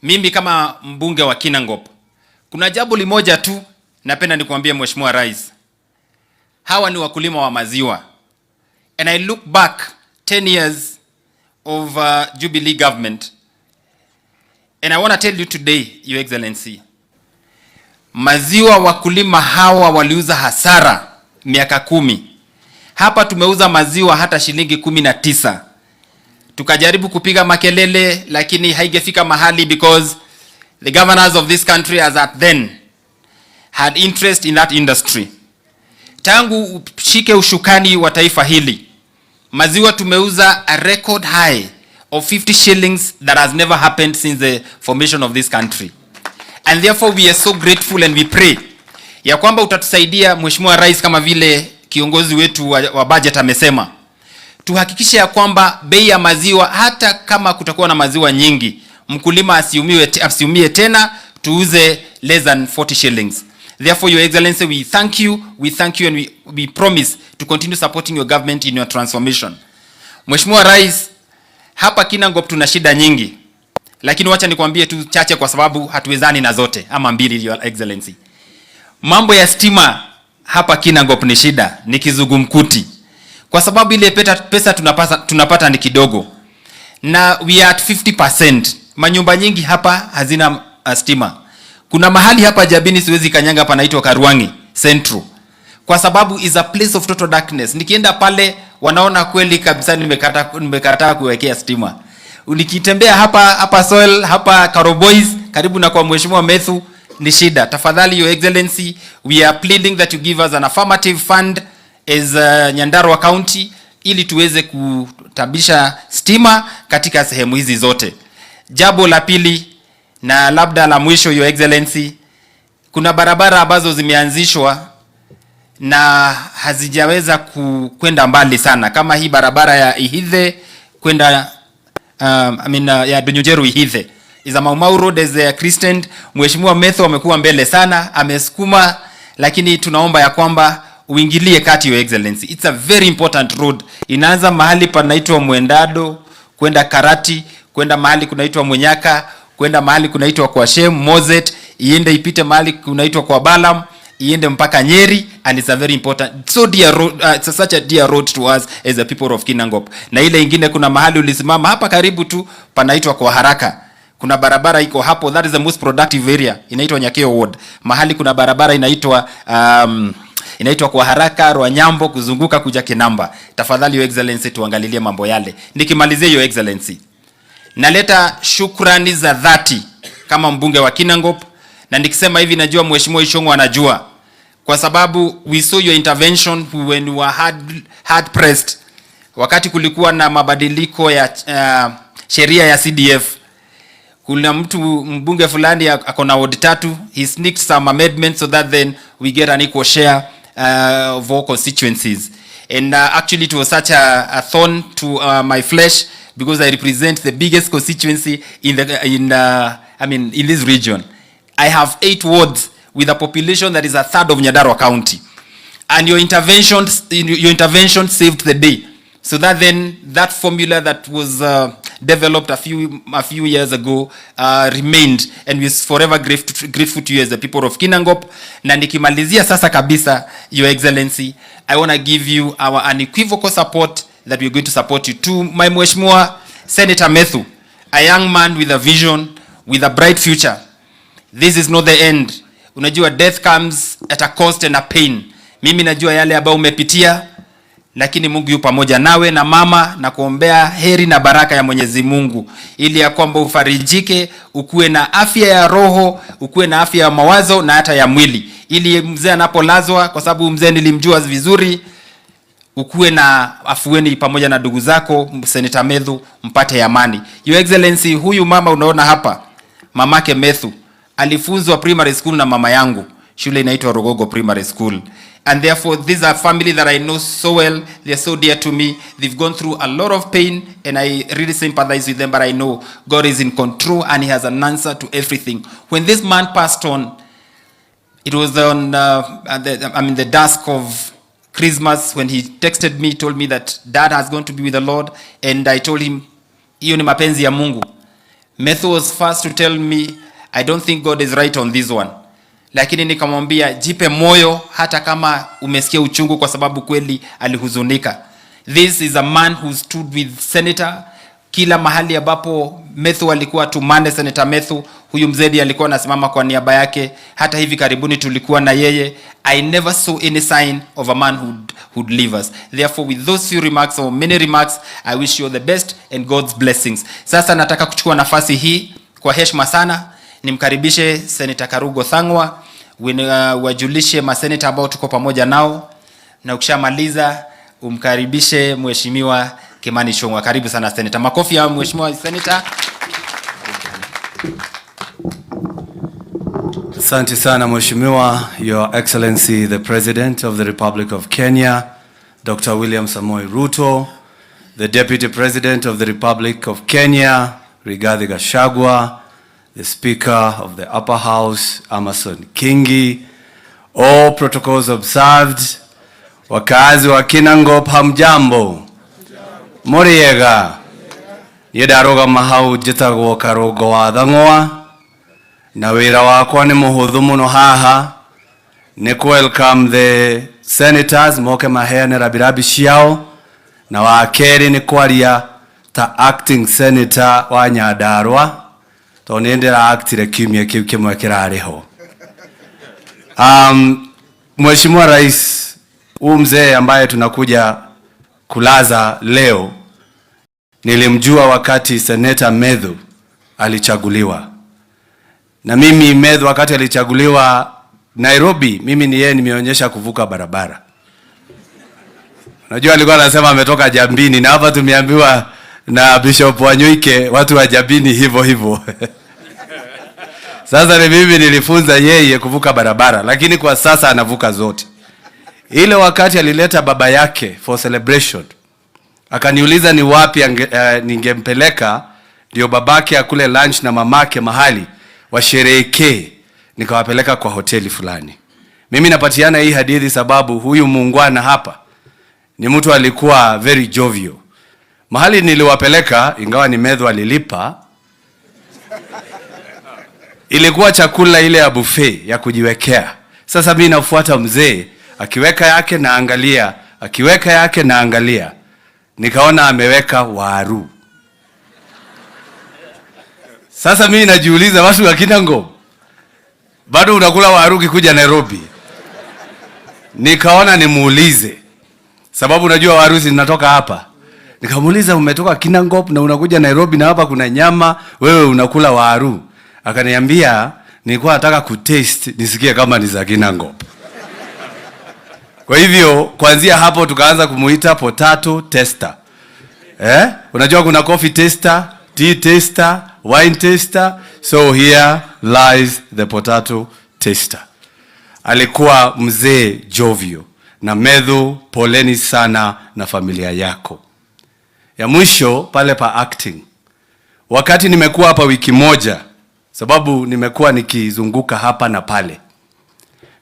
Mimi kama mbunge wa Kinangop, kuna jambo limoja tu napenda nikuambie Mheshimiwa Rais. Hawa ni wakulima wa maziwa. And I look back 10 years of Jubilee government. And I want to tell you today, Your Excellency, maziwa wakulima hawa waliuza hasara miaka 10. Hapa tumeuza maziwa hata shilingi 19. Tukajaribu kupiga makelele lakini haigefika mahali because the governors of this country as at then had interest in that industry. Tangu shike ushukani wa taifa hili, maziwa tumeuza a record high of 50 shillings that has never happened since the formation of this country. And therefore we are so grateful and we pray ya kwamba utatusaidia Mheshimiwa Rais, kama vile kiongozi wetu wa budget amesema, tuhakikishe ya kwamba bei ya maziwa, hata kama kutakuwa na maziwa nyingi, mkulima asiumie tena, tuuze less than 40 shillings. Therefore, Your Excellency, we thank you and we promise to continue supporting your government in your transformation. Mheshimiwa Rais, hapa Kinangop tuna shida nyingi, lakini wacha nikwambie tu chache kwa sababu hatuwezani na zote, ama mbili, Your Excellency. Mambo ya stima hapa Kinangop ni shida, ni kizungumkuti. Kwa sababu ile pesa tunapata ni kidogo. Na we are at 50%. Manyumba nyingi hapa hazina stima. Kuna mahali hapa Jabini siwezi kanyanga panaitwa Karwangi Central, kwa sababu is a place of total darkness. Nikienda pale wanaona kweli kabisa nimekataa kuwekea stima. Nikitembea hapa Soil, hapa Karoboys, karibu na kwa Mheshimiwa Methu, ni shida. Tafadhali Your Excellency, we are pleading that you give us an affirmative fund as Nyandarua County ili tuweze kutabisha stima katika sehemu hizi zote. Jambo la pili na labda la mwisho, Your Excellency, kuna barabara ambazo zimeanzishwa na hazijaweza kwenda mbali sana, kama hii barabara ya Ihithe kwenda ya Dunyujeru Ihithe is a Mau Road as a Christian. Mheshimiwa Metho amekuwa mbele sana, amesukuma, lakini tunaomba ya kwamba uingilie kati, Your Excellency. It's a very important road. Inaanza mahali panaitwa Mwendado kwenda Karati, kwenda mahali kunaitwa Munyaka, kwenda mahali kunaitwa kwa Shem Mozet, iende ipite mahali kunaitwa kwa Balam, iende mpaka Nyeri, and it's a very important, so dear road, it's such a dear road to us as the people of Kinangop. Na ile ingine kuna mahali ulisimama hapa karibu tu panaitwa kwa Haraka. Kuna barabara iko hapo, that is the most productive area, inaitwa Nyakeo Ward. Mahali kuna barabara inaitwa kwa Haraka, Rwanyambo, kuzunguka kuja Kinamba. Tafadhali Your Excellency, tuangalilie mambo yale. Nikimalizia Your Excellency, naleta shukrani za dhati kama mbunge wa Kinangop, na nikisema hivi najua Mheshimiwa Ishong'o anajua, kwa sababu we saw your intervention when you were hard pressed, wakati kulikuwa na mabadiliko ya sheria ya CDF. Kuna mbunge fulani akona ward 3, he sneaked some amendments so that then we get an equal share of all constituencies. And actually it was such a thorn to my flesh, because I represent the biggest constituency in this region. I have 8 wards with a population that is a third of Nyandarua County, and your intervention saved the day. So that then that formula that was developed a few years ago remained, and we are forever grateful to you as the people of Kinangop. Na nikimalizia sasa kabisa, Your Excellency, I want to give you our unequivocal support that we are going to support you. To my Mheshimiwa Senator Methu, a young man with a vision, with a bright future. This is not the end. Unajua death comes at a cost and a pain. Mimi najua yale ambayo umepitia, lakini Mungu yu pamoja nawe na mama, na kuombea heri na baraka ya Mwenyezi Mungu, ili ya kwamba ufarijike, ukue na afya ya roho, ukue na afya ya mawazo na hata ya mwili, ili mzee anapolazwa, kwa sababu mzee nilimjua vizuri, ukue na afueni pamoja na ndugu zako Senator Methu, mpate amani. Your Excellency, huyu mama unaona hapa, mamake Methu alifunzwa primary school na mama yangu, shule inaitwa Rogogo Primary School. And therefore these are family that I know so well. They are so dear to me. They've gone through a lot of pain and I really sympathize with them, but I know God is in control and he has an answer to everything. When this man passed on, it was on the dusk of Christmas when he texted me, told me that Dad has gone to be with the Lord, and I told him hiyo ni mapenzi ya Mungu. Methu was first to tell me, I don't think God is right on this one. Lakini nikamwambia jipe moyo hata kama umesikia uchungu, kwa sababu kweli alihuzunika. This is a man who stood with Senator. Kila mahali ambapo Methu alikuwa tumande Senator Methu, huyu mzedi alikuwa anasimama kwa niaba yake. Hata hivi karibuni tulikuwa na yeye. I never saw any sign of a man who'd leave us. Therefore, with those few remarks or many remarks, I wish you all the best and God's blessings. Sasa nataka kuchukua nafasi hii kwa heshima sana nimkaribishe Senator Karugo Thang'wa, wajulishe maseneta ambao tuko pamoja nao, na ukishamaliza umkaribishe Mheshimiwa Kimani Ichung'wah. Karibu sana Senator. Makofi ya Mheshimiwa Senator. Asante sana Mheshimiwa, Your Excellency the President of the Republic of Kenya, Dr. William Samoei Ruto, the Deputy President of the Republic of Kenya, Rigathi Gachagua, the Speaker of the Upper House, Amason Kingi, all protocols observed. Wakazi wa Kinangop, hamjambo. Moriega. Yedaroga mahau jitagwo Karugo wa Thang'wa. Na wira wakwa ni muhuthu muno haha ni welcome the senators moke maheane rabirabi ciao, na wa keri ni kwaria ta acting senator wa Nyandarua to nindira actire kimya kiu kimwe kirariho. Mheshimiwa Rais, mzee ambaye tunakuja kulaza leo nilimjua wakati Senator Methu alichaguliwa. Na mimi Methu wakati alichaguliwa Nairobi, mimi ni yeye nimeonyesha kuvuka barabara. Unajua alikuwa anasema ametoka Jambini, na hapa tumeambiwa na Bishop Wanyuike watu wa Jambini hivyo hivyo. Sasa ni mimi nilifunza yeye kuvuka barabara, lakini kwa sasa anavuka zote. Ile wakati alileta baba yake for celebration, akaniuliza ni wapi ningempeleka ndio babake akule lunch na mamake mahali washerehekee, nikawapeleka kwa hoteli fulani. Mimi napatiana hii hadithi sababu huyu muungwana hapa ni mtu alikuwa very jovial. Mahali niliwapeleka, ingawa ni Methu alilipa, ilikuwa chakula ile ya buffet ya kujiwekea. Sasa mimi nafuata mzee akiweka yake na angalia, akiweka yake na angalia. Nikaona ameweka waru. Sasa mimi najiuliza, watu wa Kinango bado unakula waru kikuja Nairobi? Nikaona nimuulize, sababu unajua waru zinatoka hapa. Nikamuuliza, umetoka Kinangop na unakuja Nairobi na hapa kuna nyama, wewe unakula waru? Akaniambia, nilikuwa nataka kutaste nisikie kama ni za Kinangop. Kwa hivyo kuanzia hapo tukaanza kumuita potato tester. Unajua kuna coffee tester, tea tester, wine tester, so here lies the potato tester. Alikuwa mzee jovial. Na Methu, poleni sana na familia yako. Ya mwisho pale pa acting. Wakati nimekuwa hapa wiki moja, sababu nimekuwa nikizunguka hapa na pale,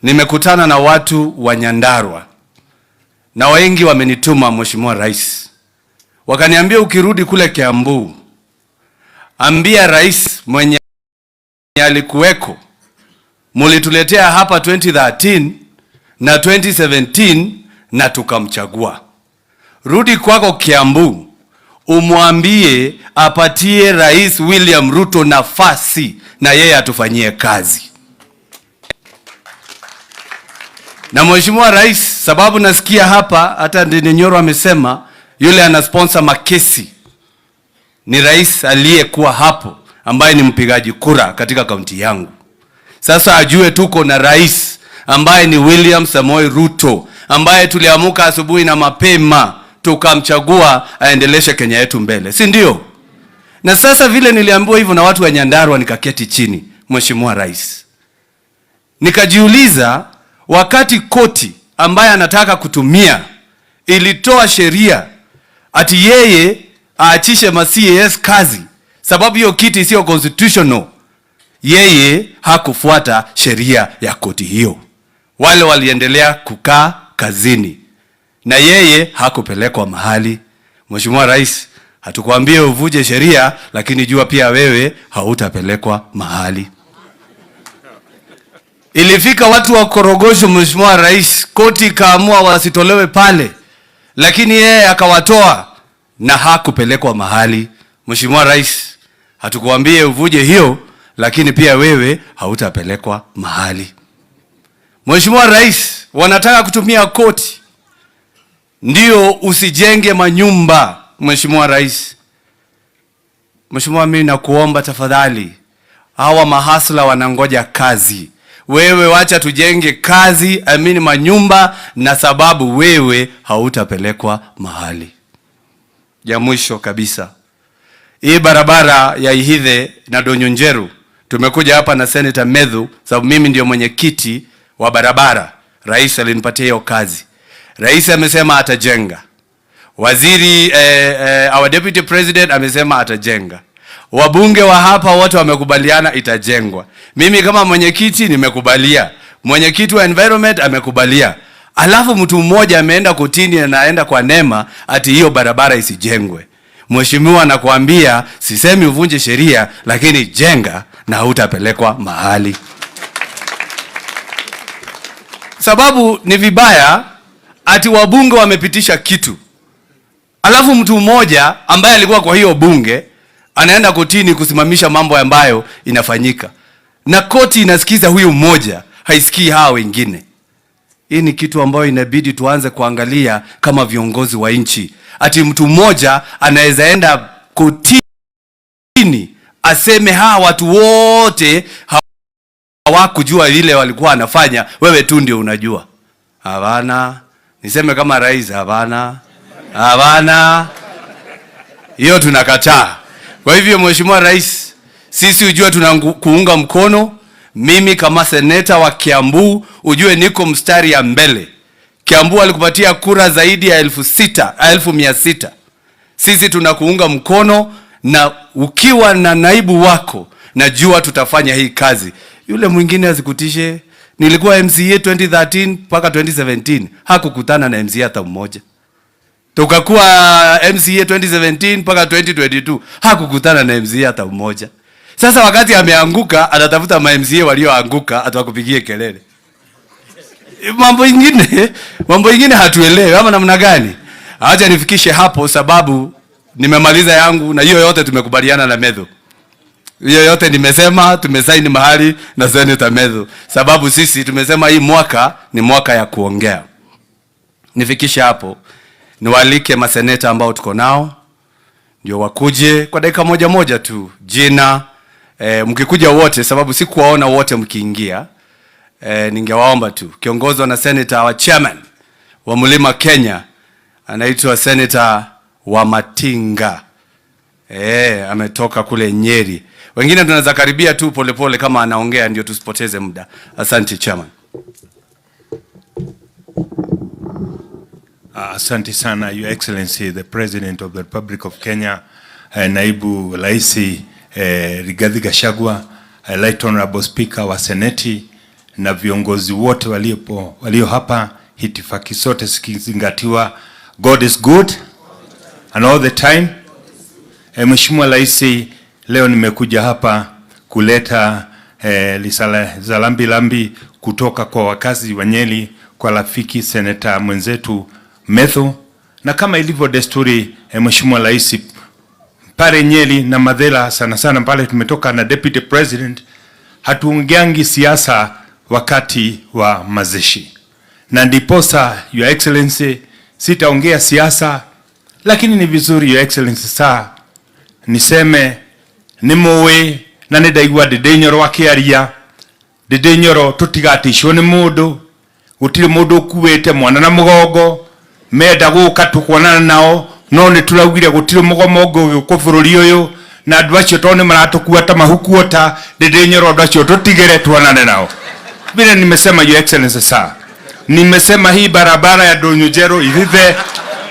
nimekutana na watu wa Nyandarua, na wengi wamenituma Mheshimiwa Rais. Wakaniambia ukirudi kule Kiambu, ambia rais mwenye alikuweko, mulituletea hapa 2013 na 2017 na tukamchagua. Rudi kwako Kiambu, umwambie apatie Rais William Ruto nafasi na yeye atufanyie kazi. Na Mheshimiwa Rais, sababu nasikia hapa hata Nyoro amesema yule anasponsor makesi ni rais aliyekuwa hapo ambaye ni mpigaji kura katika kaunti yangu. Sasa ajue tuko na rais ambaye ni William Samoei Ruto, ambaye tuliamuka asubuhi na mapema tukamchagua aendeleshe Kenya yetu mbele, si ndio? Na sasa vile niliambiwa hivyo na watu wa Nyandarua, nikaketi chini Mheshimiwa Rais, nikajiuliza, wakati koti ambaye anataka kutumia ilitoa sheria ati yeye aachishe ma-CAS kazi sababu hiyo kiti sio constitutional, yeye hakufuata sheria ya koti hiyo. Wale waliendelea kukaa kazini na yeye hakupelekwa mahali. Mheshimiwa Rais, Hatukwambie uvuje sheria, lakini jua pia wewe hautapelekwa mahali. Ilifika watu wa Korogosho, Mheshimiwa Rais, koti kaamua wasitolewe pale, lakini yeye akawatoa na hakupelekwa mahali. Mheshimiwa Rais, hatukuambie uvuje hiyo, lakini pia wewe hautapelekwa mahali. Mheshimiwa Rais, wanataka kutumia koti ndio usijenge manyumba. Mheshimiwa Rais, Mheshimiwa, mimi nakuomba tafadhali, hawa mahasla wanangoja kazi. Wewe wacha tujenge kazi, amini manyumba, na sababu wewe hautapelekwa mahali. Ya mwisho kabisa, hii barabara ya Ihithe na Donyonjeru, tumekuja hapa na Senator Medhu, sababu mimi ndio mwenyekiti wa barabara. Rais alinipatia hiyo kazi. Rais amesema atajenga. Waziri our deputy president amesema atajenga. Wabunge wa hapa wote wamekubaliana itajengwa. Mimi kama mwenyekiti nimekubalia. Mwenyekiti wa environment amekubalia. Alafu mtu mmoja ameenda kotini na anaenda kwa NEMA ati hiyo barabara isijengwe. Mheshimiwa, nakuambia sisemi uvunje sheria, lakini jenga na hutapelekwa mahali. Sababu ni vibaya ati wabunge wamepitisha kitu, alafu mtu mmoja ambaye alikuwa kwa hiyo bunge anaenda kotini kusimamisha mambo ambayo inafanyika, na koti inasikiza huyu mmoja, haisikii hao wengine. Hii ni kitu ambayo inabidi tuanze kuangalia kama viongozi wa nchi. Ati mtu mmoja anaweza enda kotini aseme hawa watu wote hawakujua vile walikuwa wanafanya, wewe tu ndio unajua. Hapana. Niseme kama rais, hapana. Hapana. Hiyo tunakataa. Kwa hivyo Mheshimiwa Rais, sisi ujue tunakuunga mkono. Mimi kama seneta wa Kiambu ujue niko mstari ya mbele. Kiambu alikupatia kura zaidi ya 6,600. Sisi tunakuunga mkono, na ukiwa na naibu wako najua tutafanya hii kazi. Yule mwingine azikutishe. Nilikuwa MCA 2013 mpaka 2017. Hakukutana na MCA hata mmoja. Tukakuwa MCA 2017 mpaka 2022. Hakukutana na MCA hata mmoja. Sasa wakati ameanguka, anatafuta ma MCA walioanguka atakupigie kelele. Mambo ingine hatuelewi ama namna gani? Acha nifikishe hapo, sababu nimemaliza yangu, na hiyo yote tumekubaliana na Medhu. Hiyo yote nimesema, tumesaini mahali na Senator Medhu, sababu sisi tumesema hii mwaka ni mwaka ya kuongea. Nifikishe hapo, niwaalike maseneta ambao tuko nao ndio wakuje kwa dakika moja tu. Jina mkikuja wote, sababu sikuwaona wote mkiingia. Ningewaomba tu, kiongozwa na Senator wa chairman wa Mlima Kenya, anaitwa Senator wa Matinga. Ametoka kule Nyeri. Wengine tunaweza karibia tu polepole kama anaongea, ndio tusipoteze muda. Asante chairman. Asante sana Your Excellency the President of the Republic of Kenya, Naibu Rais Rigathi Gachagua, Right Honorable Speaker wa Seneti, na viongozi wote walio hapa, hitifaki sote zikizingatiwa. God is good and all the time. Mheshimiwa Rais, leo nimekuja hapa kuleta risala za lambi kutoka kwa wakazi wa Nyeri kwa rafiki seneta mwenzetu Medhu, na kama ilivyo desturi Mheshimiwa Rais, pale Nyeri na Madhela sana pale tumetoka na Deputy President, hatuongeangi siasa wakati wa mazishi. Na ndiposa Your Excellency sitaongea siasa, lakini ni vizuri Your Excellency saa niseme nimuwe na nidaigua ndidinyoro akiaria. Ndidinyoro tutigatishwo ni mundu, gutire mundu kuwete mwana na mugongo menda guka tukwonana nao, no ni turaugire gutire mugomongo ku bururi uyu, na andu acio tone maratukua ta mahukuota. Ndidinyoro andu acio tutigere tuonane nao. Vile nimesema Your Excellency saa, nimesema hii barabara ya Donyonjeru Ihithe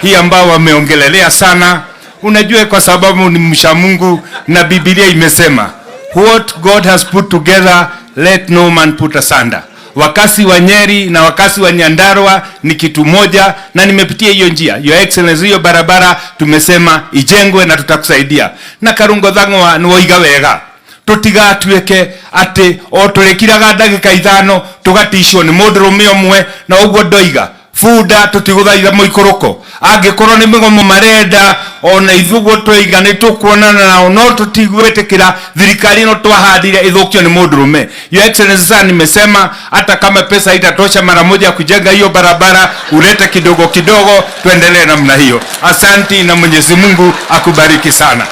hii ambao wameongelelea sana, unajua kwa sababu ni msha Mungu na Biblia imesema what God has put together let no man put asunder. wakasi wa Nyeri na wakasi wa Nyandarua ni kitu moja, na nimepitia hiyo njia. Your Excellency, hiyo barabara tumesema ijengwe na tutakusaidia. Na Karungo thangwa ni woiga wega, tutigatuike ati o turekiraga ndagika 5 tugatishwo ni mundurume umwe na uguo ndoiga fuda tutiguthaitha muikuruko angikorwo ni migomo marenda ona ithuguo twiga ni tukuonana nao no tutigwetikira thirikari no twahandire ithukio ni mundurume. Your Excellency, sasa nimesema hata kama pesa itatosha mara moja kujenga hiyo barabara, ulete kidogo kidogo tuendelee namna hiyo. Asante na Mwenyezi Mungu akubariki sana.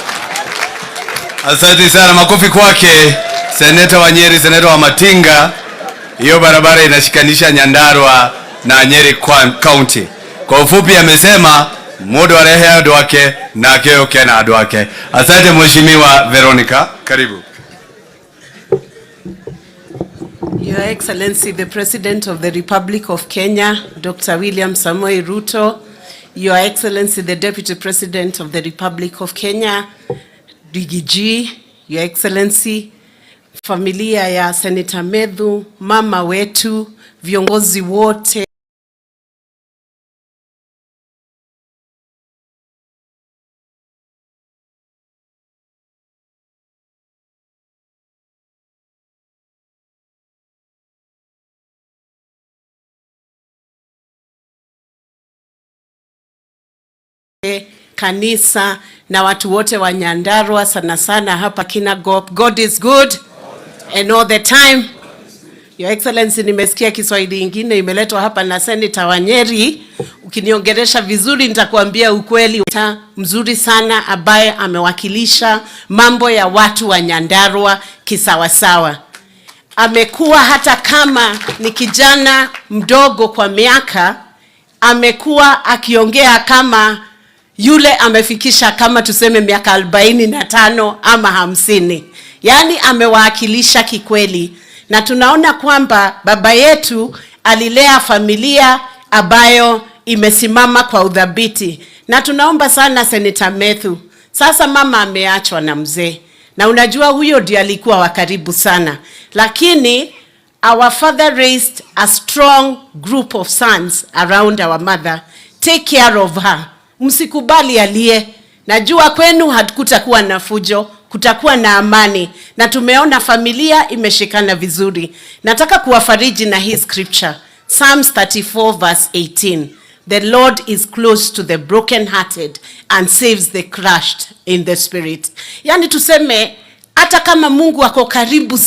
Asante sana, makofi kwake Seneta wa Nyeri, Seneta wa Matinga. Hiyo barabara inashikanisha Nyandarua na Nyeri County. Kwa ufupi amesema mudo arehe ado wake na keo kena ado wake. Asante Mheshimiwa Veronica, karibu. Your Excellency, the President of the Republic of Kenya, Dr. William Samoei Ruto, Your Excellency, the Deputy President of the Republic of Kenya, DGG, Your Excellency, familia ya Senator Medhu, mama wetu, viongozi wote, kanisa na watu wote wa Nyandarua, sana sana hapa Kinangop. God is good and all the time. Your Excellency, nimesikia Kiswahili ingine imeletwa hapa na Senator wa Nyeri. Ukiniongeresha vizuri nitakwambia ukweli. Mzuri sana ambaye amewakilisha mambo ya watu wa Nyandarua kisawasawa. Amekuwa hata kama ni kijana mdogo kwa miaka, amekuwa akiongea kama yule amefikisha kama tuseme miaka 45 ama 50. Yani amewakilisha kikweli. Na tunaona kwamba baba yetu alilea familia ambayo imesimama kwa udhabiti. Na tunaomba sana Senator Medhu. Sasa mama ameachwa na mzee. Na unajua huyo ndiye alikuwa wa karibu sana. Lakini our father raised a strong group of sons around our mother. Take care of her. Msikubali alie. Najua kwenu hatukutakuwa na fujo, kutakuwa na amani. Na tumeona familia imeshikana vizuri. Nataka kuwafariji na hii scripture. Psalms 34 verse 18. The Lord is close to the broken-hearted and saves the crushed in the spirit. Yani tuseme, hata kama Mungu ako karibu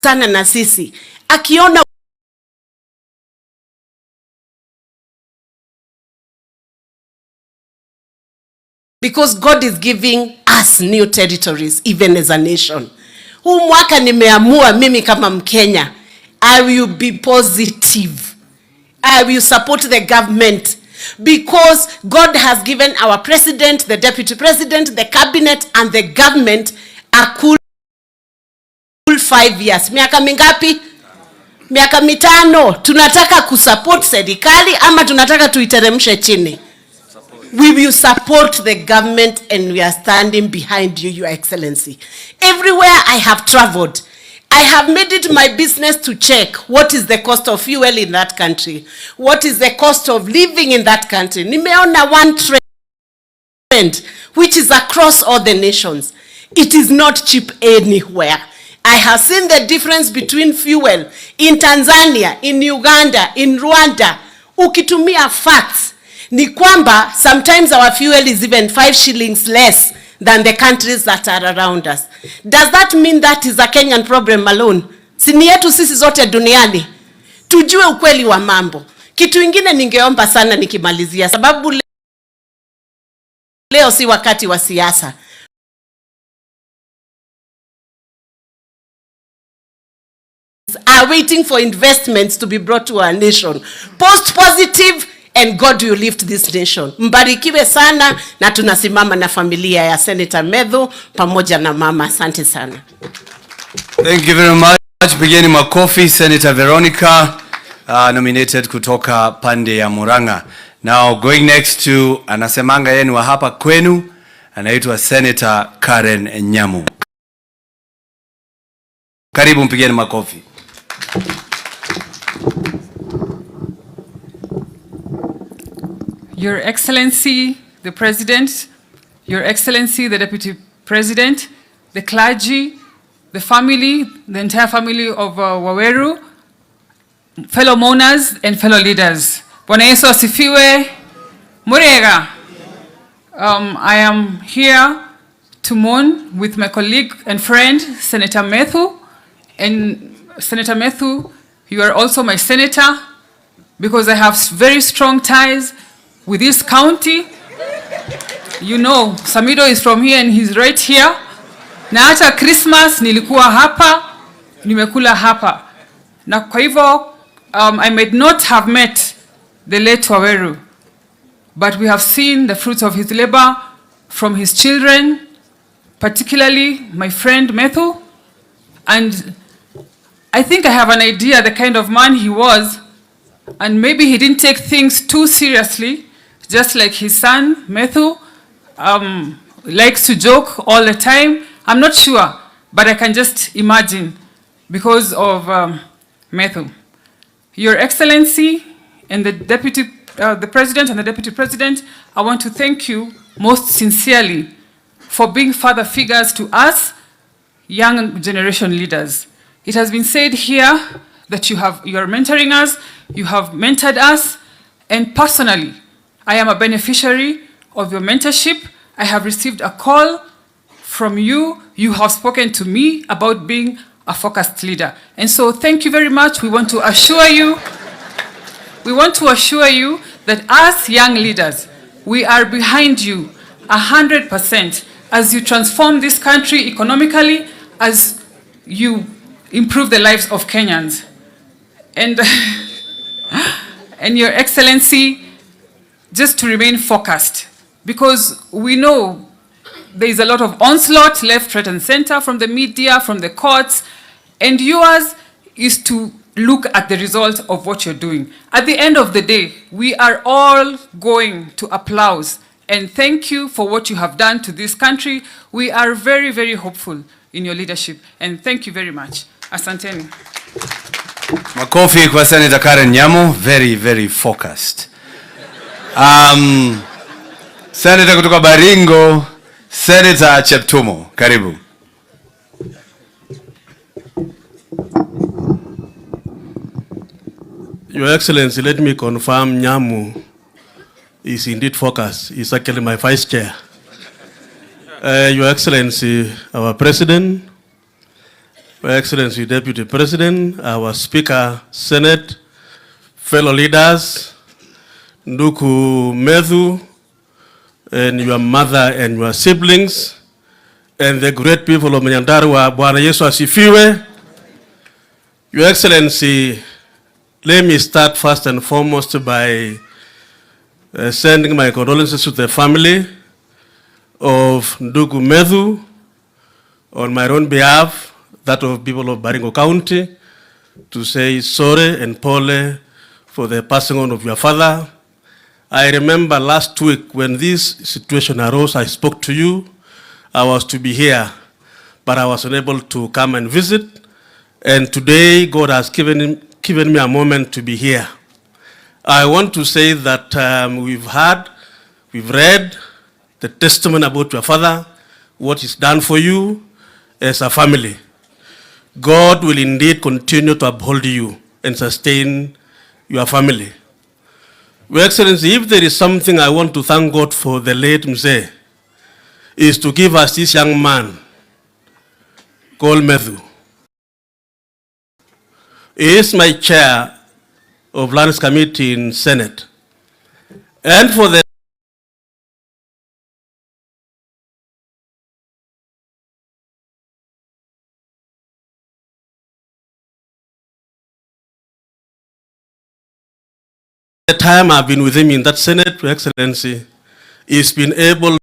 sana na sisi, akiona because God is giving us new territories even as a nation. Huu mwaka nimeamua mimi kama Mkenya, I will be positive. I will support the government because God has given our president, the deputy president, the cabinet and the government a cool 5 years. Miaka mingapi? Miaka 5. Tunataka kusupport serikali ama tunataka tuiteremshe chini? We will support the government and we are standing behind you, Your Excellency. Everywhere I have traveled, I have made it my business to check what is the cost of fuel in that country. What is the cost of living in that country. Nimeona one trend which is across all the nations. It is not cheap anywhere. I have seen the difference between fuel in Tanzania, in Uganda, in Rwanda. Ukitumia facts, ni kwamba sometimes our fuel is even 5 shillings less than the countries that are around us. Does that mean that is a Kenyan problem alone? Sini yetu sisi zote duniani. Tujue ukweli wa mambo. Kitu ingine ningeomba sana nikimalizia, sababu leo si wakati wa siasa. Are waiting for investments to be brought to our nation. Post positive and God will lift this nation. Mbarikiwe sana na tunasimama na familia ya Senator Medhu pamoja na mama. Asante sana. Thank you very much. Pigeni makofi. Senator Veronica nominated kutoka pande ya Murang'a. Now going next to anasemanga yenu wa hapa kwenu, anaitwa Senator Karen Nyamu. Karibu, mpigeni makofi. Your Excellency, the President, Your Excellency, the Deputy President, the clergy, the family, the entire family of Waweru, fellow mourners and fellow leaders. Bwana Yesu asifiwe. Murega. I am here to mourn with my colleague and friend, Senator Methu. And Senator Methu, you are also my senator because I have very strong ties with this county. You know, Samido is from here and he's right here. Na hata Christmas nilikuwa hapa, nimekula hapa. Na kwa hivyo, I might not have met the late Waweru, but we have seen the fruits of his labor from his children, particularly my friend Methu. And I think I have an idea the kind of man he was, and maybe he didn't take things too seriously, just like his son Methu likes to joke all the time. I'm not sure, but I can just imagine because of Methu. Your Excellency and the President and the Deputy President, I want to thank you most sincerely for being father figures to us, young generation leaders. It has been said here that you are mentoring us, you have mentored us, and personally, I am a beneficiary of your mentorship. I have received a call from you. You have spoken to me about being a focused leader. And so thank you very much. We want to assure you that as young leaders, we are behind you 100% as you transform this country economically, as you improve the lives of Kenyans. And, and Your Excellency, just to remain focused, because we know there is a lot of onslaught left, right, and center from the media, from the courts, and yours is to look at the result of what you're doing. At the end of the day, we are all going to applaud and thank you for what you have done to this country. We are very, very hopeful in your leadership, and thank you very much. Asanteni. Makofi kwa Senator Karen Nyamo, very, very focused. Senator kutoka Baringo, Senator Cheptumo, karibu. Your Excellency, let me confirm Nyamu is indeed focused. He's actually my vice chair. Your Excellency, our President, Your Excellency, Deputy President, our Speaker, Senate, fellow leaders, Nduku Methu, and your mother and your siblings, and the great people of Nyandarua, Bwana Yesu asifiwe. Your Excellency, let me start first and foremost by sending my condolences to the family of Ndugu Methu on my own behalf, that of people of Baringo County, to say sorry and pole for the passing on of your father. I remember last week when this situation arose, I spoke to you. I was to be here, but I was unable to come and visit. And today, God has given me a moment to be here. I want to say that we've read the testimony about your father, what he's done for you as a family. God will indeed continue to uphold you and sustain your family. Your Excellency, if there is something I want to thank God for the late Mzee, is to give us this young man called Methu. He is my chair of Lands Committee in Senate. And for the time I've been with him in that Senate, Your Excellency, he's been able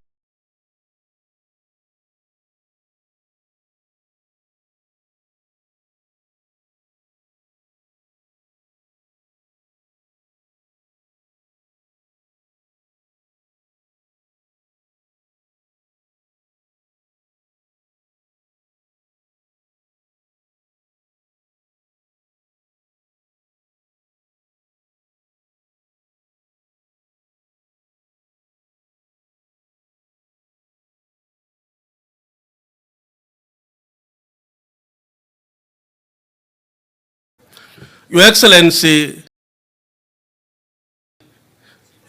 Your Excellency,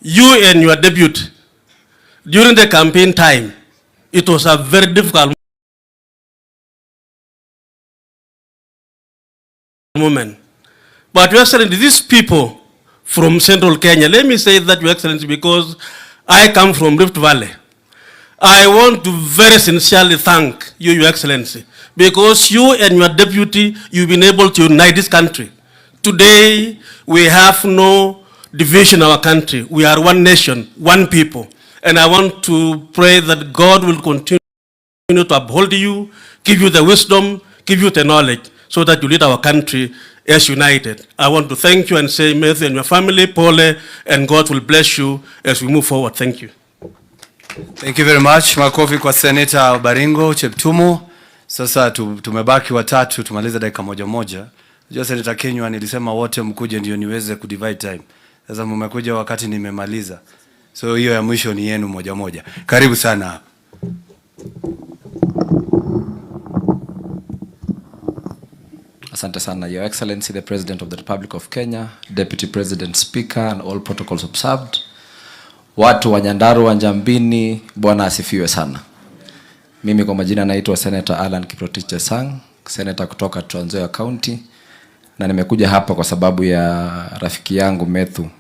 you and your deputy, during the campaign time, it was a very difficult moment. But Your Excellency, these people from Central Kenya, let me say that, Your Excellency, because I come from Rift Valley. I want to very sincerely thank you, Your Excellency, because you and your deputy, you've been able to unite this country. Today, we have no division in our country. We are one nation, one people. And I want to pray that God will continue to uphold you, give you the wisdom, give you the knowledge, so that you lead our country as united. I want to thank you and say, Matthew and your family, Paul, and God will bless you as we move forward. Thank you. Thank you very much. Makofi kwa Senator Baringo Cheptumo. Sasa tumebaki watatu, tumaliza dakika moja moja. Unajua Senator Kenywa nilisema wote mkuje ndio niweze kudivide time. Sasa mmekuja wakati nimemaliza. So hiyo ya mwisho ni yenu moja moja. Karibu sana. Asante sana, Your Excellency, the President of the Republic of Kenya, Deputy President, Speaker, and all protocols observed. Watu wa Nyandarua, Njambini, Bwana asifiwe sana. Mimi kwa majina naitwa Senator Alan Kiprotich Chesang, Senator kutoka Trans Nzoia County, na nimekuja hapa kwa sababu ya rafiki yangu Methu,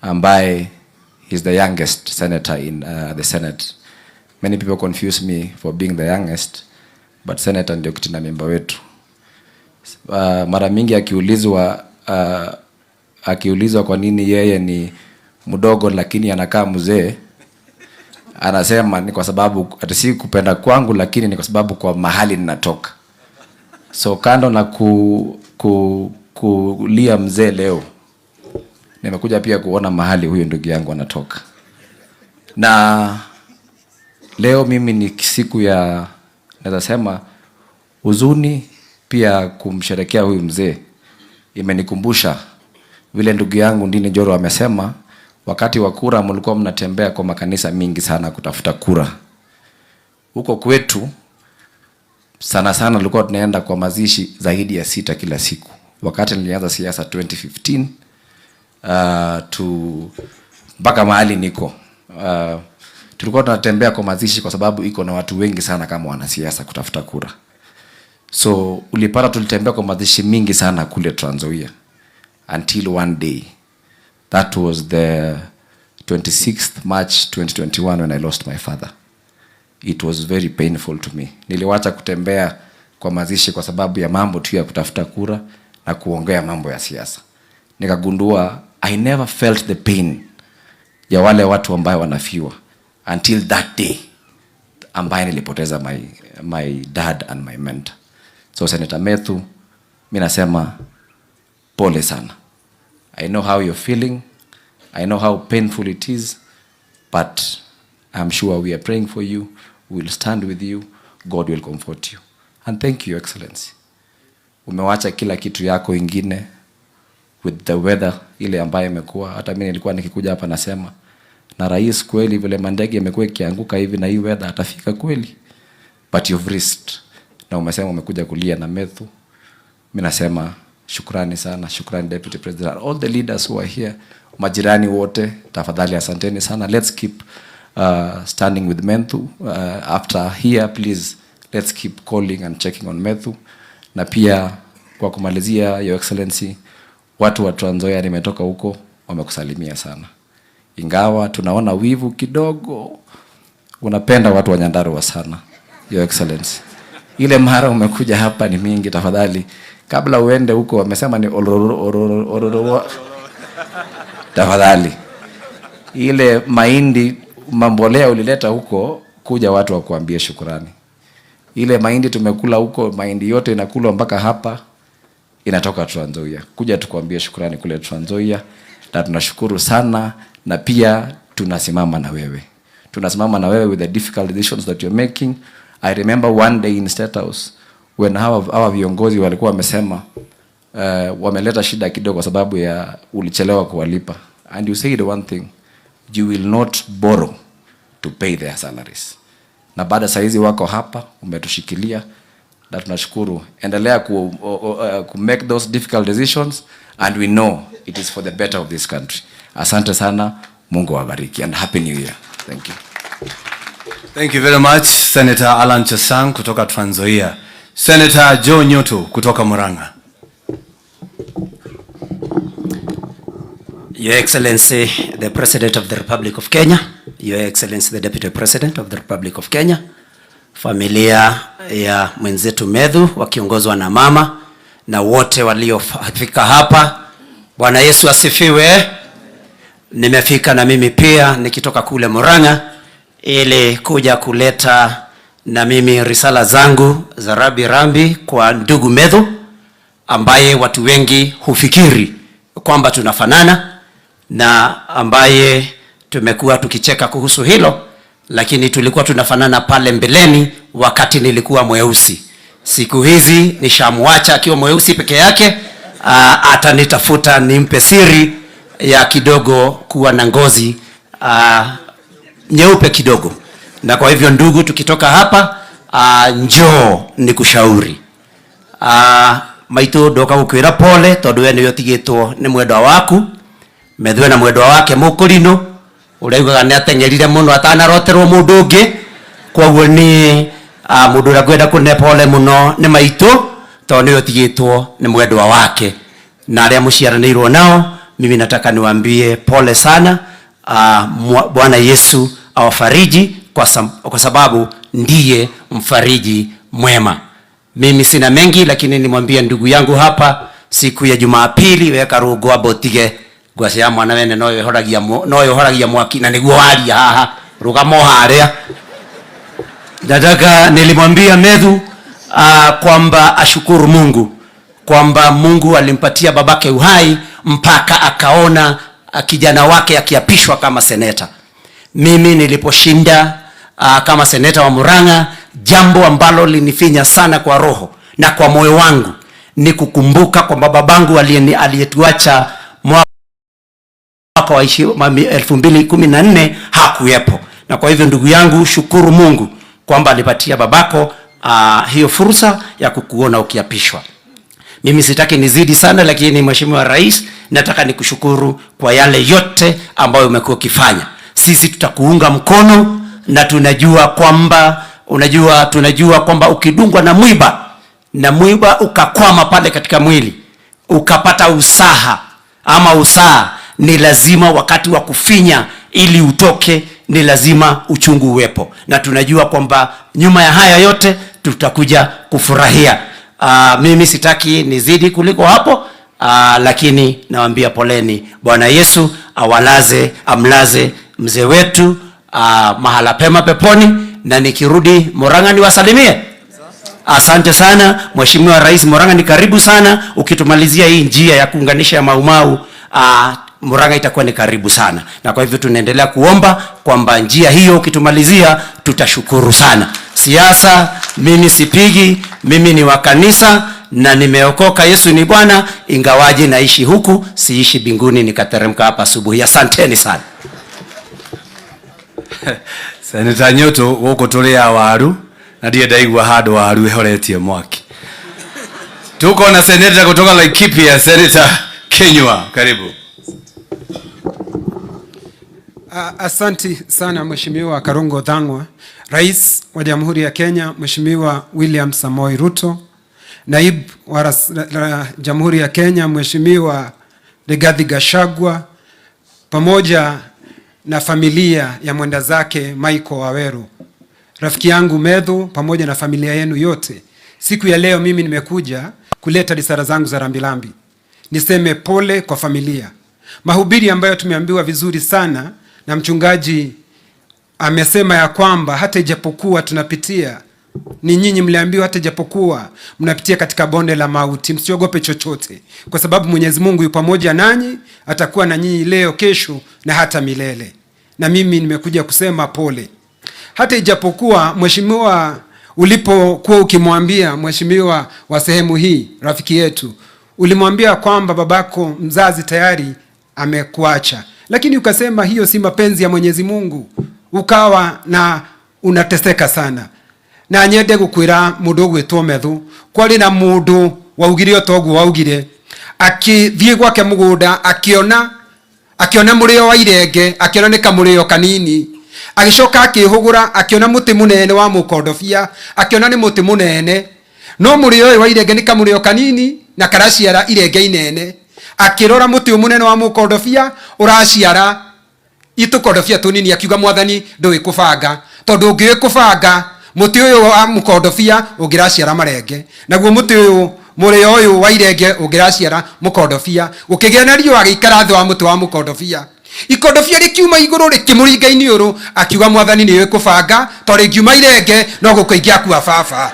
ambaye is the youngest senator in the Senate. Many people confuse me for being the youngest, but senator ndio kitina member wetu. Mara mingi akiulizwa kwa nini yeye ni mdogo lakini anakaa mzee, anasema ni kwa sababu ati si kupenda kwangu, lakini ni kwa sababu kwa mahali ninatoka. So kando na kulia mzee leo, nimekuja pia kuona mahali huyo ndugu yangu anatoka. Na leo mimi ni siku ya, naweza sema, huzuni, pia kumsherekea huyu mzee. Imenikumbusha vile ndugu yangu Ndini Njoro amesema, wakati wa kura mlikuwa mnatembea kwa makanisa mingi sana kutafuta kura. Huko kwetu sana sana tulikuwa tunaenda kwa mazishi zaidi ya 6 kila siku. Wakati nilianza siasa 2015 mpaka mahali niko, tulikuwa tunatembea kwa mazishi kwa sababu iko na watu wengi sana kama wanasiasa kutafuta kura. So ulipata tulitembea kwa mazishi mingi sana kule Trans Nzoia, until one day, that was the 26th March 2021 when I lost my father. It was very painful to me. Niliwacha kutembea kwa mazishi kwa sababu ya mambo tu ya kutafuta kura na kuongea mambo ya siasa. Nikagundua I never felt the pain ya wale watu ambao wanafiwa until that day ambaye nilipoteza my dad and my mentor. So Senator Methu, mimi nasema pole sana. I know how you're feeling. I know how painful it is, but I'm sure we are praying for you. We will stand with you. God will comfort you. And thank you, Your Excellency. Umewacha kila kitu yako ingine with the weather ile ambayo imekuwa. Hata mimi nilikuwa nikikuja hapa nasema, na rais kweli vile mandege imekuwa ikianguka hivi na hii weather atafika kweli. But you've risked. Na umesema umekuja kulia na Methu. Mimi nasema shukrani sana, shukrani Deputy President, all the leaders who are here, majirani wote, tafadhali asanteni sana. Let's keep standing with Methu. After here, please, let's keep calling and checking on Methu. Na pia kwa kumalizia, Your Excellency, watu wa Trans Nzoia nimetoka huko wamekusalimia sana. Ingawa tunaona wivu kidogo, unapenda watu wa Nyandarua sana, Your Excellency. Ile mara umekuja hapa ni mingi, tafadhali kabla uende huko, wamesema ni ororo. Tafadhali ile mahindi mambolea ulileta huko, kuja watu wa kuambia shukrani. Ile mahindi tumekula huko, mahindi yote inakulwa mpaka hapa inatoka Trans Nzoia. Kuja tukuambie shukrani kule Trans Nzoia, na tunashukuru sana, na pia tunasimama na wewe. Tunasimama na wewe with the difficult decisions that you're making. I remember one day in State House when hawa viongozi walikuwa wamesema wameleta shida kidogo kwa sababu ya ulichelewa kuwalipa. And you said one thing, you will not borrow to pay their salaries. Na baada saizi wako hapa, umetushikilia, na tunashukuru. Endelea ku make those difficult decisions, and we know it is for the better of this country. Asante sana, Mungu awabariki, and happy new year. Thank you. Thank you very much, Senator Alan Chesang kutoka Trans Nzoia. Senator Joe Nyoto kutoka Murang'a. Your Excellency, the President of the Republic of Kenya, Your Excellency, the Deputy President of the Republic of Kenya, familia ya mwenzetu Medhu wakiongozwa na mama na wote waliofika hapa. Bwana Yesu asifiwe. Nimefika na mimi pia nikitoka kule Murang'a ili kuja kuleta na mimi risala zangu za rambi kwa ndugu Medhu, ambaye watu wengi hufikiri kwamba tunafanana, na ambaye tumekuwa tukicheka kuhusu hilo, lakini tulikuwa tunafanana pale mbeleni wakati nilikuwa mweusi. Siku hizi nishamwacha akiwa mweusi peke yake, atanitafuta nimpe siri ya kidogo kuwa na ngozi nyeupe kidogo. Na kwa hivyo ndugu, tukitoka hapa njoo nikushauri. Maitu doka gukwira pole tondu we niyo tigitwo ni mwendwa waku. Medhu na mwendwa wake mukurino uraugaga ni atengerire muno atanaroterwo mundu ungi, kwoguo ni mundu ura gwenda kune pole muno ni maitu tondu niyo tigitwo ni mwendwa wake, na aria muciaranirwo nao mimi nataka niwaambie pole sana. Bwana Yesu awafariji kwa sababu ndiye mfariji mwema. Mimi sina mengi, lakini nimwambie ndugu yangu hapa siku ya Jumapili weka rugo abotige gwase ya mwana wene no yohoragia mwaki na niguo waria haha rugamo haria. Nataka nilimwambia Medhu kwamba ashukuru Mungu kwamba Mungu alimpatia babake uhai mpaka akaona kijana wake akiapishwa kama seneta. Mimi niliposhinda kama seneta wa Murang'a, jambo ambalo linifinya sana kwa roho na kwa moyo wangu ni kukumbuka kwamba babangu aliyetuacha mwaka wa 2014 hakuwepo. Na kwa hivyo ndugu yangu, shukuru Mungu kwamba alipatia babako hiyo fursa ya kukuona ukiapishwa. Mimi sitaki nizidi sana, lakini Mheshimiwa Rais, nataka nikushukuru kwa yale yote ambayo umekuwa ukifanya. Sisi tutakuunga mkono, na tunajua kwamba ukidungwa na mwiba ukakwama pale katika mwili ukapata usaha ni lazima wakati wa kufinya ili utoke, ni lazima uchungu uwepo, na tunajua kwamba nyuma ya haya yote tutakuja kufurahia. Mimi sitaki nizidi kuliko hapo, lakini nawaambia poleni. Bwana Yesu amlaze mzee wetu mahala pema peponi, na nikirudi Murang'a niwasalimie. Asante sana Mheshimiwa Rais. Murang'a ni karibu sana, ukitumalizia hii njia ya kuunganisha ya Maumau, Murang'a itakuwa ni karibu sana, na kwa hivyo tunaendelea kuomba kwamba njia hiyo ukitumalizia tutashukuru sana. Siasa mimi sipigi, mimi ni wa kanisa na nimeokoka. Yesu ni Bwana, ingawaje naishi huku, siishi binguni nikateremka hapa asubuhi. Asanteni sana. Senator Nyoto woko tulia waru na ndiye ndaigua handu waru ehoretie mwaki. Tuko na senator kutoka Laikipia, Senator Kenywa, karibu. Asanti sana Mheshimiwa Karungo Thang'wa, Rais wa Jamhuri ya Kenya Mheshimiwa William Samoei Ruto, Naibu wa Jamhuri ya Kenya Mheshimiwa Rigathi Gachagua, pamoja na familia ya mwenda zake Michael Waweru, rafiki yangu Medhu, pamoja na familia yenu yote. Siku ya leo mimi nimekuja kuleta risala zangu za rambirambi. Niseme pole kwa familia. Mahubiri ambayo tumeambiwa vizuri sana na mchungaji amesema ya kwamba hata ijapokuwa tunapitia, ni nyinyi mliambiwa hata ijapokuwa mnapitia katika bonde la mauti, msiogope chochote, kwa sababu Mwenyezi Mungu yu pamoja nanyi, atakuwa na nyinyi leo, kesho na hata milele. Na mimi nimekuja kusema pole. Hata ijapokuwa mheshimiwa, ulipokuwa ukimwambia mheshimiwa wa sehemu hii, rafiki yetu, ulimwambia kwamba babako mzazi tayari amekuacha, lakini ukasema hiyo si mapenzi ya Mwenyezi Mungu, ukawa na unateseka sana. na nyende gukwira mundu gwitwo Methu kwari na mundu waugire otogu waugire akithie gwake mugunda akiona murio wa irenge akiona ni kamurio kanini agicoka akihugura akiona muti munene wa mukondofia akiona ni muti munene no murio wa irenge ni kamurio kanini na karaciara irenge inene akirora muti munene wa mukondofia uraciara itukondofia tunini akiuga mwathani ndui kubanga tondu ngiwe kubanga muti uyu wa mukondofia ungiraciara marenge naguo muti uyu murio uyu wa irenge ungiraciara mukondofia ukigia na rio agikara thi wa muti wa mukondofia ikondofia rikiuma iguru rikimuringa iniuru akiuga mwathani niwe kubanga tondu ngiuma irenge no gukuingia kwa baba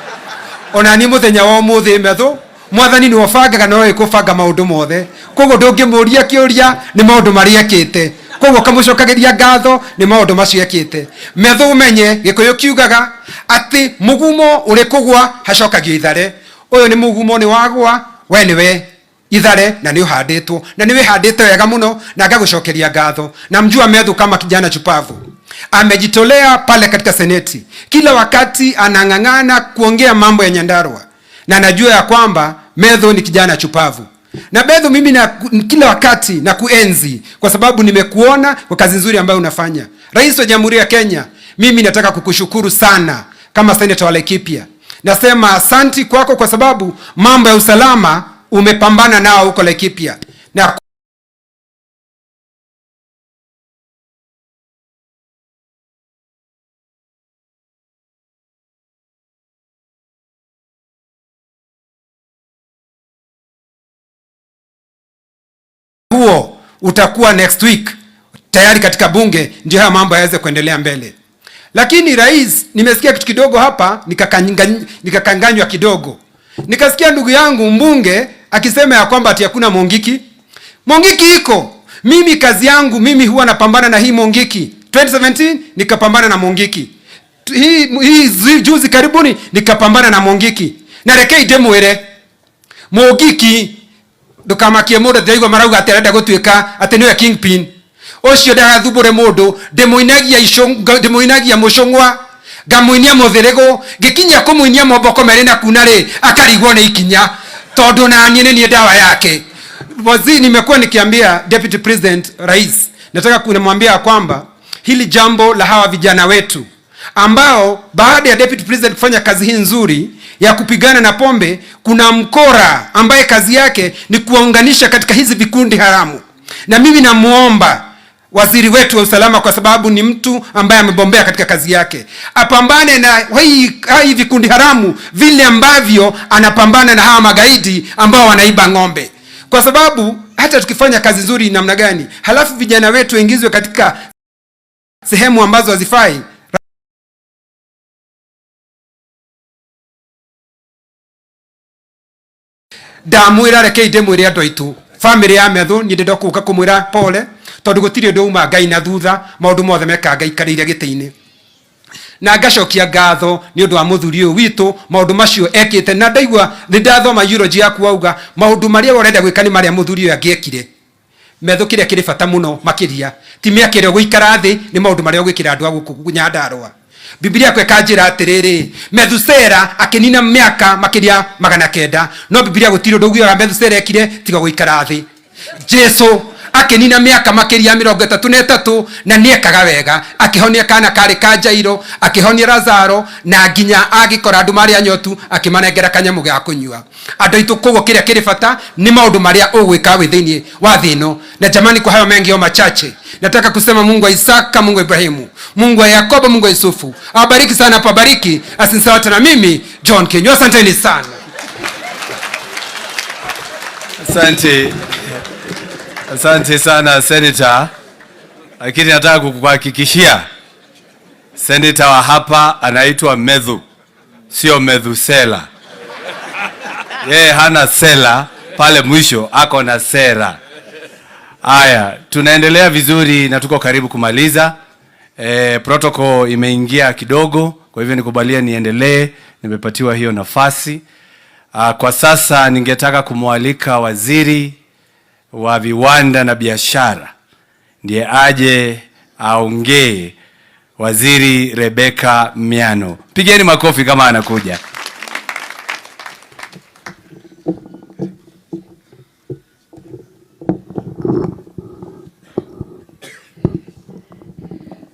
ona ni muthenya wa muthi Methu mwathani ni wabangaga no ikubanga maundu mothe koguo ndungimuria kiuria ni maundu maria ekite koguo kamucokagiria ngatho ni maundu macio ekite Methu umenye gikuyu kiugaga ati mugumo uri kugwa hacokagio ithare uyu ni mugumo ni wagwa we niwe ithare na ni uhanditwo na niwe handite wega muno na ngagucokeria ngatho na mjua Methu kama kijana chupavu amejitolea pale katika seneti kila wakati anang'ang'ana kuongea mambo ya Nyandarua na najua ya kwamba Methu ni kijana chupavu na Methu mimi na kila wakati na kuenzi kwa sababu nimekuona kwa kazi nzuri ambayo unafanya. Rais wa Jamhuri ya Kenya, mimi nataka kukushukuru sana kama senator wa Laikipia. Nasema asanti kwako kwa sababu mambo ya usalama umepambana nao huko Laikipia. Na huo utakuwa next week tayari katika bunge ndio haya mambo yaweze kuendelea mbele. Lakini rais, nimesikia kitu kidogo hapa nikakanganywa kidogo. Nikasikia ndugu yangu mbunge akisema ya kwamba ati hakuna Mongiki. Mongiki iko. Mimi kazi yangu mimi huwa napambana na hii Mongiki. 2017 nikapambana na Mongiki. Hii juzi karibuni nikapambana na Mongiki. Na rekei demwere Mongiki ndukamakie mundu ndaigwa marauga ati arenda gutuika ati niwe kingpin ucio ndagathumbure mundu ndimuinagia mucungwa ngamuinia muthirigu ngikinya kumuinia moboko meri na kuna ri akarigwo ni ikinya tondu na niene ni dawa yake. Waziri, nimekuwa nikiambia Deputy President Rais, nataka kumwambia kwamba hili jambo la hawa vijana wetu ambao baada ya Deputy President kufanya kazi hii nzuri ya kupigana na pombe, kuna mkora ambaye kazi yake ni kuwaunganisha katika hizi vikundi haramu. Na mimi namuomba waziri wetu wa usalama, kwa sababu ni mtu ambaye amebombea katika kazi yake, apambane na hii vikundi haramu vile ambavyo anapambana na hawa magaidi ambao wanaiba ng'ombe. Kwa sababu hata tukifanya kazi nzuri namna gani, halafu vijana wetu waingizwe katika sehemu ambazo hazifai, ndamwira rekei ndimwire andu aitu family ya Methu ni ndenda kuka kumwira pole tondu gutiri ndu uma Ngai na thutha maundu mothe meka Ngai karire gitiini na ngacokia ngatho ni undu wa muthuri uyu witu maundu macio ekite na ndaigua ndathoma eulogy yaku auga maundu maria urenda gwika ni maria muthuri uyu angiekire. Methu kiria kiri bata muno makiria ti miakire guikara thi ni maundu maria gwikira andu aguku Nyandarua. Biblia kwa kanjira atiriri Methusela akinina miaka makiria 900 no Biblia gutiro nduguira Methusela ekire tiga guikara thi. Jesu akinina miaka makiria 33 na niekaga wega akihonia kana kari ka Jairo akihonia Lazaro na nginya agikora andu maria nyotu akimanengera kanyamu ga kunyua. Andu itu kogo kiria kiri bata ni maundu maria ugwika withinie wa thino. Na jamani, kwa hayo mengi o machache nataka kusema Mungu wa Isaka, Mungu wa Ibrahimu, Mungu wa Yakobo, Mungu wa Yusufu abariki sana, pabariki asinsawata na mimi John Kenyo. Asanteni sana. Asante sana Senator, lakini nataka kukuhakikishia Senator wa hapa anaitwa Methu, sio Methusela. Yeye hana sela pale mwisho, ako na sera. Haya, tunaendelea vizuri na tuko karibu kumaliza. Protocol imeingia kidogo, kwa hivyo nikubalia niendelee, nimepatiwa hiyo nafasi. Kwa sasa ningetaka kumwalika waziri wa viwanda na biashara ndiye aje aongee Waziri Rebecca Miano. Pigeni makofi kama anakuja.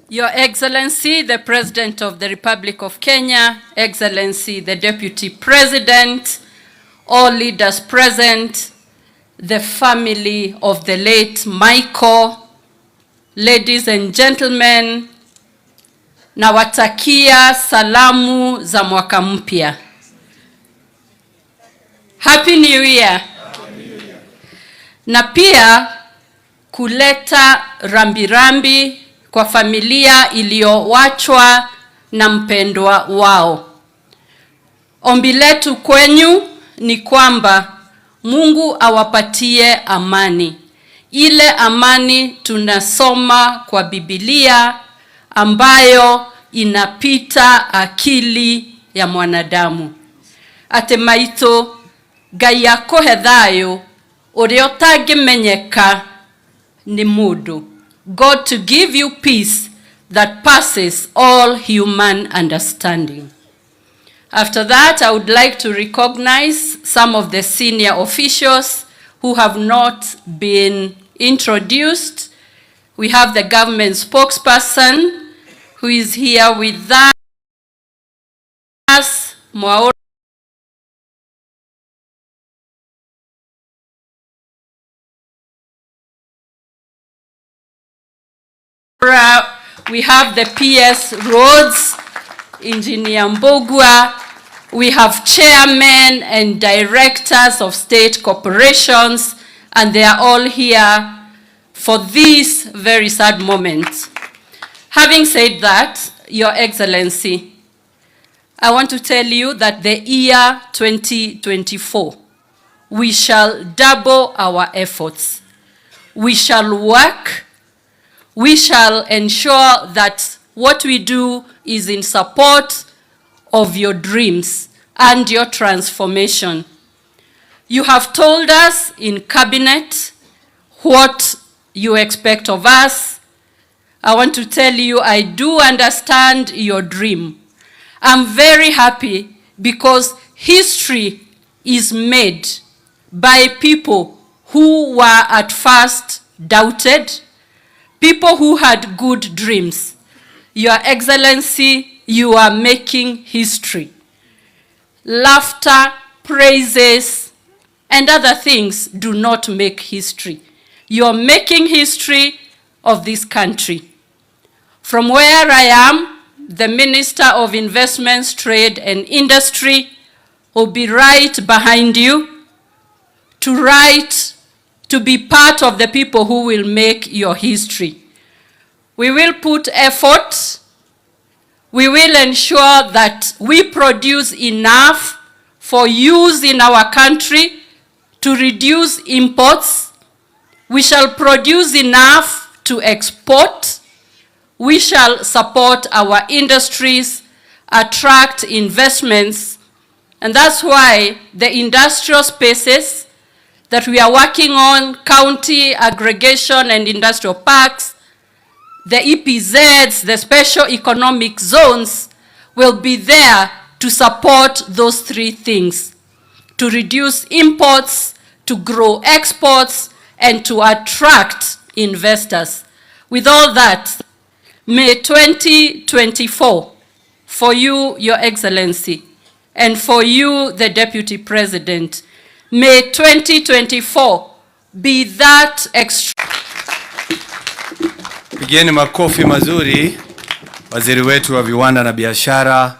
Your Excellency, the President of the Republic of Kenya, Excellency, the Deputy President, all leaders present, the family of the late Michael, ladies and gentlemen, nawatakia salamu za mwaka mpya. Happy New Year. Na pia kuleta rambirambi kwa familia iliyowachwa na mpendwa wao. Ombi letu kwenyu ni kwamba Mungu awapatie amani. Ile amani tunasoma kwa Biblia ambayo inapita akili ya mwanadamu. Atemaito Ngai akohe thayo uria utangimenyeka ni mundu. God to give you peace that passes all human understanding. After that, I would like to recognize some of the senior officials who have not been introduced. We have the government spokesperson who is here with us, Mwaura. We have the PS Roads, Engineer Mbogua. We have chairmen and directors of state corporations, and they are all here for this very sad moment. Having said that, Your Excellency, I want to tell you that the year 2024, we shall double our efforts. We shall work. We shall ensure that what we do is in support of your dreams and your transformation. You have told us in cabinet what you expect of us. I want to tell you, I do understand your dream. I'm very happy because history is made by people who were at first doubted, people who had good dreams. Your Excellency, you are making history. Laughter, praises, and other things do not make history. You are making history of this country. From where I am, the Minister of Investments, Trade and Industry will be right behind you to be part of the people who will make your history. We will put effort. We will ensure that we produce enough for use in our country to reduce imports. We shall produce enough to export. We shall support our industries, attract investments, and that's why the industrial spaces that we are working on, county aggregation and industrial parks, the EPZs, the special economic zones, will be there to support those three things: to reduce imports, to grow exports, and to attract investors. With all that, may 2024, for you, Your Excellency, and for you, the Deputy President, may 2024 be that Pigeni makofi mazuri waziri wetu wa viwanda na biashara.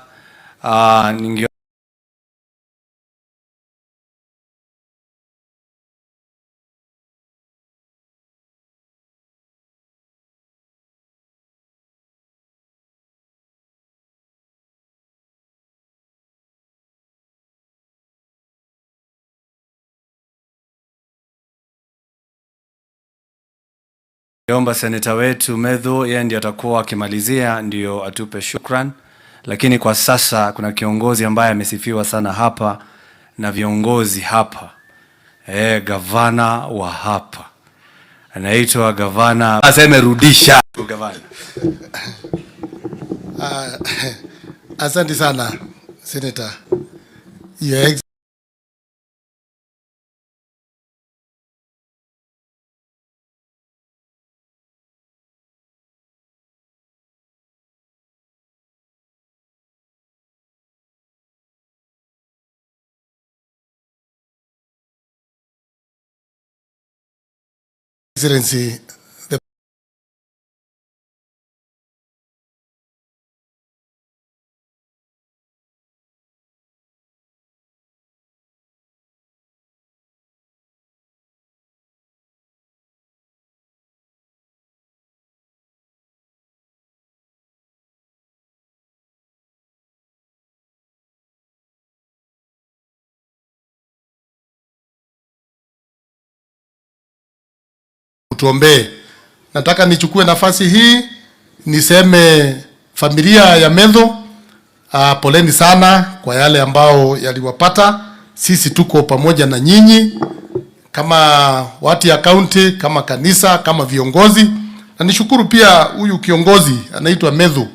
Omba seneta wetu Medho, yeye ndiye atakuwa akimalizia, ndio atupe shukran. Lakini kwa sasa kuna kiongozi ambaye amesifiwa sana hapa na viongozi hapa. Gavana wa hapa. Anaitwa gavana, aseme rudisha gavana. Asante sana, Senator. Your Excellency, the tuombee. Nataka nichukue nafasi hii niseme familia ya Medho, poleni sana kwa yale ambao yaliwapata. Sisi tuko pamoja na nyinyi kama watu ya county, kama kanisa, kama viongozi. Na nishukuru pia huyu kiongozi anaitwa Medho,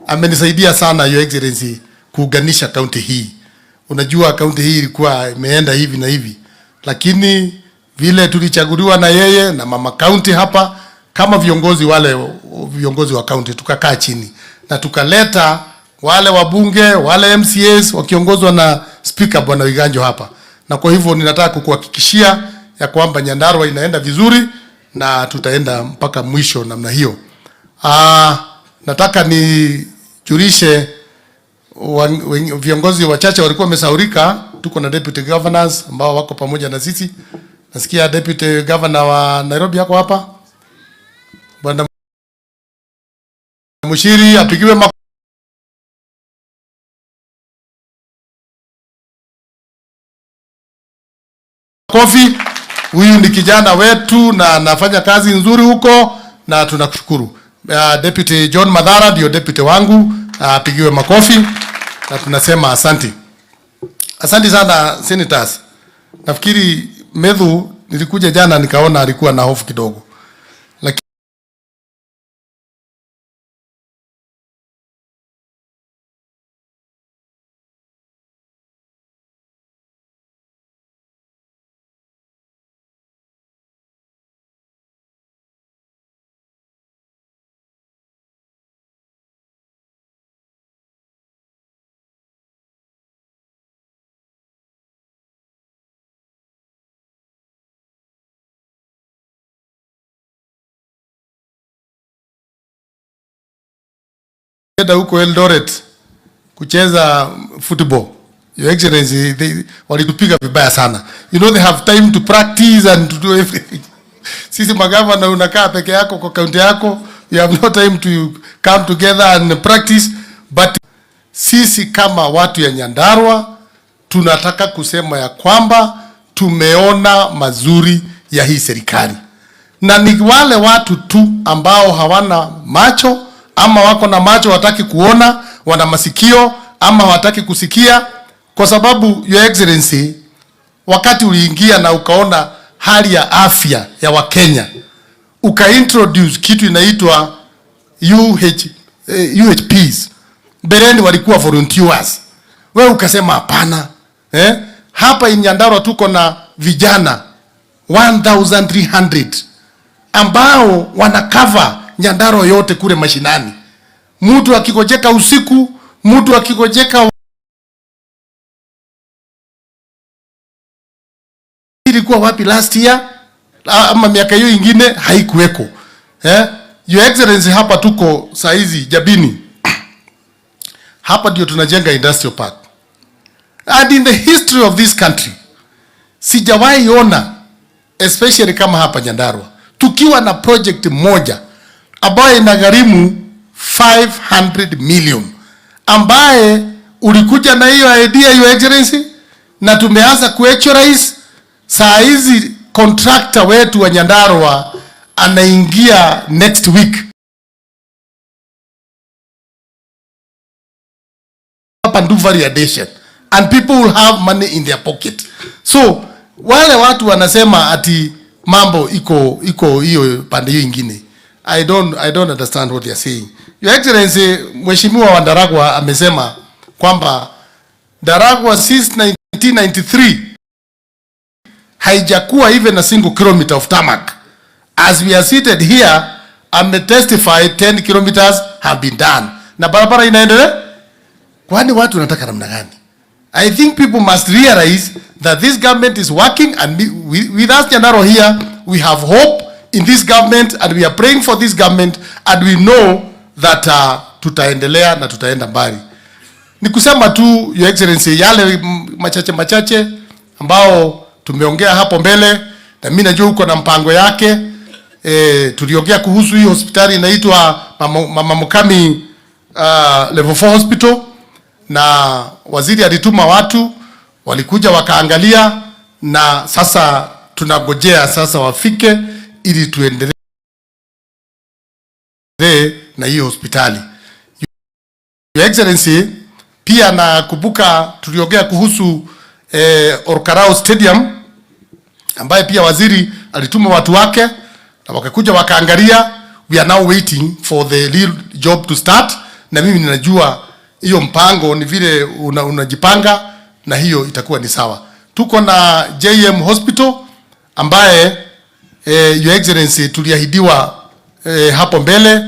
amenisaidia sana Your Excellency kuunganisha county hii. Unajua county hii ilikuwa imeenda hivi na hivi, lakini vile tulichaguliwa na yeye na mama county hapa kama viongozi, wale viongozi wa county, tukakaa chini na tukaleta wale wabunge, wale MCAs wakiongozwa na speaker Bwana Wiganjo hapa. Na kwa hivyo ninataka kukuhakikishia ya kwamba Nyandarua inaenda vizuri na tutaenda mpaka mwisho namna hiyo. Nataka nijulishe viongozi wachache walikuwa wamesaurika. Tuko na deputy governors ambao wako pamoja na sisi. Nasikia deputy governor wa Nairobi yako hapa, Bwana Mushiri, apigiwe makofi. Huyu ni kijana wetu na anafanya kazi nzuri huko na tunakushukuru. Deputy John Madhara ndio deputy wangu, apigiwe makofi na tunasema asante. Asante sana senators. Nafikiri Medho nilikuja jana nikaona alikuwa na hofu kidogo. Lakini huko Eldoret kucheza football, Your Excellency, walitupiga vibaya sana. You know they have time to practice and to do everything. Sisi magavana unakaa peke yako kwa kaunti yako, you have no time to come together and practice. But sisi kama watu ya Nyandarua tunataka kusema ya kwamba tumeona mazuri ya hii serikali, na ni wale watu tu ambao hawana macho ama wako na macho wataki kuona, wana masikio ama wataki kusikia. Kwa sababu Your Excellency, wakati uliingia na ukaona hali ya afya ya Wakenya, ukaintroduce kitu inaitwa UHPs. Bereni walikuwa volunteers. Wewe ukasema hapana. Hapa Nyandarua tuko na vijana 1300 ambao wana cover Nyandarua yote kule mashinani. Mtu akigojeka usiku, mtu akigojeka, ilikuwa wapi last year ama miaka hiyo ingine haikuweko. Your Excellency, hapa tuko saizi Jabini. Hapa ndio tunajenga industrial park. And in the history of this country, sijawahi ona, especially kama hapa Nyandarua, tukiwa na project moja ambaye inagharimu 500 million, ambaye ulikuja na hiyo idea Your Excellency, na tumeanza kuactualize. Saa hizi contractor wetu wa Nyandarua anaingia next week. And do variation and people will have money in their pocket. So wale watu wanasema ati mambo iko hiyo pande hiyo ingine, I don't understand what they are saying. Your Excellency, Mheshimiwa wa Nyandarua amesema kwamba Nyandarua since 1993 haijakuwa even a single kilometer of tarmac. As we are seated here, I'm testified 10 kilometers have been done. Na barabara inaendelea? Kwani watu wanataka namna gani? I think people must realize that this government is working, and with us Nyandarua here, we have hope in this government, and we are praying for this government, and we know that tutaendelea na tutaenda mbali. Ni kusema tu, Your Excellency, yale machache ambao tumeongea hapo mbele, na mimi najua uko na mpango yake. Tuliongea kuhusu hii hospitali inaitwa Mama Mukami level 4 hospital, na waziri alituma watu walikuja wakaangalia, na sasa tunagojea sasa wafike ili tuendelee na hiyo hospitali. Your Excellency, pia nakumbuka tuliongea kuhusu Orkarao Stadium, ambaye pia waziri alituma watu wake na wakakuja wakaangalia. We are now waiting for the real job to start, na mimi ninajua hiyo mpango ni vile unajipanga, na hiyo itakuwa ni sawa. Tuko na JM Hospital ambaye Your Excellency tuliahidiwa hapo mbele.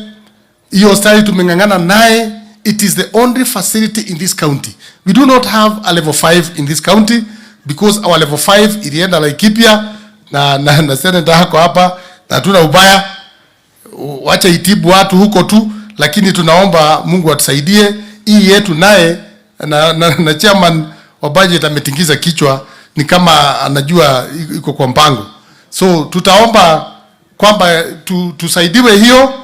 Hiyo hospitali tumengangana naye. It is the only facility in this county. We do not have a level 5 in this county because our level 5 ilienda Laikipia na senator hako hapa, na tuna ubaya, wacha itibu watu huko tu, lakini tunaomba Mungu atusaidie hii yetu naye, na chairman wa budget ametingiza kichwa ni kama anajua iko kwa mpango. So tutaomba kwamba tusaidiwe hiyo.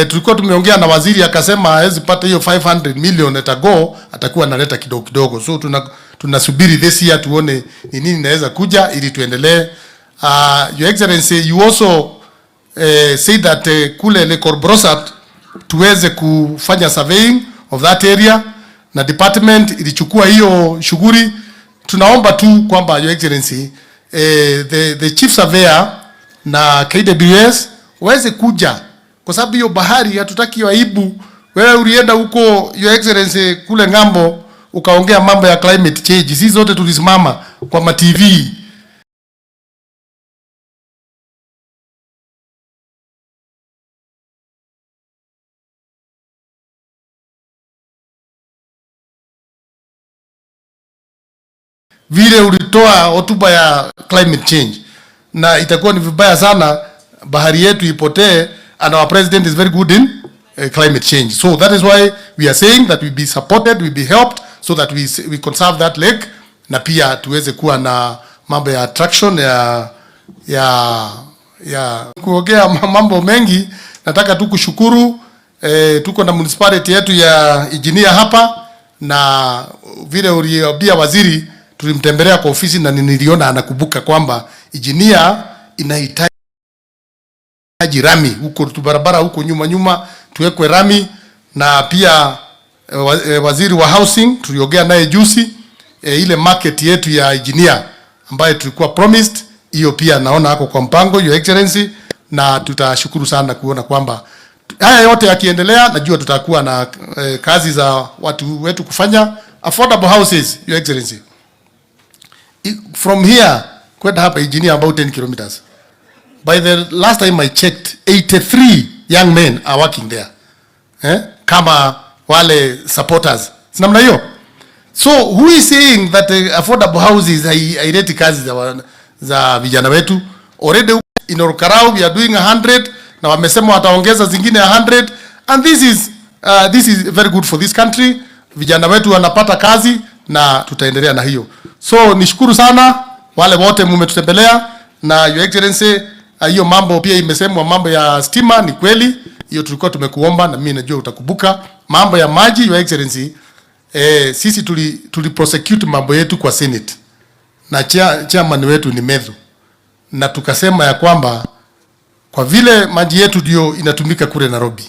Tulikuwa tumeongea na waziri akasema hawezi pata hiyo 500 million ago, atakuwa analeta kidogo kidogo. So tunasubiri this year tuone ni nini inaweza kuja ili tuendelee. Your Excellency, you also say that kule Le Corbrosat tuweze kufanya surveying of that area, na department ilichukua hiyo shughuli. Tunaomba tu kwamba Your Excellency, the chief surveyor na KWS waweze kuja, kwa sababu hiyo bahari hatutaki aibu. Wewe ulienda huko Your Excellency kule ngambo ukaongea mambo ya climate change, sisi zote tulisimama kwa ma TV. Vile ulitoa hotuba ya climate change, na itakuwa ni vibaya sana bahari yetu ipotee, and our president is very good in climate change. So that is why we are saying that we be supported, we be helped, so that we conserve that lake, na pia tuweze kuwa na mambo ya attraction ya kuongea mambo mengi. Nataka tu kushukuru, tuko na municipality yetu ya engineer hapa, na vile uliambia waziri, tulimtembelea kwa ofisi na niliona anakumbuka kwamba engineer inahitaji rami huko barabara huko nyuma tuwekwe rami, na pia waziri wa housing tuliongea naye juzi, ile market yetu ya engineer ambayo tulikuwa promised, hiyo pia naona hako kwa mpango, Your Excellency, na tutashukuru sana kuona kwamba haya yote yakiendelea. Najua tutakuwa na kazi za watu wetu kufanya affordable houses, Your Excellency. From here kwenda hapa engineer about 10 kilometers. By the last time I checked, 83 young men are working there. Kama wale supporters. Sinamna hiyo? So who is saying that affordable houses haileti kazi za vijana wetu? Already in Orkarao we are doing 100, na wamesema wataongeza zingine 100, and this is very good for this country. Vijana wetu wanapata kazi na tutaendelea na hiyo. So nishukuru sana wale wote mmetutembelea, na Your Excellency, hiyo mambo pia imesemwa, mambo ya stima ni kweli, hiyo tulikuwa tumekuomba, na mimi najua utakubuka. Mambo ya maji, Your Excellency, sisi tuli prosecute mambo yetu kwa Senate, na chairman wetu ni Medho, na tukasema ya kwamba kwa vile maji yetu ndio inatumika kule Nairobi,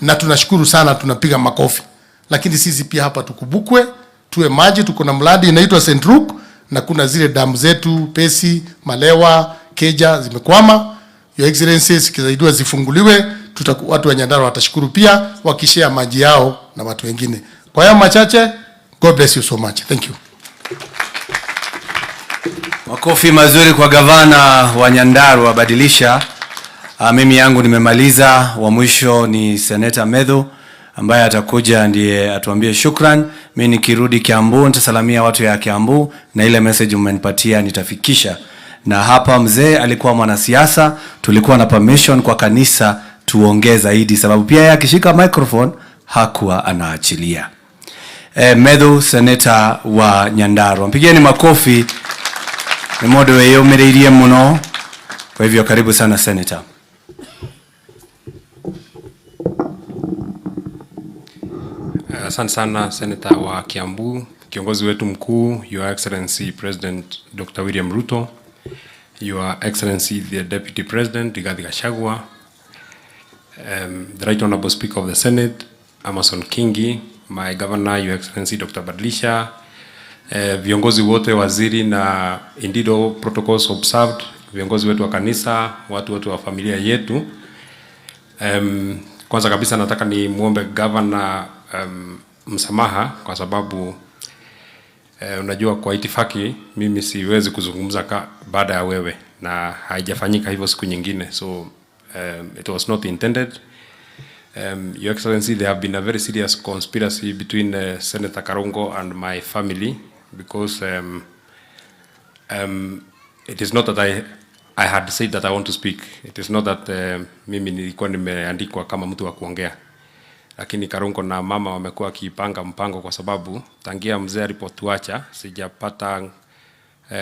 na tunashukuru sana, tunapiga makofi, lakini sisi pia hapa tukubukwe, tuwe maji. Tuko na mradi inaitwa St. Luke, na kuna zile damu zetu Pesi, Malewa, Keja zimekwama. Your Excellency, zikisaidiwa zifunguliwe, watu wa Nyandarua watashukuru pia wakishare maji yao na watu wengine. Kwa hiyo machache, God bless you so much. Thank you. Makofi mazuri kwa gavana wa Nyandarua Badilisha. Mimi yangu nimemaliza. Wa mwisho ni Senator Medho ambaye atakuja ndiye atuambie shukran. Mimi nikirudi Kiambu nitasalamia watu ya Kiambu na ile message umenipatia nitafikisha. Na hapa mzee alikuwa mwanasiasa, tulikuwa na permission kwa kanisa tuongee zaidi sababu pia yeye akishika microphone hakuwa anaachilia. Medho, Senator wa Nyandarua. Mpigeni makofi. Ni modo wewe umereirie muno. Kwa hivyo karibu sana Senator. Asante sana Senator wa Kiambu, kiongozi wetu mkuu, Your Excellency President Dr. William Ruto, Your Excellency the Deputy President Rigathi Gachagua, the Right Honorable Speaker of the Senate, Amason Kingi, my Governor, Your Excellency Dr. Badilisha, viongozi wote, waziri na indeed all protocols observed, viongozi wetu wa kanisa, watu wa familia yetu. Kwanza kabisa nataka ni muombe Governor msamaha kwa sababu unajua kwa itifaki mimi siwezi kuzungumza baada ya wewe na haijafanyika hivyo siku nyingine, so it was not intended. Your Excellency, there have been a very serious conspiracy between Senator Karungo and my family because it is not that I had said that I want to speak. It is not that mimi nilikuwa nimeandikwa kama mtu wa kuongea. Lakini Karungo na mama wamekuwa kipanga mpango kwa sababu tangia mzee alipotuacha sijapata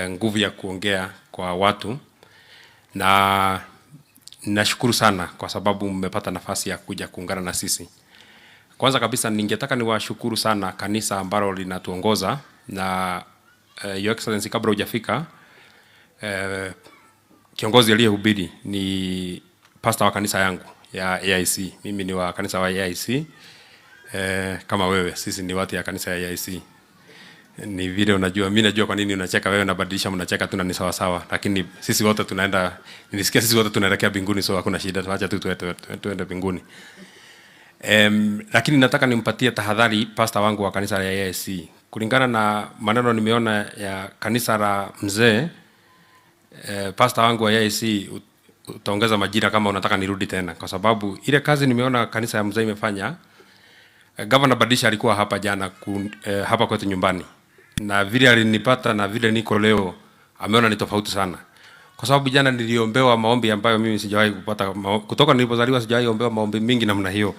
nguvu ya kuongea kwa watu, na nashukuru sana kwa sababu mmepata nafasi ya kuja kuungana na sisi. Kwanza kabisa ningetaka niwashukuru sana kanisa ambalo linatuongoza na Your Excellency, kabla hujafika kiongozi aliyehubiri ni pastor wa kanisa yangu ya AIC. Mimi ni wa kanisa wa AIC kama wewe, sisi ni watu ya kanisa ya AIC. Ni vile unajua, mimi najua kwa nini unacheka wewe na Badilisha mnacheka tu na ni sawa sawa, lakini sisi wote tunaenda, nilisikia sisi wote tunaelekea mbinguni, so hakuna shida, tuacha tu tuende mbinguni. Lakini nataka nimpatie tahadhari pastor wangu wa kanisa ya AIC. Kulingana na maneno nimeona ya kanisa la mzee, pastor wangu wa AIC utaongeza majira kama unataka nirudi tena, kwa sababu ile kazi nimeona kanisa ya mzee imefanya. Governor Badilisha alikuwa hapa jana hapa kwetu nyumbani, na vile alinipata na vile niko leo ameona ni tofauti sana, kwa sababu jana niliombewa maombi ambayo mimi sijawahi kupata kutoka nilipozaliwa. Sijawahi ombewa maombi mingi namna hiyo,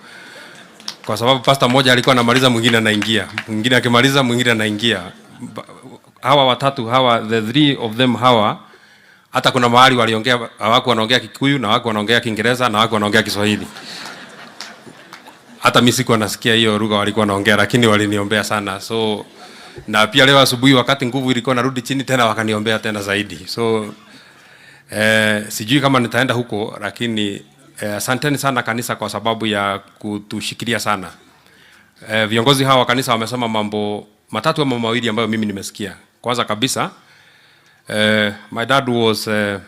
kwa sababu pastor mmoja alikuwa anamaliza, mwingine anaingia, mwingine akimaliza mwingine anaingia. Hawa watatu hawa, the three of them hawa, hata kuna mahali waliongea, hawako wanaongea Kikuyu na hawako wanaongea Kiingereza na hawako wanaongea Kiswahili. Hata mimi sikuwa nasikia hiyo lugha walikuwa wanaongea, lakini waliniombea sana. So na pia leo asubuhi wakati nguvu ilikuwa narudi chini tena wakaniombea tena zaidi. So sijui kama nitaenda huko, lakini asanteni sana kanisa kwa sababu ya kutushikilia sana. Viongozi hawa wa kanisa wamesema mambo matatu ama mawili ambayo mimi nimesikia. Kwanza kabisa, my dad was a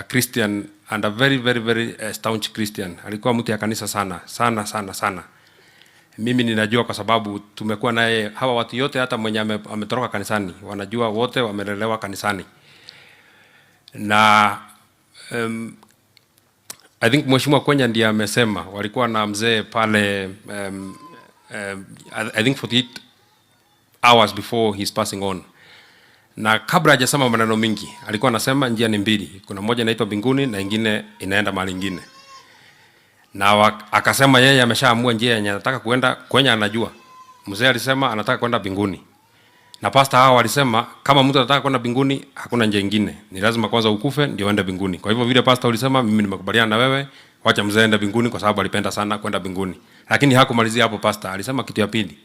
Christian and a very staunch Christian. Alikuwa mtu ya kanisa sana. Mimi ninajua kwa sababu tumekuwa naye, hawa watu yote hata mwenye ametoroka kanisani wanajua, wote wamelelewa kanisani. Na I think Mheshimiwa Kwenya ndiye amesema walikuwa na mzee pale I think 48 hours before he's passing on. Na kabla hajasema maneno mingi alikuwa anasema njia ni mbili, kuna moja inaitwa mbinguni na nyingine inaenda mahali nyingine. Na akasema yeye ameshaamua njia yenye anataka kuenda. Kwenya anajua mzee alisema anataka kwenda mbinguni, na pastor hao walisema kama mtu anataka kwenda mbinguni hakuna njia nyingine, ni lazima kwanza ukufe ndio uende mbinguni. Kwa hivyo vile pastor ulisema, mimi nimekubaliana na wewe, wacha mzee aende mbinguni kwa sababu alipenda sana kwenda mbinguni. Lakini hakumalizia hapo. Pastor alisema kitu ya pili,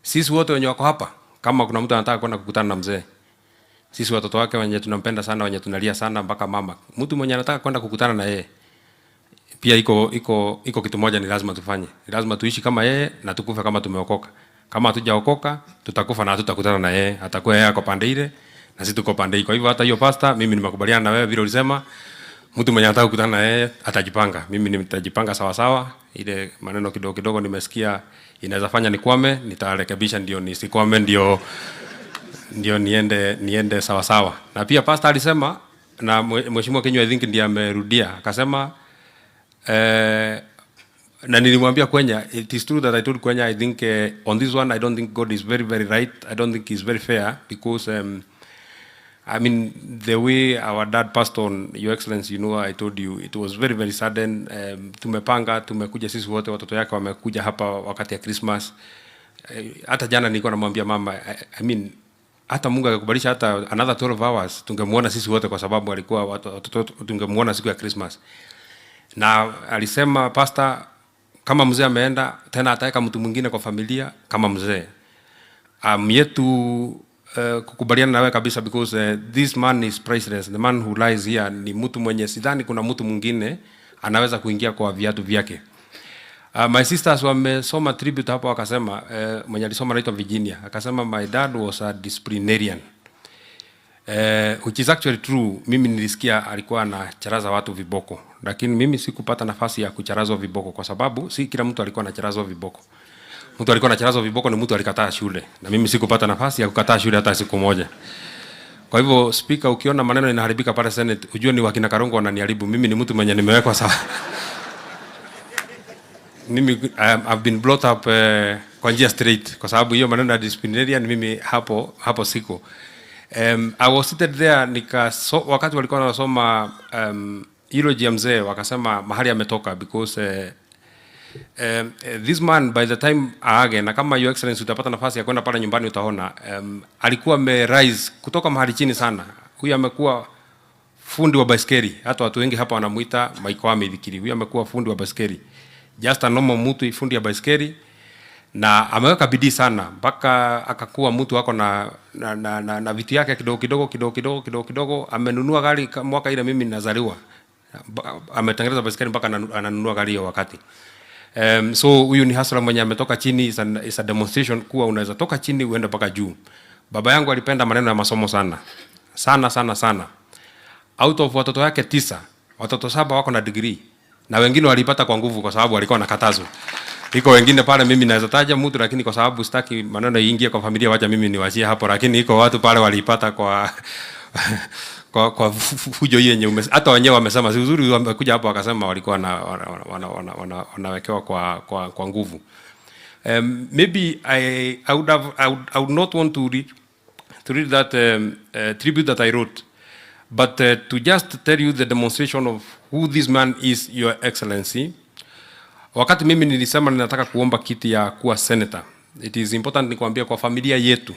sisi wote wenye wako hapa, kama kuna mtu anataka kwenda kukutana na mzee, sisi watoto wake wenye tunampenda sana, wenye tunalia sana mpaka mama, mtu mwenye anataka kwenda kukutana na yeye, pia iko kitu moja ni lazima tufanye. Ni lazima tuishi kama yeye na tukufe kama tumeokoka. Kama hatujaokoka tutakufa na hatutakutana na yeye. Atakuwa yeye kwa pande ile na sisi tuko pande hii. Kwa hivyo hata hiyo pastor, mimi nimekubaliana na wewe vile ulisema mtu mwenye anataka kukutana na yeye atajipanga. Mimi nitajipanga sawa sawa. Ile maneno kidogo kidogo nimesikia inaweza fanya nikwame, nitarekebisha ndio nisikwame, ndio niende sawa sawa. Na pia pastor alisema, na mheshimiwa Kenyo I think ndiye amerudia akasema, na nilimwambia Kwenya, it is true that I told Kwenya I think on this one I don't think God is very very right. I don't think he's very fair because I mean, the way our dad passed on, Your Excellency, you know, I told you, it was very, very sudden. Tumepanga, tumekuja sisi wote, watoto yake wamekuja hapa wakati ya Christmas. Hata jana nilikuwa namwambia mama, I mean, hata Mungu akakubalisha hata another 12 hours, tungemuona sisi wote kwa sababu alikuwa watoto tungemuona siku ya Christmas. Na alisema, pastor, kama mzee ameenda, tena ataweka mtu mwingine kwa familia kama mzee. Yetu kukubaliana nawe kabisa because this man is priceless. The man who lies here ni mtu mwenye sidhani kuna mtu mwingine anaweza kuingia kwa viatu vyake. My sisters wamesoma tribute hapo wakasema, mwenye alisoma anaitwa Virginia, akasema my dad was a disciplinarian. Which is actually true. Mimi nilisikia alikuwa anacharaza watu viboko, lakini mimi sikupata nafasi ya kucharazwa viboko kwa sababu si kila mtu alikuwa anacharazwa viboko. Mtu alikuwa anacharazwa viboko ni mtu alikataa shule, na mimi sikupata nafasi ya kukataa shule hata siku moja. Kwa hivyo speaker, ukiona maneno inaharibika pale Senate, ujue ni wakina Karungo wananiharibu. Mimi ni mtu mwenye nimewekwa sawa. Mimi I've been brought up kwa njia straight kwa sababu hiyo maneno ya disciplinarian mimi hapo siko. I was seated there wakati walikuwa wanasoma eulogy ya mzee wakasema mahali ametoka because this man by the time aage, na kama Your Excellency utapata nafasi ya kwenda pale nyumbani utaona alikuwa rise kutoka mahali chini sana. Huyu amekuwa fundi wa baiskeli, hata watu wengi hapa wanamuita Maikwame Thikiri. Huyu amekuwa fundi wa baiskeli, just a normal mtu fundi wa baiskeli, na ameweka bidii sana mpaka akakuwa mtu wako na vitu yake kidogo. Amenunua gari mwaka ile mimi ninazaliwa, ametengeneza baiskeli mpaka ananunua gari hiyo wakati. So huyu ni hustler mwenye ametoka chini. Is a demonstration kuwa unaweza toka chini uende mpaka juu. Baba yangu alipenda maneno ya masomo sana. Out of watoto yake 9, watoto 7 wako na degree, na wengine walipata kwa nguvu kwa sababu walikuwa nakatazwa. Iko wengine pale mimi naweza taja mtu, lakini kwa sababu sitaki maneno iingie kwa familia, wacha mimi niwachie hapo, lakini iko watu pale walipata kwa fujo yenye hata wenyewe wamesema si uzuri. Wamekuja hapo wakasema walikuwa wanawekewa kwa nguvu. Maybe I would not want to read that tribute that I wrote, but to just tell you the demonstration of who this man is, Your Excellency. Wakati mimi nilisema ninataka kuomba kiti ya kuwa senator, it is important nikwambia kwa familia yetu,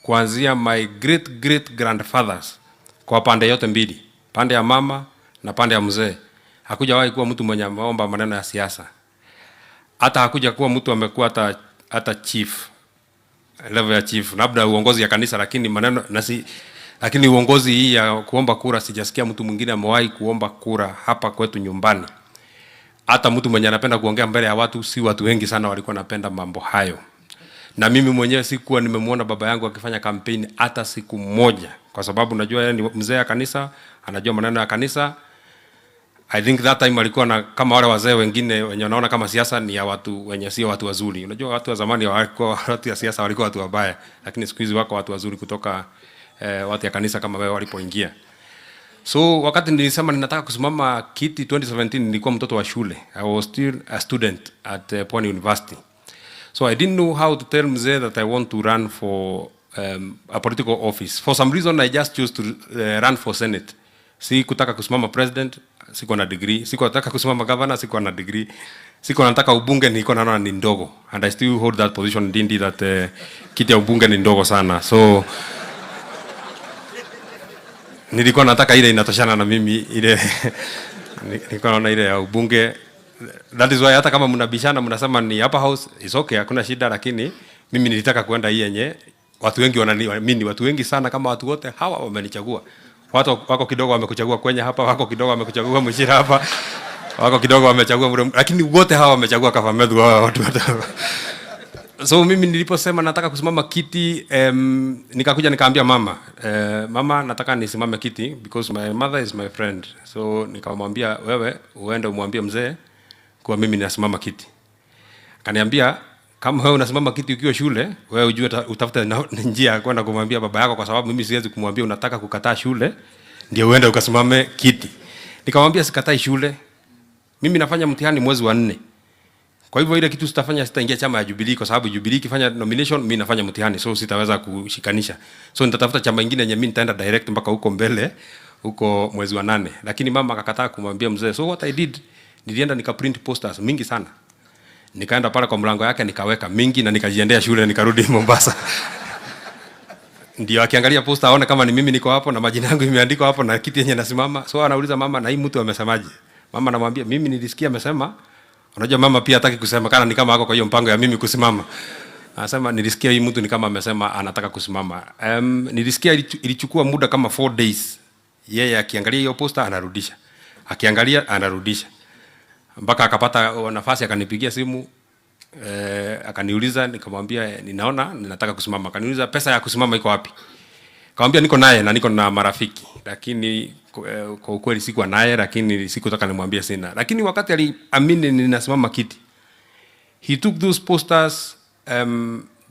kuanzia my great grandfathers, kwa pande yote mbili, pande ya mama na pande ya mzee, hakujawahi kuwa mtu mwenye ameomba maneno ya siasa. Hata hakuja kuwa mtu amekuwa hata chief, level ya chief, labda uongozi ya kanisa, lakini uongozi hii ya kuomba kura sijasikia mtu mwingine amewahi kuomba kura hapa kwetu nyumbani. Hata mtu mwenye anapenda kuongea mbele ya watu, si watu wengi sana walikuwa napenda mambo hayo. Na mimi mwenyewe sikuwa nimemuona baba yangu akifanya kampeni hata siku moja, kwa sababu najua yeye ni mzee ya kanisa, anajua maneno ya kanisa. I think that time alikuwa kama wale wazee wengine wenye wanaona kama siasa ni ya watu wenye sio watu wazuri. Unajua watu wa zamani walikuwa watu ya siasa walikuwa watu wabaya, lakini siku hizi wako watu wazuri kutoka watu ya kanisa kama wewe walipoingia. So wakati nilisema ninataka kusimama kiti 2017, nilikuwa mtoto wa shule. I was still a student at Pwani University. So I didn't know how to tell mzee that I want to run for a political office. For some reason I just chose to run for Senate. Sikutaka kusimama president, sikuwa na degree. Sikutaka kusimama governor, sikuwa na degree. Sikuwa nataka ubunge, nilikuwa naona ni ndogo. And I still hold that position, dindi that kiti ya ubunge ni ndogo sana. So nilikuwa nataka ile inatoshana na mimi, ile nilikuwa naona ile ya ubunge. That is why hata kama mnabishana mnasema ni upper house, is okay, hakuna shida, lakini mimi nilitaka kwenda hii yenye watu wengi wananiamini, watu wengi sana kama watu wote hawa wamenichagua. Watu wako kidogo wamekuchagua kwenye hapa, wako kidogo wamekuchagua Mshira hapa, wako kidogo wamechagua, lakini wote hawa wamechagua Kakamega watu. So mimi niliposema nataka kusimama kiti, nikakuja nikaambia mama, mama nataka nisimame kiti because my mother is my friend. So nikamwambia wewe uende umwambie mzee kwa mimi nasimama kiti. Akaniambia kama wewe unasimama kiti ukiwa shule, wewe ujue utafuta njia kwenda kumwambia baba yako, kwa sababu mimi siwezi kumwambia unataka kukataa shule ndio uende ukasimame kiti. Nikamwambia sikatai shule. Mimi nafanya mtihani mwezi wa 4. Kwa hivyo ile kitu sitafanya, sitaingia chama ya Jubilee kwa sababu Jubilee ikifanya nomination mimi nafanya mtihani, so sitaweza kushikanisha. So nitatafuta chama kingine yenye mimi nitaenda direct mpaka huko mbele, huko mwezi wa 8. Lakini mama akakataa kumwambia mzee. So what I did, nilienda nikaprint posters mingi sana. Nikaenda pale kwa mlango yake nikaweka mingi na nikajiendea shule nikarudi Mombasa. Ndio akiangalia poster aone kama ni mimi niko hapo na majina yangu imeandikwa hapo na kiti yenye nasimama. So anauliza mama, na hii mtu amesemaje? Mama anamwambia mimi nilisikia amesema. Unajua mama pia hataki kusema kana ni kama ako kwa hiyo mpango ya mimi kusimama. Anasema nilisikia hii mtu ni kama amesema anataka kusimama. Nilisikia ilichukua muda kama 4 days. Yeye akiangalia hiyo poster anarudisha. Akiangalia anarudisha. Mpaka akapata nafasi akanipigia simu, akaniuliza, nikamwambia ninaona ninataka kusimama. Akaniuliza pesa ya kusimama iko wapi? Nikamwambia niko naye na niko na marafiki, lakini kwa ukweli sikuwa naye, lakini sikutaka nimwambie sina. Lakini wakati aliamini ninasimama kiti, he took those posters,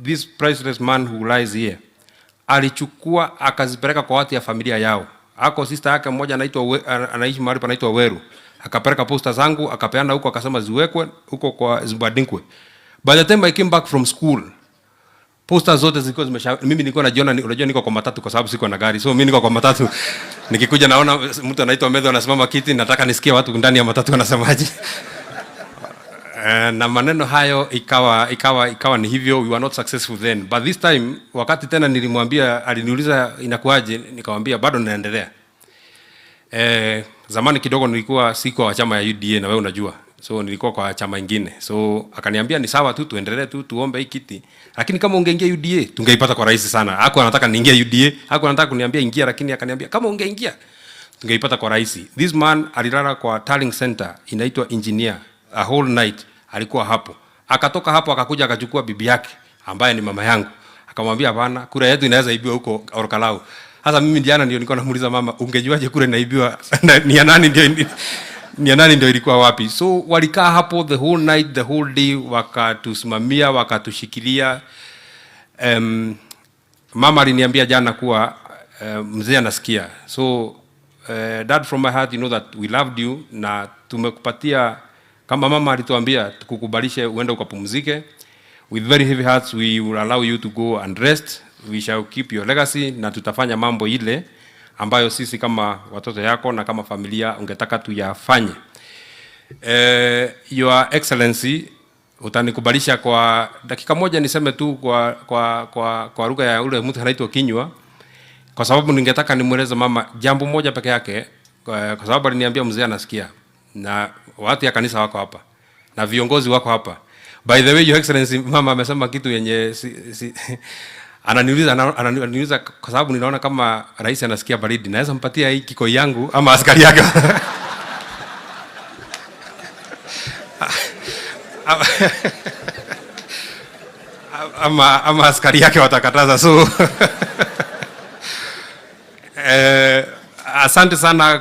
this priceless man who lies here, alichukua akazipeleka kwa watu ya familia yao. Ako sister yake mmoja anaishi mahali panaitwa Weru, akapeleka posters zangu akapeana huko, akasema ziwekwe huko kwa Zibadinkwe. By the time I came back from school, posters zote zilikuwa mimi nilikuwa najiona, unajua niko kwa matatu kwa sababu siko na gari. So mimi niko kwa matatu nikikuja naona mtu anaitwa Medho anasimama kiti, nataka nisikie watu ndani ya matatu wanasemaje. Na maneno hayo ikawa ni hivyo. We were not successful then, but this time wakati tena nilimwambia, aliniuliza inakuaje, nikamwambia bado naendelea. Zamani kidogo nilikuwa siko wa chama ya UDA na wewe unajua. So nilikuwa kwa chama ingine. So akaniambia ni sawa tu, tuendelee tu tuombe hii kiti. Lakini kama ungeingia UDA tungeipata kwa rahisi sana. Hako anataka niingie UDA, hako anataka kuniambia ingia, lakini akaniambia kama ungeingia tungeipata kwa rahisi. This man alilala kwa Tallying Center inaitwa Engineer a whole night, alikuwa hapo. Akatoka hapo akakuja akachukua bibi yake ambaye ni mama yangu. Akamwambia hapana, kura yetu inaweza ibiwa huko Orkalau. Sasa mimi jana ndio nilikuwa namuuliza mama, ungejuaje kura inaibiwa? Ni ya nani ndio ilikuwa wapi? So walikaa hapo the whole night, the whole day, wakatusimamia, wakatushikilia. Mama aliniambia jana kuwa mzee anasikia. So dad, from my heart, you know that we loved you na tumekupatia, kama mama alituambia tukukubalishe uende ukapumzike. With very heavy hearts we will allow you to go and rest. We shall keep your legacy na tutafanya mambo ile ambayo sisi kama watoto yako na kama familia ungetaka tuyafanye. Your Excellency, utanikubalisha kwa dakika moja niseme tu kwa lugha ya ule mtu anaitwa Kinywa, kwa sababu ningetaka nimweleze mama jambo moja peke yake, kwa sababu aliniambia mzee anasikia na watu ya kanisa wako hapa na viongozi wako hapa. By the way, Your Excellency, mama amesema kitu yenye ananiuliza kwa sababu ninaona kama rais anasikia baridi, naweza mpatia hii kikoi yangu ama askari yake ama askari yake watakataza. So asante sana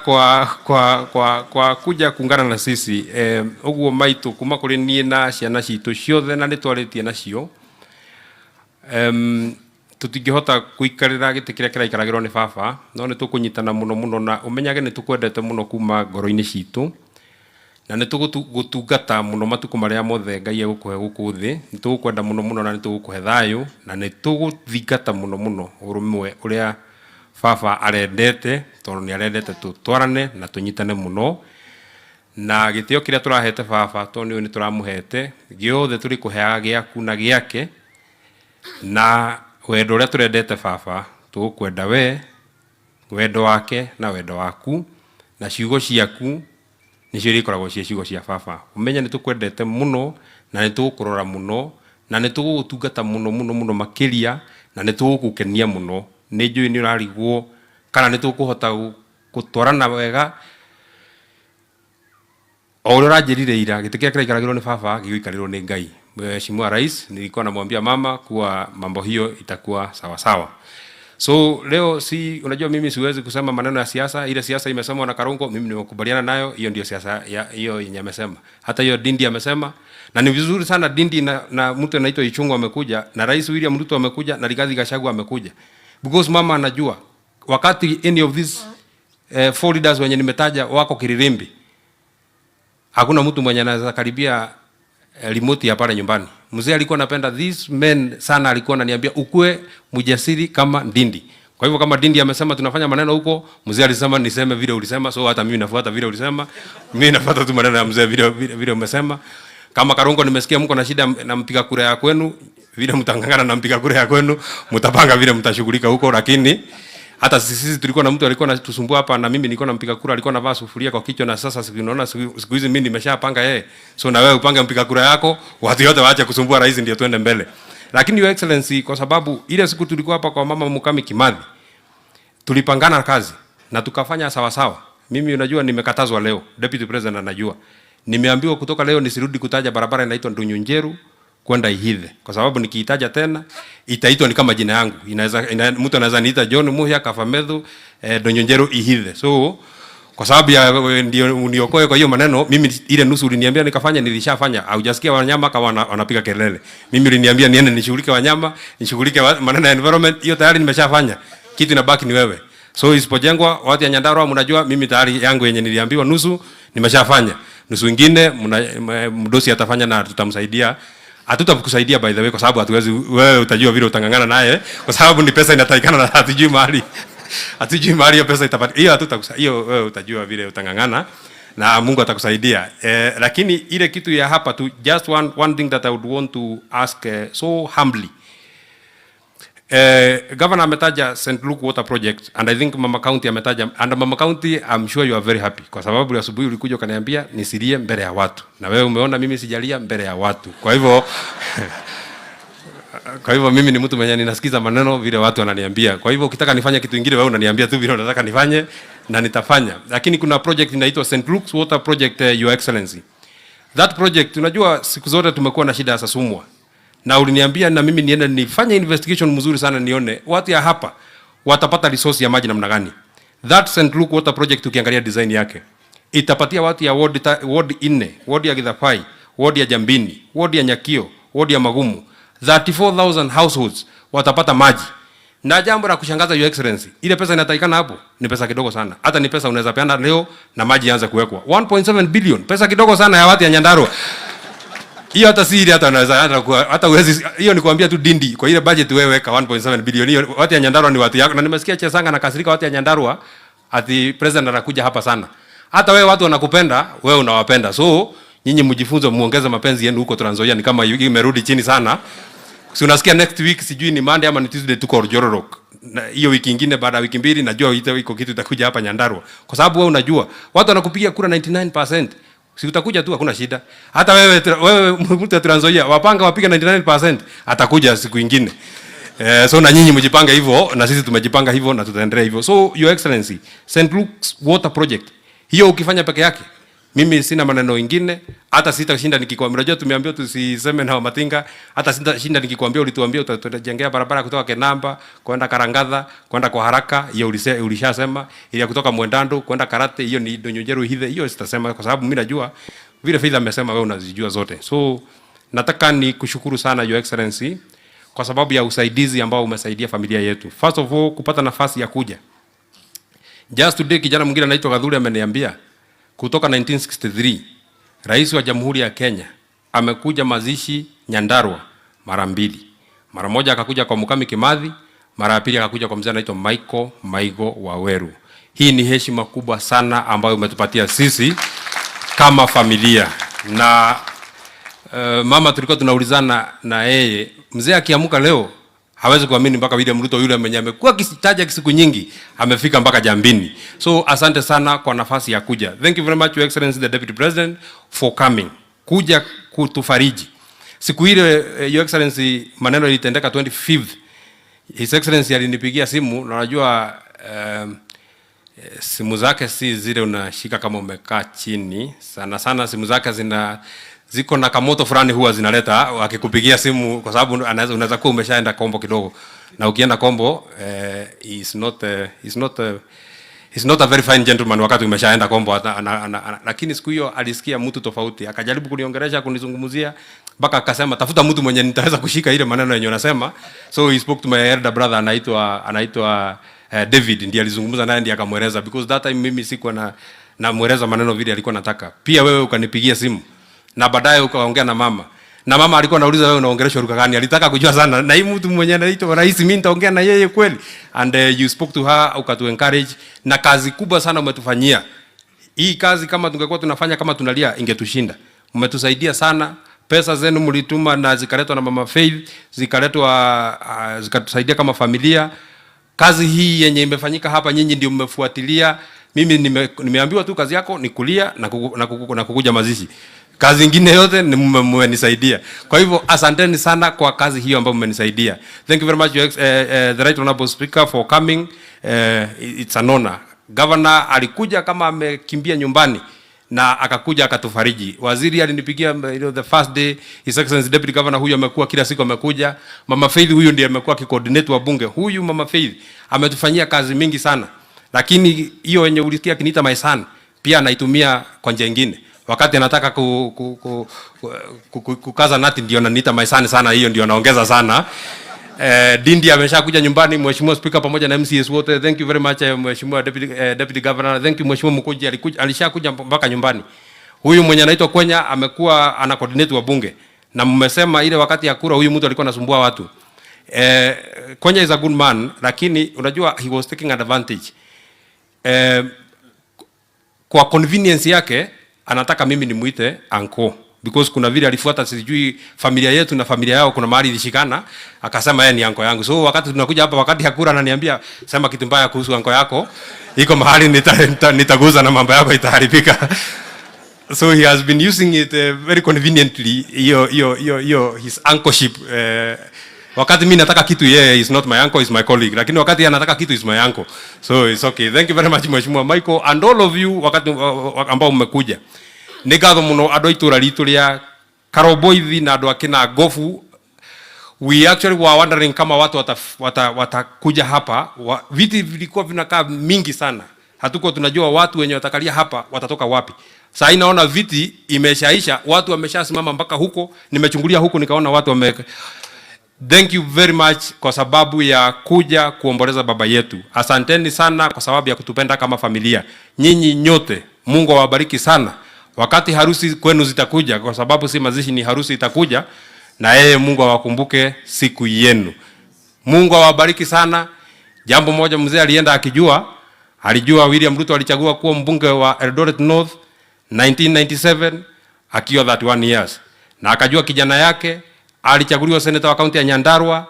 kwa kuja kuungana na sisi. Uguo maitu kuma kuri nie na ciana citu ciothe na nitwaritie nacio. Tutingihota kuikarira giti kiria kiraikaragirwo ni baba, no ni tukunyitana muno na umenyage ni tukwendete muno kuma ngoro-ini citu, na ni tugutungata muno matuku maria mothe Ngai egukuhe guku thi. Ni tugukwenda muno na ni tugukuhe thayu, na ni tuguthingata muno urumwe uria baba arendete, tondu ni arendete tutwarane na tunyitane muno, na gitio kiria turahete baba tondu ni turamuhete giothe turi kuheaga giaku na giake, na wendo uria turendete baba tugukwenda we, wendo wake na wendo waku, na ciugo ciaku nicio ikoragwo cie ciugo cia baba. Umenye ni tukwendete muno na ni tugukurora muno na ni tugutungata muno makiria na ni tugukukenia muno. Ni njui ni urarigwo kana ni tukuhota gutwarana wega o uria uranjirire ira giti kiria kiraikaragirwo ni baba giguikarirwo ni Ngai. Mheshimiwa Rais, nilikuwa namwambia mama kuwa mambo hiyo itakuwa sawa sawa. So leo unajua mimi siwezi kusema maneno ya siasa. Ile siasa imesemwa na Karungo, mimi nimekubaliana nayo, hiyo ndio siasa hiyo yenye amesema. Hata hiyo Dindi amesema, na ni vizuri sana Dindi na mtu anaitwa Ichung'wa amekuja, na Rais William Ruto amekuja, na Rigathi Gachagua amekuja. Because mama anajua wakati any of these four leaders wenye nimetaja wako Kiririmbi, hakuna mtu mwenye anaweza karibia remote ya pale nyumbani. Mzee alikuwa anapenda these men sana, alikuwa ananiambia ukue mjasiri kama Dindi. Kwa hivyo kama Dindi amesema tunafanya maneno huko, mzee alisema niseme vile ulisema, so hata mimi nafuata vile ulisema. Mimi nafuata tu maneno ya mzee vile umesema. Kama Karungo nimesikia mko na shida na mpiga kura ya kwenu, vile mtangangana na mpiga kura ya kwenu, mtapanga vile mtashughulika huko, lakini hata sisi tulikuwa na mtu alikuwa anatusumbua hapa, na mimi nilikuwa nampiga kura, alikuwa anavaa sufuria kwa kichwa, na sasa unaona siku hizi mimi nimeshapanga yeye. So na wewe upange mpiga kura yako, watu wote waache kusumbua rais, ndio tuende mbele. Lakini Your Excellency, kwa sababu ile siku tulikuwa hapa kwa mama Mukami Kimathi, tulipangana kazi na tukafanya sawa sawa. Mimi unajua nimekatazwa leo, Deputy President anajua. Nimeambiwa kutoka leo nisirudi kutaja barabara inaitwa Ndunyunjeru kwenda Ihithe, kwa sababu nikiitaja tena itaitwa ni kama jina yangu. Mtu anaweza niita John Muhia Kafamedhu Ndunyunjeru Ihithe. So kwa sababu ya ndio uniokoe kwa hiyo maneno, mimi ile nusu uliniambia nikafanya, nilishafanya. Haujasikia wanyama kama wanapiga kelele. Mimi uliniambia niende nishughulike wanyama, nishughulike maneno ya environment, hiyo tayari nimeshafanya. Kitu inabaki ni wewe. So isipojengwa watu ya Nyandarua, mnajua mimi tayari yangu yenye niliambiwa nusu nimeshafanya. Nusu nyingine mdosi atafanya na tutamsaidia. Hatutakusaidia by the way, kwa sababu hatuwezi, wewe utajua vile utangangana naye, kwa sababu ni pesa inatakikana na hatujui mahali. Hatujui mahali hiyo pesa itapata. Hiyo hatutakusaidia. Hiyo wewe utajua vile utangangana na Mungu atakusaidia. Lakini ile kitu ya hapa tu, just one thing that I would want to ask so humbly. Governor ametaja St. Luke Water Project, and I think Mama County ametaja, and Mama County I'm sure you are very happy, kwa sababu asubuhi ulikuja ukaniambia nisilie mbele ya watu, na wewe umeona mimi sijalia mbele ya watu. Kwa hivyo mimi ni mtu mwenye ninasikiza maneno vile watu wananiambia. Kwa hivyo ukitaka nifanye kitu kingine, wewe unaniambia tu vile unataka nifanye na nitafanya. Lakini kuna project inaitwa St. Luke's Water Project, Your Excellency. That project, unajua siku zote tumekuwa na shida ya Sasumwa, na uliniambia na mimi niende nifanye investigation mzuri sana, nione watu ya hapa watapata resource ya maji namna gani. That St. Luke Water Project ukiangalia design yake, itapatia watu ya ward 4, ward ya Githapai, ward ya Jambini, ward ya Nyakio, ward ya Magumu, 34,000 households watapata maji. Na jambo la kushangaza Your Excellency, ile pesa inatakikana hapo ni pesa kidogo sana. Hata ni pesa unaweza peana leo na maji yaanze kuwekwa. 1.7 billion, pesa kidogo sana ya watu ya Nyandarua. Hiyo hata siri hata unaweza hata uwezi, hiyo ni kuambia tu Dindi kwa ile budget wewe weka 1.7 billion. Hiyo watu ya Nyandarua ni watu yako, na nimesikia Chesanga na kasirika watu ya Nyandarua ati president anakuja hapa sana. Hata wewe watu wanakupenda, wewe unawapenda. So nyinyi mjifunze muongeze mapenzi yenu huko Trans Nzoia, ni kama imerudi chini sana. Si unasikia next week sijui ni Monday ama ni Tuesday tuko Jororok. Na hiyo wiki nyingine baada ya wiki mbili najua iko kitu itakuja hapa Nyandarua. Kwa sababu wewe unajua watu wanakupigia kura 99%. Si utakuja tu, hakuna shida. Hata wewe mtu wa Trans Nzoia wapanga wapiga 99%, atakuja siku nyingine. So na nyinyi mjipanga hivyo, na sisi tumejipanga hivyo na tutaendelea hivyo. So Your Excellency, St. Luke's Water Project, hiyo ukifanya peke yake, mimi sina maneno mengine. Hata sitashinda nikikwambia, unajua tumeambiwa tusiseme na Matinga. Hata sitashinda nikikwambia ulituambia utajengea barabara kutoka Kenamba kwenda Karangadha kwenda kwa haraka, hiyo ulishasema. Ile kutoka Mwendando kwenda Karate, hiyo ni Ndunyunjeru Ihithe, hiyo sitasema kwa sababu mimi najua vile Faith amesema, wewe unazijua zote. So nataka ni kushukuru sana Your Excellency kwa sababu ya usaidizi ambao umesaidia familia yetu. First of all, kupata nafasi ya kuja. Just today kijana mwingine anaitwa Gathuri ameniambia kutoka 1963 Rais wa Jamhuri ya Kenya amekuja mazishi Nyandarua mara 2. Mara moja akakuja kwa Mukami Kimathi, mara ya pili akakuja kwa mzee anaitwa Michael Maigo Waweru. Hii ni heshima kubwa sana ambayo umetupatia sisi kama familia. Na mama tulikuwa tunaulizana na yeye, mzee akiamuka leo hawezi kuamini mpaka William Ruto yule mwenye amekuwa kisitaja siku nyingi amefika mpaka Jambini. So asante sana kwa nafasi ya kuja. Thank you very much Your Excellency the Deputy President for coming. Kuja kutufariji. Siku ile Your Excellency maneno ilitendeka 25th. His Excellency alinipigia simu, na unajua simu zake si zile unashika kama umekaa chini. Sana sana simu zake ziko na kamoto fulani huwa zinaleta wakikupigia simu, kwa sababu unaweza kuwa umeshaenda kombo kidogo, na ukienda kombo is not a very fine gentleman wakati umeshaenda kombo. Lakini siku hiyo alisikia mtu tofauti, akajaribu kuniongelesha, kunizungumzia, mpaka akasema tafuta mtu mwenye nitaweza kushika ile maneno yenyewe unasema. So he spoke to my elder brother anaitwa David, ndiye alizungumza naye, ndiye akamweleza, because that time mimi sikuwa na mweleza maneno vile alikuwa nataka. Pia wewe ukanipigia simu na baadaye ukaongea na mama, na mama alikuwa anauliza wewe unaongeleshwa lugha gani, alitaka kujua sana na hii mtu mwenye anaitwa rais, mimi nitaongea na yeye kweli? And you spoke to her, ukatu encourage, na kazi kubwa sana umetufanyia. Hii kazi kama tungekuwa tunafanya kama tunalia ingetushinda. Umetusaidia sana, pesa zenu mlituma na zikaletwa na Mama Faith, zikatusaidia kama familia. Kazi hii yenye imefanyika hapa nyinyi ndio mmefuatilia. Mimi nimeambiwa tu kazi yako ni kulia na kukuja mazishi. Kazi nyingine yote mmenisaidia. Kwa hivyo asanteni sana kwa kazi hiyo ambayo mmenisaidia. Thank you very much, the right honorable speaker, for coming. It's an honor. Governor alikuja kama amekimbia nyumbani na akakuja akatufariji. Waziri alinipigia the first day, His Excellency Deputy Governor huyu amekuwa kila siku amekuja. Mama Faith huyu ndiye amekuwa ki-coordinate wa bunge. Huyu Mama Faith ametufanyia kazi mingi sana. Lakini hiyo yenye ulisikia kiniita my son pia anaitumia kwa njia nyingine. Wakati anataka kukaza nati ndio ananiita my son sana, hiyo ndio anaongeza sana. Dindi ameshakuja nyumbani, Mheshimiwa Speaker pamoja na MCS wote. Thank you very much Mheshimiwa Deputy Governor. Thank you Mheshimiwa Mkuji, alishakuja mpaka nyumbani. Huyu mwenye anaitwa Kwenya amekuwa ana coordinate wa bunge. Na mmesema ile wakati ya kura huyu mtu alikuwa anasumbua watu. Kwenya is a good man, lakini unajua he was taking advantage. Kwa convenience yake anataka mimi nimuite uncle, because kuna vile alifuata sijui familia yetu na familia yao kuna mahali ilishikana, akasema yeye ni uncle yangu. So wakati tunakuja hapa wakati hakura ananiambia sema kitu mbaya kuhusu uncle yako, iko mahali nitaguza na mambo yako itaharibika. So he has been using it very conveniently, his uncleship. Wakati mimi nataka kitu yeye is not my uncle, is my colleague, lakini wakati anataka kitu is my uncle. So it's okay. Thank you very much Mheshimiwa Michael and all of you wakati ambao mmekuja. Nigatho muno ando itura ritu ria Karoboithi na ando akina Gofu. We actually were wondering kama watu watakuja hapa. Viti vilikuwa vinakaa mingi sana. Hatuko tunajua watu wenye watakalia hapa watatoka wapi. Sasa naona viti imeshaisha, watu wameshasimama mpaka huko. Nimechungulia huko nikaona watu wame. Thank you very much kwa sababu ya kuja kuomboleza baba yetu. Asanteni sana kwa sababu ya kutupenda kama familia. Nyinyi nyote, Mungu awabariki sana. Wakati harusi kwenu zitakuja, kwa sababu si mazishi ni harusi itakuja, na yeye Mungu awakumbuke siku yenu. Mungu awabariki sana. Jambo moja mzee alienda alijua William Ruto alichagua kuwa mbunge wa Eldoret North 1997 akiwa 31 years. Na akajua kijana yake alichaguliwa senator wa kaunti ya Nyandarua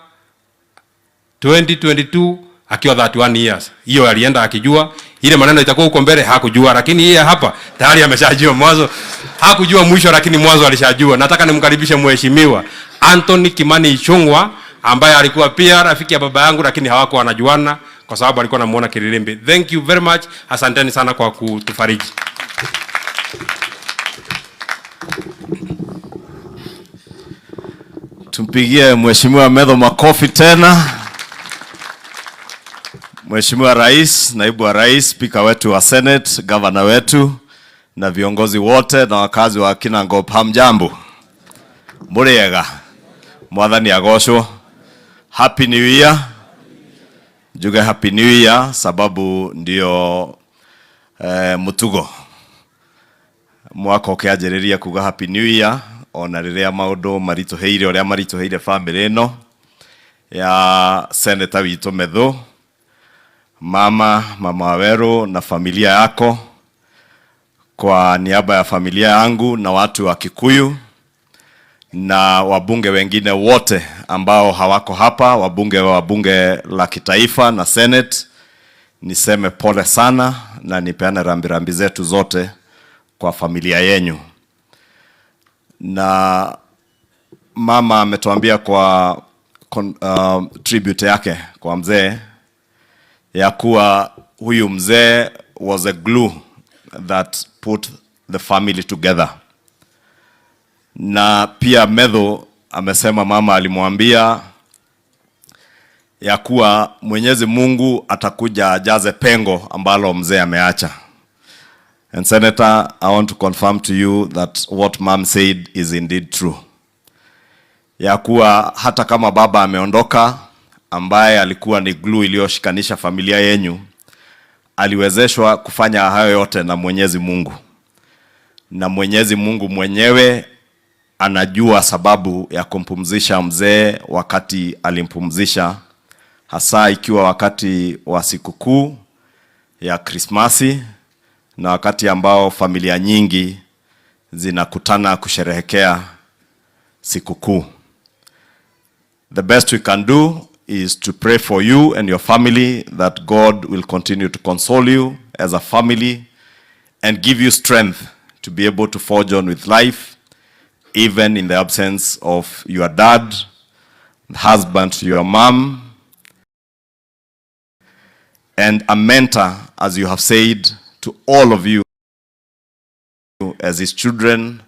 2022 akiwa 31 years. Hiyo alienda akijua ile maneno itakuwa huko mbele, hakujua, lakini yeye hapa tayari ameshajua mwanzo. Hakujua mwisho, lakini mwanzo alishajua. Nataka nimkaribishe Mheshimiwa Anthony Kimani Ichung'wa ambaye alikuwa pia rafiki ya baba yangu, lakini hawakuwa wanajuana kwa sababu alikuwa anamuona Kililimbi. Thank you very much. Asanteni sana kwa kutufariji. Tumpigie Mheshimiwa Medho makofi tena. Mheshimiwa Rais, Naibu wa Rais, Spika wetu wa Senate, Governor wetu na viongozi wote na wakazi wa Kinangop, hamjambo. Muriega. Mwathani agocwo. Happy New Year. Juga Happy New Year sababu ndio mutugo. Mwaka ukianjĩrĩria kuga Happy New Year ona rĩrĩa maũndũ marituheire ũrĩa marituheire family ĩno ya Senator witũ Medho, Mama Waweru na familia yako. Kwa niaba ya familia yangu na watu wa Kikuyu na wabunge wengine wote ambao hawako hapa, wabunge wa bunge la kitaifa na Senate, niseme pole sana na nipeane rambirambi zetu zote kwa familia yenu. Na mama ametuambia kwa tribute yake kwa mzee ya kuwa huyu mzee was a glue that put the family together. Na pia Medho amesema mama alimwambia ya kuwa Mwenyezi Mungu atakuja ajaze pengo ambalo mzee ameacha. And Senator, I want to confirm to you that what mom said is indeed true. Ya kuwa hata kama baba ameondoka, ambaye alikuwa ni glue iliyoshikanisha familia yenyu, aliwezeshwa kufanya hayo yote na Mwenyezi Mungu. Na Mwenyezi Mungu mwenyewe anajua sababu ya kumpumzisha mzee wakati alimpumzisha, hasa ikiwa wakati wa sikukuu ya Krismasi na wakati ambao familia nyingi zinakutana kusherehekea sikukuu. The best we can do is to pray for you and your family that God will continue to console you as a family and give you strength to be able to forge on with life, even in the absence of your dad, husband to your mom, and a mentor, as you have said, to all of you as his children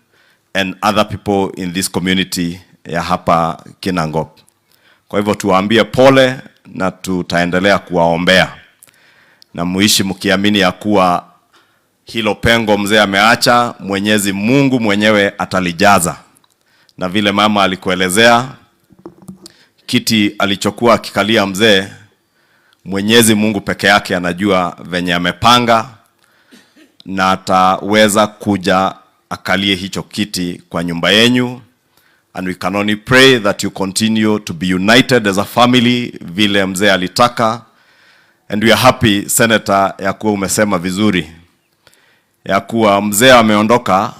and other people in this community ya hapa Kinangop. Kwa hivyo tuwaambie pole na tutaendelea kuwaombea. Na muishi mkiamini ya kuwa hilo pengo mzee ameacha, Mwenyezi Mungu mwenyewe atalijaza. Na vile mama alikuelezea, kiti alichokuwa akikalia mzee, Mwenyezi Mungu peke yake anajua venye amepanga, na ataweza kuja akalie hicho kiti kwa nyumba yenyu. And we can only pray that you continue to be united as a family vile mzee alitaka. And we are happy, Senator, ya kuwa umesema vizuri ya kuwa mzee ameondoka,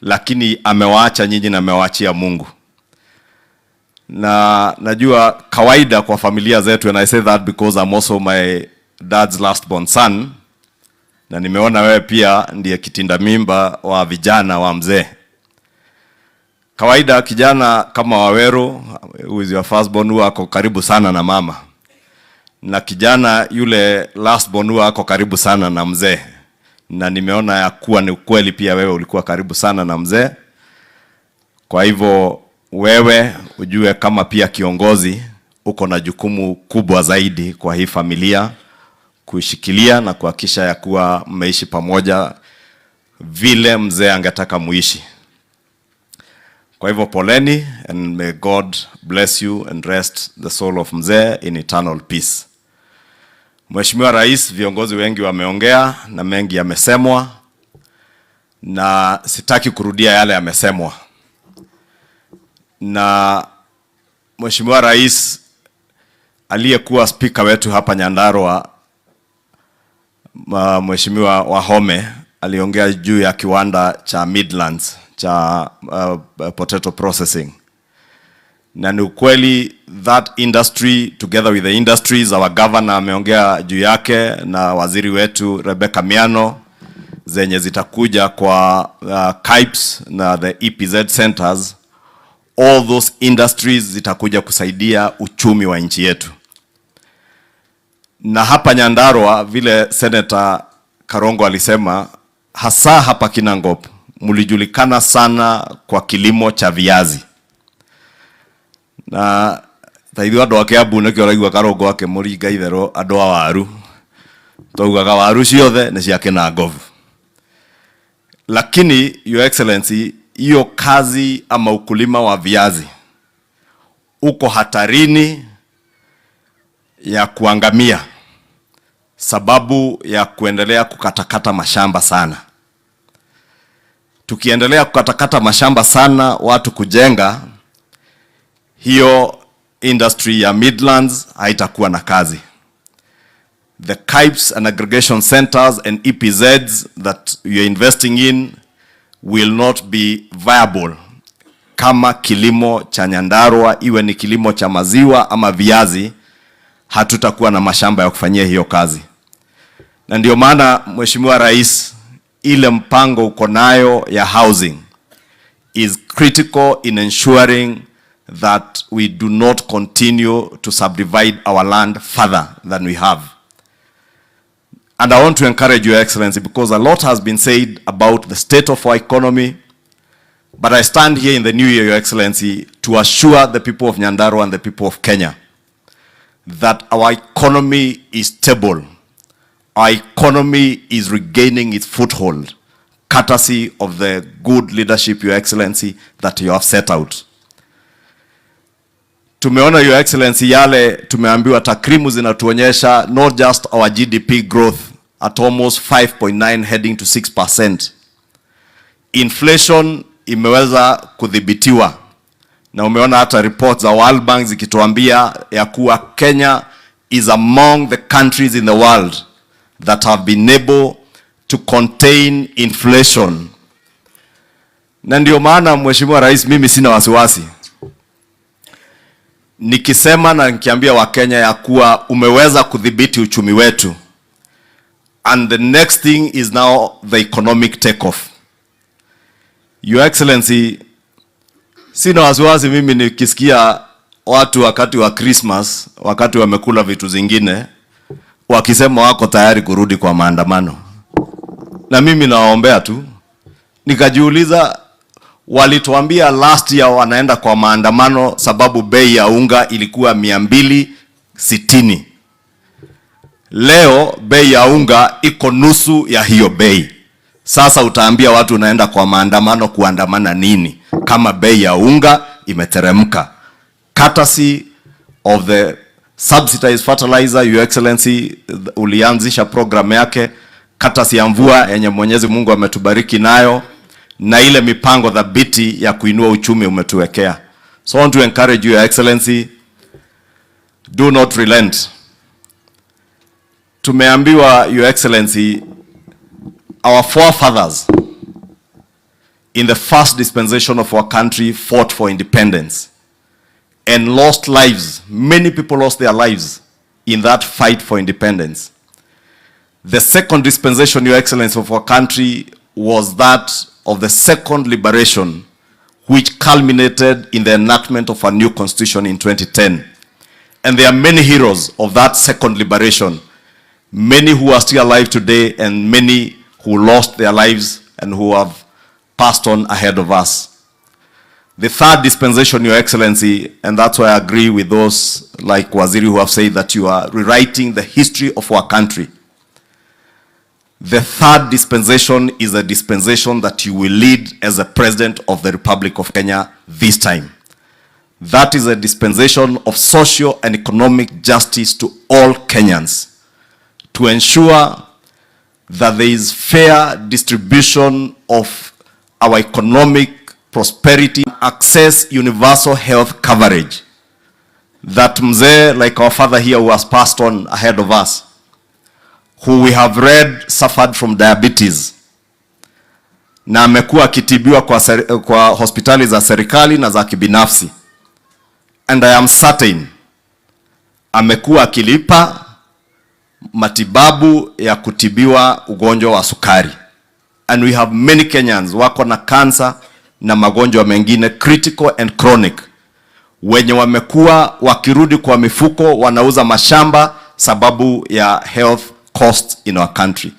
lakini amewaacha nyinyi na amewaachia Mungu. Na najua kawaida kwa familia zetu, and I say that because I'm also my dad's last born son, na nimeona wewe pia ndiye kitinda mimba wa vijana wa mzee. Kawaida kijana kama Waweru, who is your first born, huwa ako karibu sana na mama. Na kijana yule last born huwa ako karibu sana na mzee. Na nimeona ya kuwa ni ukweli pia wewe ulikuwa karibu sana na mzee. Kwa hivyo wewe ujue kama pia kiongozi uko na jukumu kubwa zaidi kwa hii familia, kuishikilia na kuhakikisha ya kuwa mmeishi pamoja vile mzee angetaka muishi. Kwa hivyo poleni, and may God bless you and rest the soul of mzee in eternal peace. Mheshimiwa Rais, viongozi wengi wameongea na mengi yamesemwa, na sitaki kurudia yale yamesemwa. Na Mheshimiwa Rais aliyekuwa speaker wetu hapa Nyandarua, Mheshimiwa Wahome, aliongea juu ya kiwanda cha Midlands cha potato processing. Na ni ukweli that industry together with the industries, our governor ameongea juu yake na waziri wetu Rebecca Miano, zenye zitakuja kwa KIPES na the EPZ centers. All those industries zitakuja kusaidia uchumi wa nchi yetu. Na hapa Nyandarua, vile Senator Karongo alisema, hasa hapa Kinangop mulijulikana sana kwa kilimo cha viazi. Na taithwa ndo akiabu ne kioraigwa Karongo wake muringa ithero andu a waru. Tougaga waru ciothe ni cia Kinangop. Lakini Your Excellency, hiyo kazi ama ukulima wa viazi uko hatarini ya kuangamia sababu ya kuendelea kukatakata mashamba sana. Tukiendelea kukatakata mashamba sana, watu kujenga, hiyo industry ya Midlands haitakuwa na kazi. The KIPES and aggregation centers and EPZs that we are investing in will not be viable kama kilimo cha Nyandarua, iwe ni kilimo cha maziwa ama viazi, hatutakuwa na mashamba ya kufanyia hiyo kazi. Na ndio maana Mheshimiwa Rais, ile mpango uko nayo ya housing is critical in ensuring that we do not continue to subdivide our land further than we have. And I want to encourage Your Excellency, because a lot has been said about the state of our economy, But I stand here in the new year, Your Excellency, to assure the people of Nyandarua and the people of Kenya that our economy is stable. Our economy is regaining its foothold, courtesy of the good leadership, Your Excellency, that you have set out. Tumeona, Your Excellency, yale tumeambiwa takrimu zinatuonyesha not just our GDP growth at almost 5.9 heading to 6%. Inflation imeweza kudhibitiwa. Na umeona hata reports za World Bank zikituambia ya kuwa Kenya is among the countries in the world that have been able to contain inflation. Na ndio maana Mheshimiwa Rais, mimi sina wasiwasi nikisema na nikiambia Wakenya ya kuwa umeweza kudhibiti uchumi wetu, and the next thing is now the economic takeoff. Your Excellency, sina wasiwasi mimi nikisikia watu wakati wa Christmas, wakati wamekula vitu zingine, wakisema wako tayari kurudi kwa maandamano. Na mimi nawaombea tu. Nikajiuliza, walituambia last year wanaenda kwa maandamano sababu bei ya unga ilikuwa 260. Leo bei ya unga iko nusu ya hiyo bei. Sasa utaambia watu unaenda kwa maandamano kuandamana nini kama bei ya unga imeteremka? Courtesy of the subsidized fertilizer, Your Excellency, ulianzisha program yake, courtesy ya mvua yenye Mwenyezi Mungu ametubariki nayo, na ile mipango dhabiti ya kuinua uchumi umetuwekea. So I want to encourage you, Your Excellency, do not relent. Tumeambiwa, Your Excellency, our forefathers in the first dispensation of our country fought for independence and lost lives. Many people lost their lives in that fight for independence. The second dispensation, Your Excellency, of our country was that of the second liberation, which culminated in the enactment of a new constitution in 2010. And there are many heroes of that second liberation, many who are still alive today and many who lost their lives and who have passed on ahead of us. The third dispensation, Your Excellency, and that's why I agree with those like Waziri who have said that you are rewriting the history of our country. The third dispensation is a dispensation that you will lead as the President of the Republic of Kenya this time. That is a dispensation of social and economic justice to all Kenyans, to ensure that there is fair distribution of our economic prosperity, access universal health coverage, that mzee like our father here who has passed on ahead of us, who we have read suffered from diabetes, na amekuwa akitibiwa kwa hospitali za serikali na za kibinafsi, and I am certain amekuwa akilipa matibabu ya kutibiwa ugonjwa wa sukari. And we have many Kenyans wako na cancer na magonjwa mengine critical and chronic, wenye wamekuwa wakirudi kwa mifuko wanauza mashamba sababu ya health costs in our country.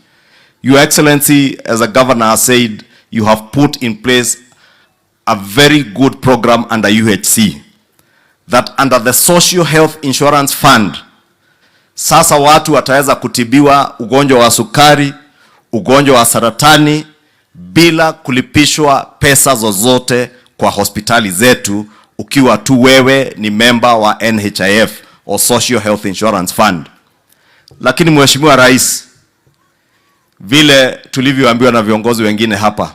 Your Excellency, as a governor has said, you have put in place a very good program under UHC, that under the Social Health Insurance Fund, sasa watu wataweza kutibiwa ugonjwa wa sukari, ugonjwa wa saratani, bila kulipishwa pesa zozote kwa hospitali zetu, ukiwa tu wewe ni member wa NHIF or Social Health Insurance Fund. Lakini Mheshimiwa Rais, vile tulivyoambiwa na viongozi wengine hapa,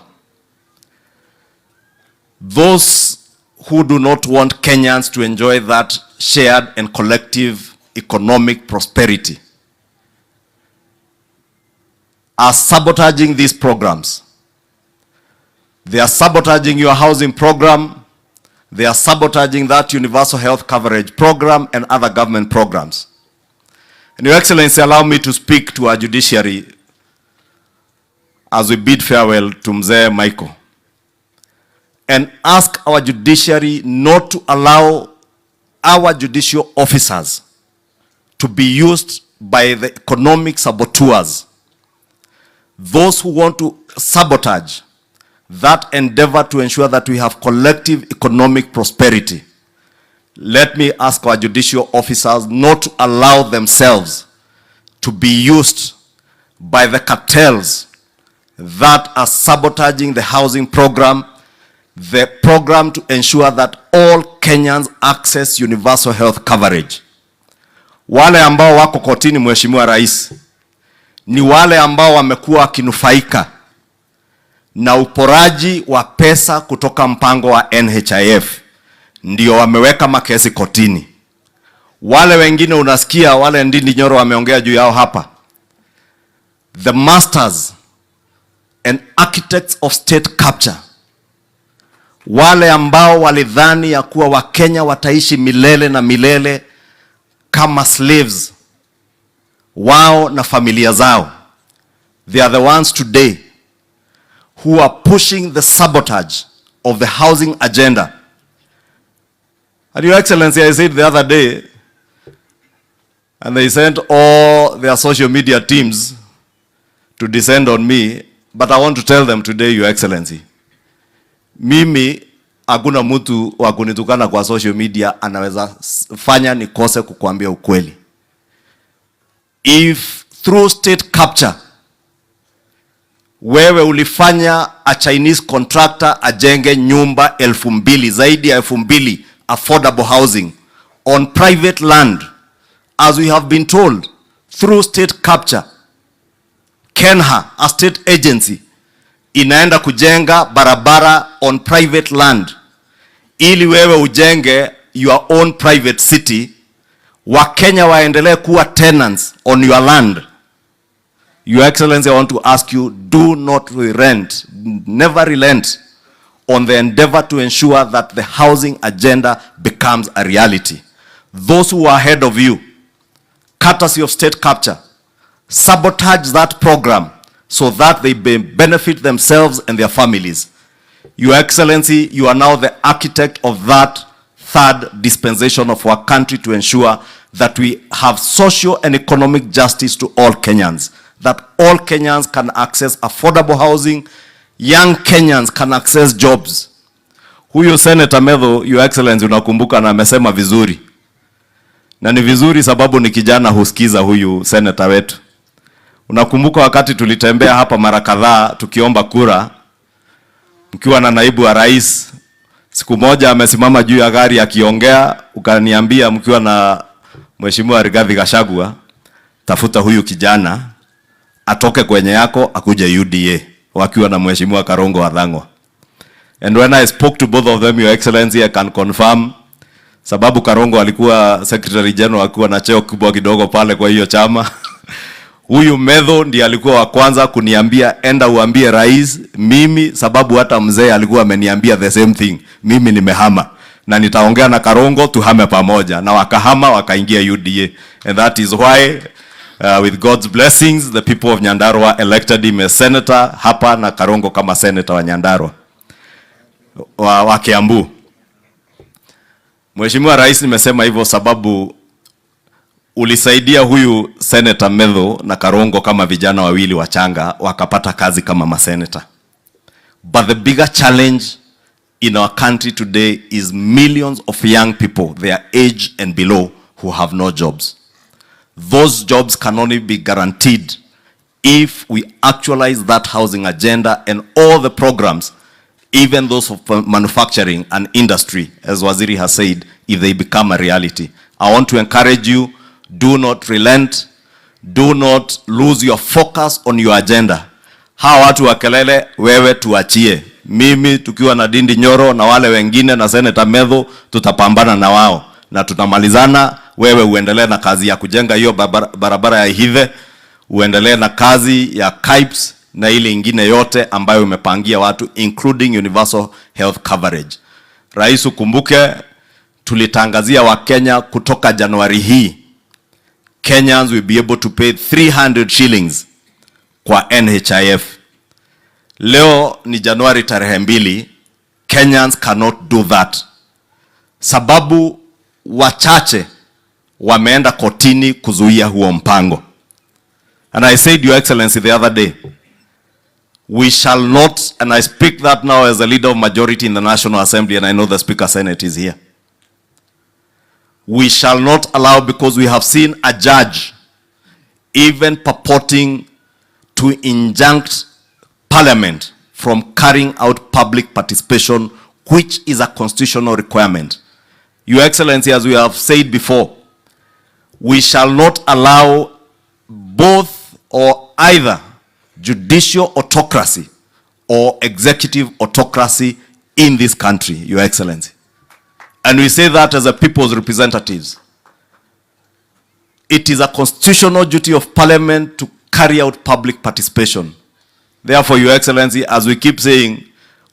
those who do not want Kenyans to enjoy that shared and collective economic prosperity are sabotaging these programs. They are sabotaging your housing program. They are sabotaging that universal health coverage program and other government programs. And Your Excellency, allow me to speak to our judiciary as we bid farewell to Mzee Michael, and ask our judiciary not to allow our judicial officers to be used by the economic saboteurs, those who want to sabotage that endeavor to ensure that we have collective economic prosperity, let me ask our judicial officers not to allow themselves to be used by the cartels that are sabotaging the housing program, the program to ensure that all Kenyans access universal health coverage. Wale ambao wako kotini, Mheshimiwa Rais, ni wale ambao wamekuwa wakinufaika na uporaji wa pesa kutoka mpango wa NHIF, ndio wameweka makesi kotini. Wale wengine unasikia wale Ndindi Nyoro wameongea juu yao hapa, the masters and architects of state capture, wale ambao walidhani ya kuwa Wakenya wataishi milele na milele kama slaves wao na familia zao. They are the ones today who are pushing the sabotage of the housing agenda. And Your Excellency, I said the other day, and they sent all their social media teams to descend on me, but I want to tell them today, Your Excellency, mimi hakuna mtu wa kunitukana kwa social media anaweza fanya nikose kukuambia ukweli. If through state capture wewe ulifanya a Chinese contractor ajenge nyumba 2,000, zaidi ya 2,000 affordable housing on private land, as we have been told, through state capture, Kenha, a state agency, inaenda kujenga barabara on private land, ili wewe ujenge your own private city, Wakenya waendelee kuwa tenants on your land. Your Excellency, I want to ask you, do not relent, never relent on the endeavor to ensure that the housing agenda becomes a reality. Those who are ahead of you, courtesy of state capture, sabotage that program so that they benefit themselves and their families. Your Excellency, you are now the architect of that third dispensation of our country to ensure that we have social and economic justice to all Kenyans, that all Kenyans can access affordable housing, young Kenyans can access jobs. Huyu Senator Medho, Your Excellency, unakumbuka na amesema vizuri. Na ni vizuri sababu ni kijana husikiza huyu senator wetu. Unakumbuka wakati tulitembea hapa mara kadhaa tukiomba kura, mkiwa na naibu wa rais, siku moja amesimama juu ya gari akiongea, ukaniambia mkiwa na Mheshimiwa Rigathi Gachagua, tafuta huyu kijana atoke kwenye yako akuje UDA, wakiwa na Mheshimiwa Karongo Wadhangwa. And when I spoke to both of them, Your Excellency, I can confirm, sababu Karongo alikuwa Secretary General, alikuwa na cheo kubwa kidogo pale kwa hiyo chama. Huyu Medho ndiye alikuwa wa kwanza kuniambia enda uambie rais mimi, sababu hata mzee alikuwa ameniambia the same thing, mimi nimehama na nitaongea na Karongo tuhame pamoja, na wakahama wakaingia UDA. And that is why with God's blessings the people of Nyandarua elected him as senator hapa, na Karongo kama senator wa Nyandarua wa Kiambu. Mheshimiwa Rais, nimesema hivyo sababu ulisaidia huyu Senator Medho na Karongo kama vijana wawili wachanga wakapata kazi kama masenator. But the bigger challenge in our country today is millions of young people, their age and below, who have no jobs. Those jobs can only be guaranteed if we actualize that housing agenda and all the programs, even those of manufacturing and industry, as Waziri has said, if they become a reality. I want to encourage you, do not relent, do not lose your focus on your agenda. Hawa watu wa kelele wewe tuachie. Mimi tukiwa na Ndindi Nyoro na wale wengine na Senator Medho tutapambana na wao na tutamalizana. Wewe uendelee na kazi ya kujenga hiyo barabara ya Ihithe, uendelee na kazi ya KIPES na ile ingine yote ambayo umepangia watu, including universal health coverage. Rais, ukumbuke tulitangazia Wakenya kutoka Januari hii, Kenyans will be able to pay 300 shillings kwa NHIF. Leo ni Januari tarehe 2, Kenyans cannot do that. Sababu wachache wameenda kotini kuzuia huo mpango. And I said, Your Excellency, the other day, We shall not, and I speak that now as a leader of majority in the National Assembly, and I know the Speaker Senate is here. We shall not allow, because we have seen a judge even purporting to injunct Parliament from carrying out public participation, which is a constitutional requirement. Your Excellency, as we have said before, we shall not allow both or either judicial autocracy or executive autocracy in this country, Your Excellency. And we say that as a people's representatives. It is a constitutional duty of Parliament to carry out public participation. Therefore, Your Excellency, as we keep saying,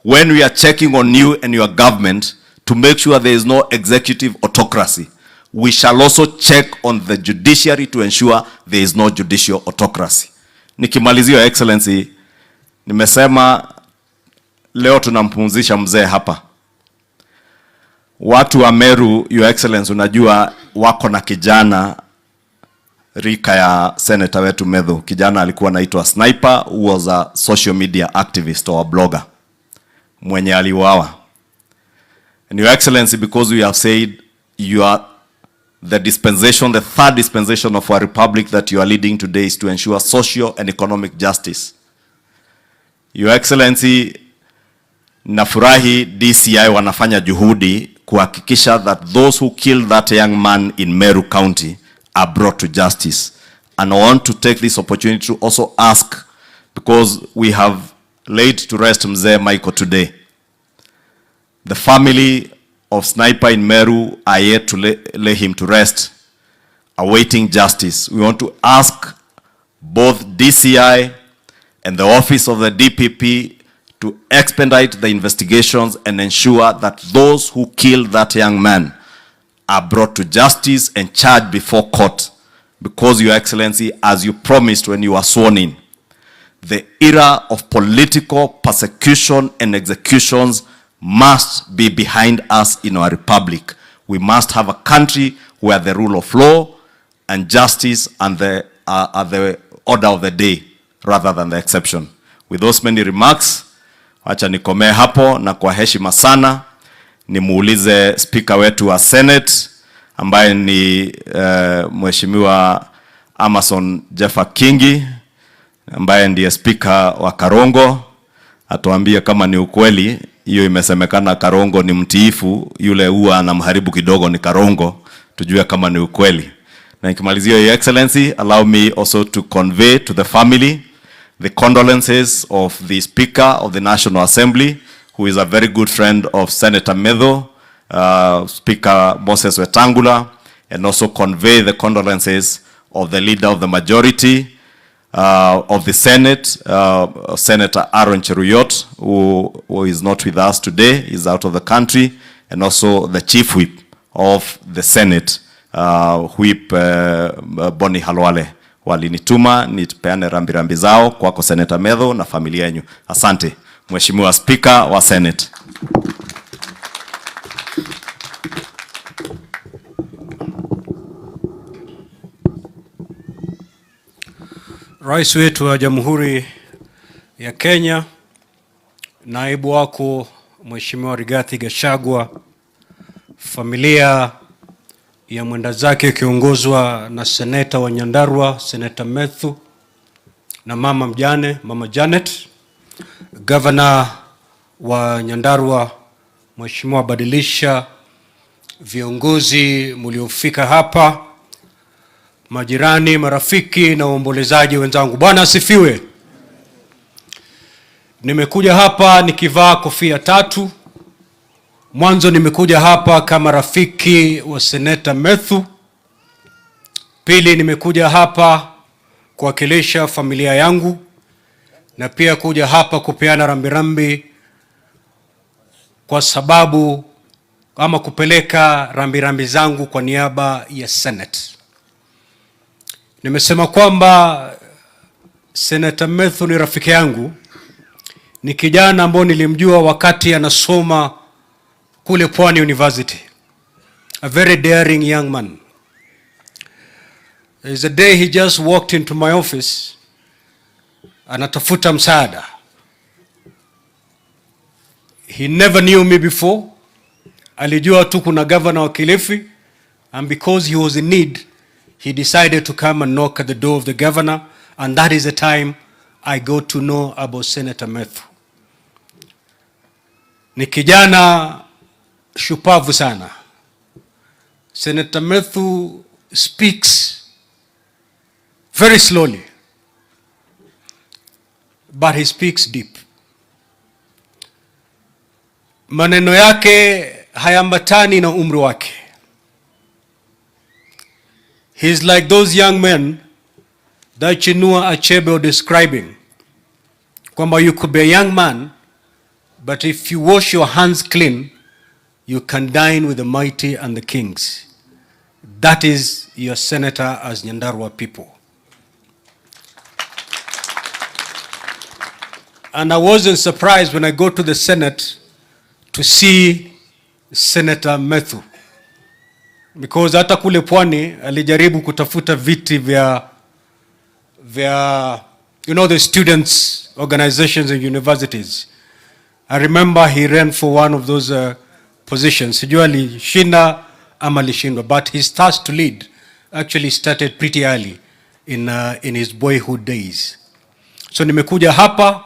when we are checking on you and your government to make sure there is no executive autocracy, we shall also check on the judiciary to ensure there is no judicial autocracy. Nikimalizia, Your Excellency, nimesema leo tunampumzisha mzee hapa. Watu wa Meru, Your Excellency, unajua wako na kijana rika ya senator wetu Medho. Kijana alikuwa anaitwa Sniper, who was a social media activist or a blogger, mwenye aliuawa. And Your Excellency, because we have said you are the dispensation, the third dispensation of our republic that you are leading today is to ensure social and economic justice. Your Excellency, nafurahi DCI wanafanya juhudi kuhakikisha that those who killed that young man in Meru County are brought to justice. And I want to take this opportunity to also ask, because we have laid to rest Mzee Michael today. The family of Sniper in Meru are yet to lay him to rest, awaiting justice. We want to ask both DCI and the office of the DPP to expedite the investigations and ensure that those who killed that young man are brought to justice and charged before court. Because, Your Excellency, as you promised when you were sworn in, the era of political persecution and executions must be behind us in our republic. We must have a country where the rule of law and justice and are the order of the day rather than the exception. With those many remarks, acha nikomee hapo, na kwa heshima sana nimuulize Speaker wetu wa Senate ambaye ni Mheshimiwa Amason Jeffa Kingi, ambaye ndiye Speaker wa Karongo, atuambie kama ni ukweli hiyo imesemekana Karongo ni mtiifu, yule huwa anamharibu kidogo ni Karongo, tujue kama ni ukweli. Na nikimalizia, Your Excellency, allow me also to convey to the family the condolences of the Speaker of the National Assembly, who is a very good friend of Senator Medho, Speaker Moses Wetangula, and also convey the condolences of the Leader of the Majority of the Senate, Senator Aaron Cheruyot, who is not with us today, is out of the country, and also the Chief Whip of the Senate, Whip Boni Halwale. Walinituma nipeane rambirambi zao kwako Senator Medho na familia yenu. Asante, Mheshimiwa Speaker wa Senate. Rais wetu wa Jamhuri ya Kenya, naibu wako Mheshimiwa Rigathi Gachagua, familia ya mwenda zake kiongozwa na seneta wa Nyandarua, Senator Methu, na mama mjane, Mama Janet, Governor wa Nyandarua, Mheshimiwa Badilisha, viongozi mliofika hapa, majirani, marafiki na waombolezaji wenzangu. Bwana asifiwe. Nimekuja hapa nikivaa kofia tatu. Mwanzo nimekuja hapa kama rafiki wa Senator Methu. Pili, nimekuja hapa kuwakilisha familia yangu, na pia kuja hapa kupeana rambirambi kwa sababu ama kupeleka rambirambi zangu kwa niaba ya Senate. Nimesema kwamba Senator Methu ni rafiki yangu. Ni kijana ambaye nilimjua wakati anasoma kule Pwani University. A very daring young man. There's a day he just walked into my office, anatafuta msaada. He never knew me before. Alijua tu kuna governor wa Kilifi, and because he was in need, he decided to come and knock at the door of the governor, and that is the time I got to know about Senator Methu. Ni kijana shupavu sana. Senator Methu speaks very slowly, but he speaks deep. Maneno yake hayambatani na umri wake. He's like those young men that Chinua Achebe was describing. Kwamba you could be a young man, but if you wash your hands clean, you can dine with the mighty and the kings. That is your senator as Nyandarua people. And I wasn't surprised when I go to the Senate to see Senator Methu. Because hata kule pwani alijaribu kutafuta viti vya the students organizations and universities. I remember he ran for one of those positions. Sijua alishinda ama alishindwa, but his task to lead actually started pretty early in his boyhood days. So nimekuja hapa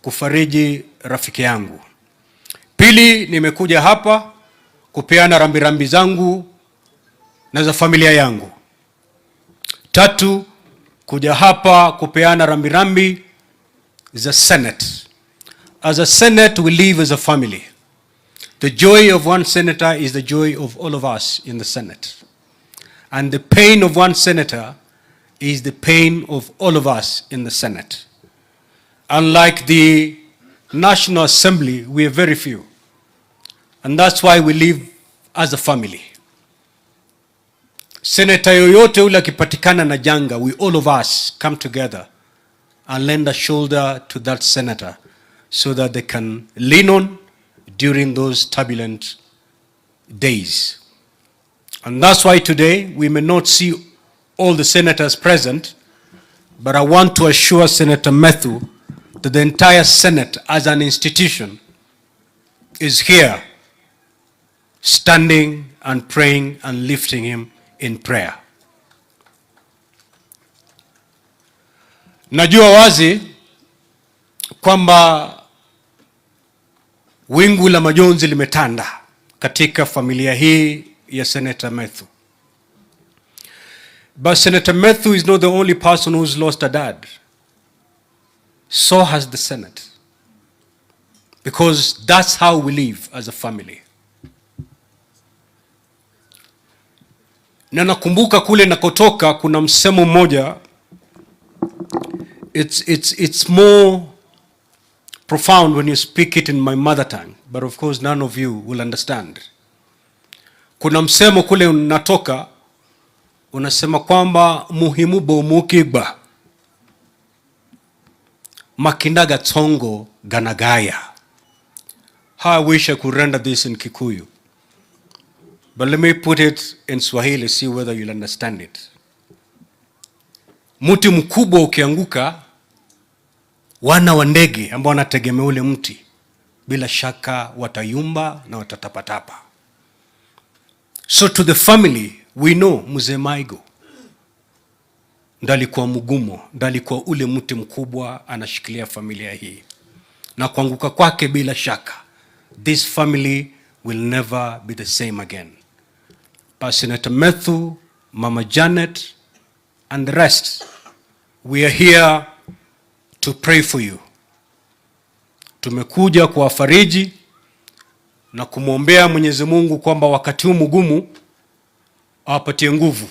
kufariji rafiki yangu. Pili, nimekuja hapa kupeana rambirambi zangu na za familia yangu. Tatu, kuja hapa kupeana rambirambi za Senate. As a Senate, we live as a family. The joy of one senator is the joy of all of us in the Senate. And the pain of one senator is the pain of all of us in the Senate. Unlike the National Assembly, we are very few. And that's why we live as a family. Senator yoyote ule akipatikana na janga, we all of us come together and lend a shoulder to that senator so that they can lean on during those turbulent days. And that's why today we may not see all the senators present, but I want to assure Senator Methu that the entire Senate as an institution is here standing and praying and lifting him in prayer. Najua wazi kwamba wingu la majonzi limetanda katika familia hii ya Senator Methu. But Senator Methu is not the only person who's lost a dad. So has the Senate. Because that's how we live as a family. Na nakumbuka kule nakotoka kuna msemo mmoja, it's more profound when you speak it in my mother tongue, but of course none of you will understand. Kuna msemo kule natoka unasema kwamba muhimu bomukigba makindaga tsongo ganagaya. How I wish I could render this in Kikuyu. But let me put it in Swahili, see whether you'll understand it. Mti mkubwa ukianguka, wana wa ndege ambao wanategemea ule mti bila shaka watayumba na watatapatapa. So to the family, we know Mzee Maigo ndalikuwa mgumo, ndalikuwa ule mti mkubwa anashikilia familia hii. Na kuanguka kwake bila shaka, this family will never be the same again. But Senator Methu, Mama Janet, and the rest, we are here to pray for you. Tumekuja kuwafariji na kumwombea Mwenyezi Mungu kwamba wakati huu mgumu awapatie nguvu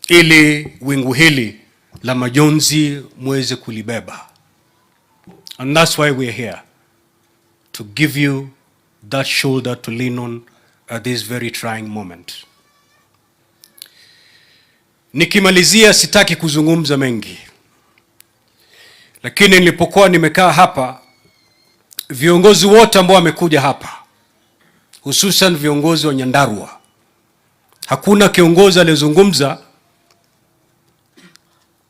ili wingu hili la majonzi muweze kulibeba. And that's why we are here, to give you that shoulder to lean on at this very trying moment. Nikimalizia sitaki kuzungumza mengi. Lakini nilipokuwa nimekaa hapa, viongozi wote ambao wamekuja hapa, hususan viongozi wa Nyandarua, hakuna kiongozi aliyezungumza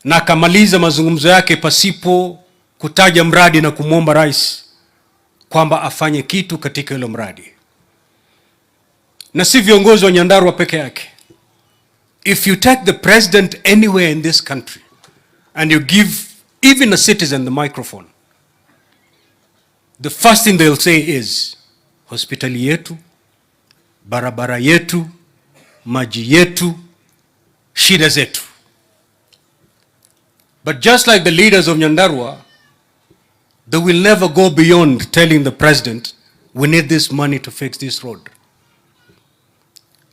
na akamaliza mazungumzo yake pasipo kutaja mradi na kumwomba rais kwamba afanye kitu katika hilo mradi, na si viongozi wa Nyandarua peke yake. If you take the president anywhere in this country and you give even a citizen the microphone, the first thing they'll say is hospitali yetu, barabara yetu, maji yetu, shida zetu. But just like the leaders of Nyandarua, they will never go beyond telling the president, we need this money to fix this road.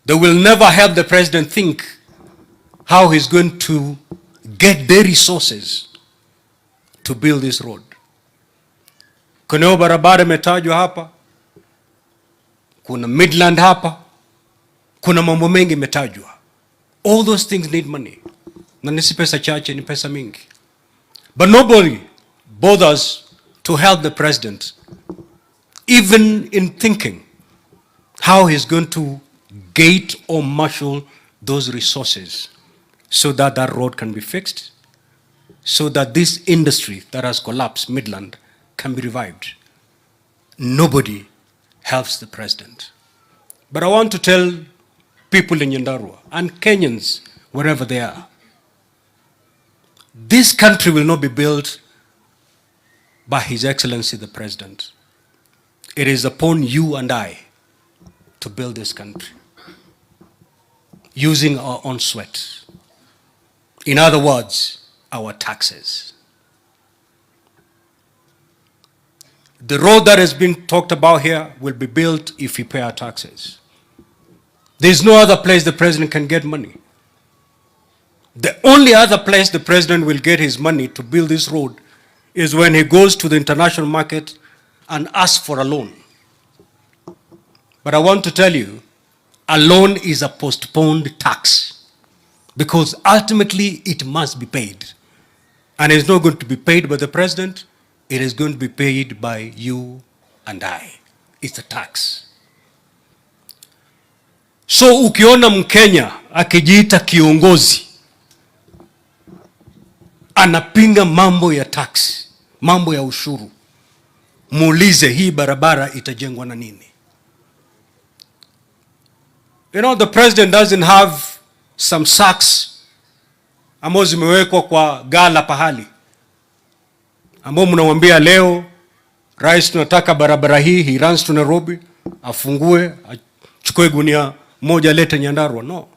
They will never help the president think how he's going to get the resources to build this road. Kuna barabara imetajwa hapa, kuna Midland hapa, kuna mambo mengi imetajwa. All those things need money. Na nisi pesa chache, ni pesa mingi. But nobody bothers to help the president, even in thinking how he's going to gate or marshal those resources so that that road can be fixed, so that this industry that has collapsed, Midland, can be revived. Nobody helps the president. But I want to tell people in Nyandarua and Kenyans, wherever they are, this country will not be built by His Excellency the President. It is upon you and I to build this country using our own sweat. In other words, our taxes. The road that has been talked about here will be built if we pay our taxes. There's no other place the president can get money. The only other place the president will get his money to build this road is when he goes to the international market and asks for a loan. But I want to tell you, a loan is a postponed tax, because ultimately it must be paid. And it's not going to be paid by the president, it is going to be paid by you and I. It's a tax. So ukiona Mkenya akijiita kiongozi anapinga mambo ya tax, mambo ya ushuru, muulize hii barabara itajengwa na nini? You know, the president doesn't have some sacks ambazo zimewekwa kwa gala pahali, ambao mnamwambia leo rais tunataka barabara hii, he runs to Nairobi, afungue, achukue gunia moja lete Nyandarua. No.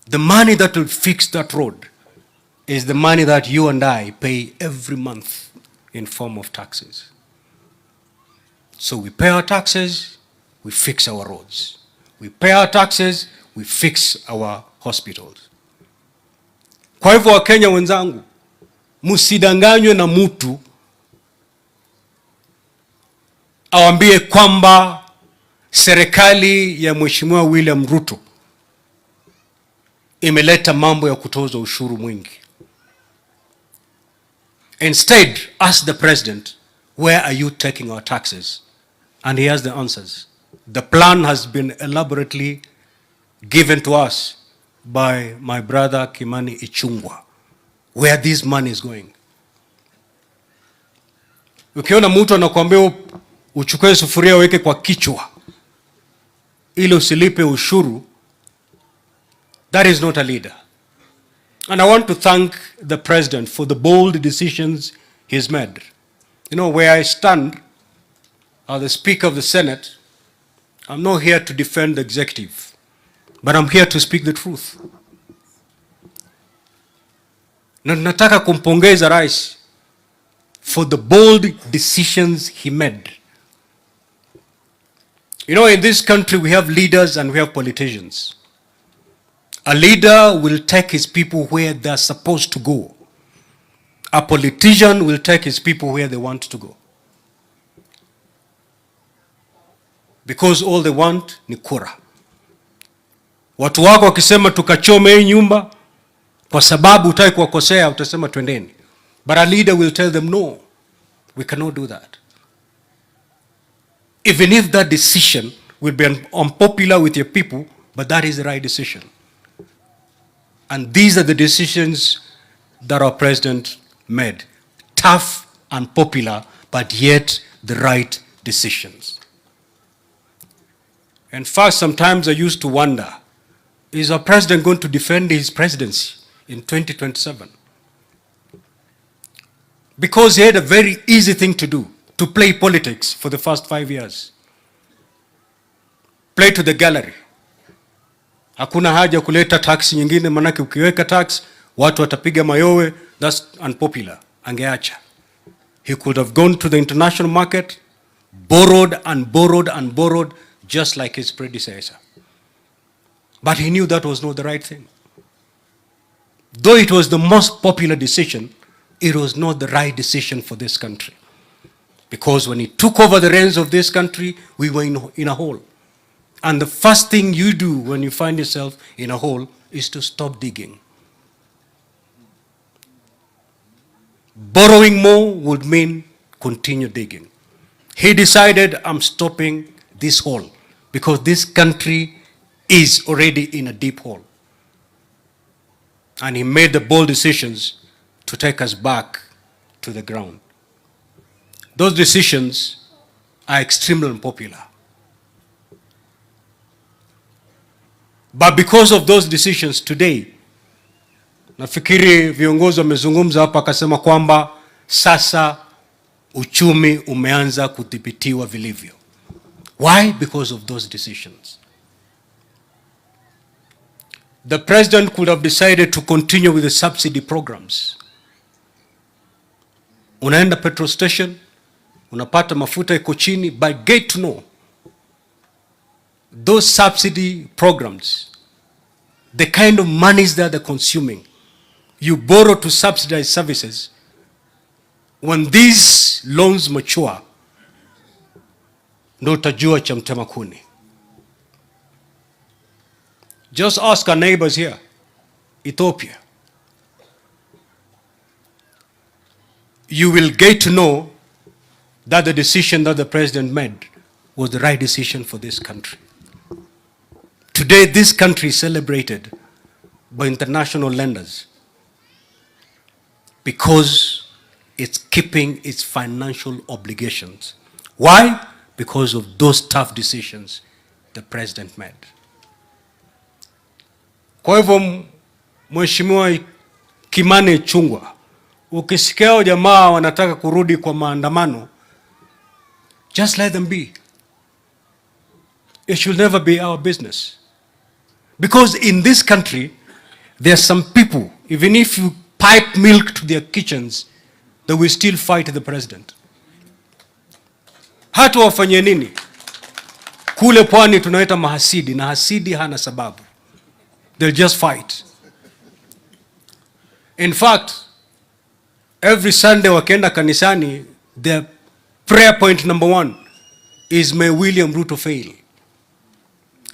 The money that will fix that road is the money that you and I pay every month in form of taxes. So we pay our taxes, we fix our roads. We pay our taxes, we fix our hospitals. Kwa hivyo Wakenya wenzangu, msidanganywe na mtu awambie kwamba serikali ya Mheshimiwa William Ruto imeleta mambo ya kutoza ushuru mwingi. Instead, ask the president, where are you taking our taxes? And he has the answers. The plan has been elaborately given to us by my brother Kimani Ichung'wah, where this money is going. Ukiona mtu anakuambia uchukue sufuria weke kwa kichwa ili usilipe ushuru, that is not a leader. And I want to thank the president for the bold decisions he's made. You know, where I stand as the Speaker of the Senate, I'm not here to defend the executive, but I'm here to speak the truth. Na nataka kumpongeza rais for the bold decisions he made. You know, in this country we have leaders and we have politicians. A leader will take his people where they're supposed to go. A politician will take his people where they want to go. Because all they want ni kura. Watu wako wakisema tukachome hii nyumba kwa sababu hutaki kuwakosea, utasema twendeni. But a leader will tell them no, we cannot do that. Even if that decision will be unpopular with your people, but that is the right decision. And these are the decisions that our president made. Tough and popular, but yet the right decisions. In fact, sometimes I used to wonder, is our president going to defend his presidency in 2027? Because he had a very easy thing to do, to play politics for the first 5 years. Play to the gallery. Hakuna haja kuleta tax nyingine, manake ukiweka tax, watu watapiga mayowe, that's unpopular. Angeacha. He could have gone to the international market, borrowed and borrowed and borrowed, just like his predecessor. But he knew that was not the right thing. Though it was the most popular decision, it was not the right decision for this country. Because when he took over the reins of this country, we were in a hole. And the first thing you do when you find yourself in a hole is to stop digging. Borrowing more would mean continue digging. He decided, I'm stopping this hole because this country is already in a deep hole. And he made the bold decisions to take us back to the ground. Those decisions are extremely unpopular. But because of those decisions today, nafikiri viongozi wamezungumza hapa akasema kwamba sasa uchumi umeanza kudhibitiwa vilivyo. Why? Because of those decisions. The president could have decided to continue with the subsidy programs. Unaenda petrol station, unapata mafuta iko chini, but get to know those subsidy programs, the kind of monies that they're consuming, you borrow to subsidize services. When these loans mature, ndo utajua cha mtema kuni. Just ask our neighbors here, Ethiopia. You will get to know that the decision that the president made was the right decision for this country. Today, this country is celebrated by international lenders because it's keeping its financial obligations. Why? Because of those tough decisions the president made. Kwa hivyo, Mheshimiwa Kimani Ichung'wah, ukisikia jamaa wanataka kurudi kwa maandamano, just let them be. It should never be our business. Because in this country, there are some people, even if you pipe milk to their kitchens, they will still fight the president. Hata wafanye nini? Kule pwani tunaita mahasidi, na hasidi hana sababu. They'll just fight. In fact, every Sunday wakienda kanisani, their prayer point number 1 is, may William Ruto fail.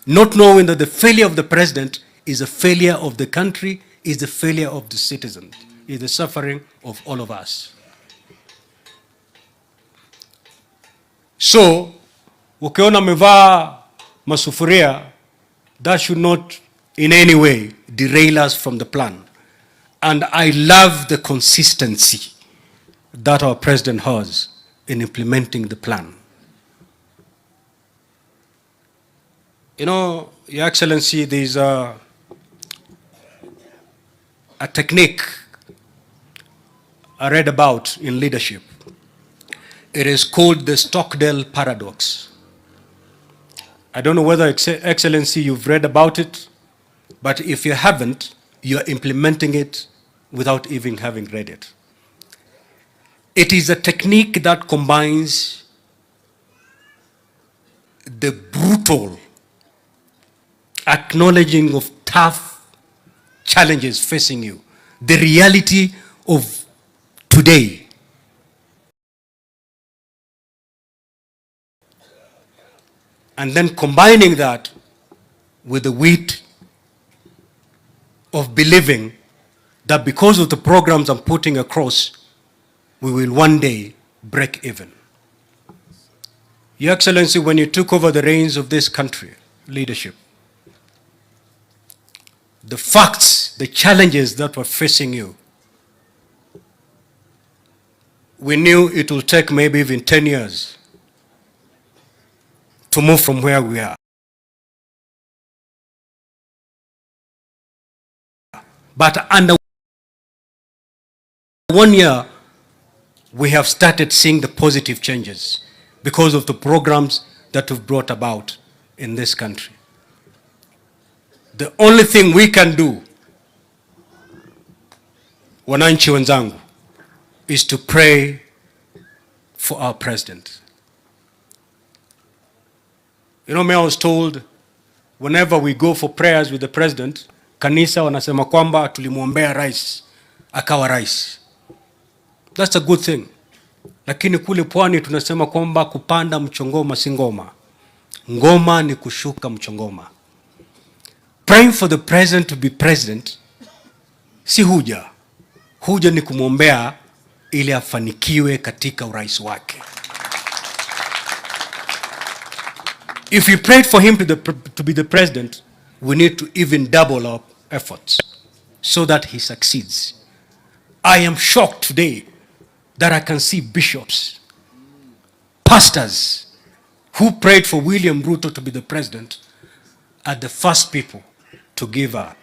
Not knowing that the failure of the president is a failure of the country, is the failure of the citizens, is the suffering of all of us. So, ukiona mevaa masufuria, that should not in any way derail us from the plan. And I love the consistency that our president has in implementing the plan. You know, Your Excellency, there's a technique I read about in leadership. It is called the Stockdale paradox. I don't know whether, Excellency, you've read about it, but if you haven't, you're implementing it without even having read it. It is a technique that combines the brutal acknowledging of tough challenges facing you, the reality of today, and then combining that with the wit of believing that because of the programs I'm putting across, we will one day break even. Your Excellency, when you took over the reins of this country, leadership, the facts, the challenges that were facing you, we knew it will take maybe even 10 years to move from where we are. But under 1 year, we have started seeing the positive changes because of the programs that we've brought about in this country. The only thing we can do, wananchi wenzangu, is to pray for our president. You know, I was told whenever we go for prayers with the president, kanisa wanasema kwamba tulimwombea rais akawa rais. That's a good thing. Lakini kule pwani tunasema kwamba kupanda mchongoma si ngoma. Ngoma ni kushuka mchongoma. Praying for the president to be president si huja. Huja ni kumwombea ili afanikiwe katika urais wake. If we prayed for him to be the president, we need to even double our efforts so that he succeeds. I am shocked today that I can see bishops, pastors who prayed for William Ruto to be the president are the first people to give up.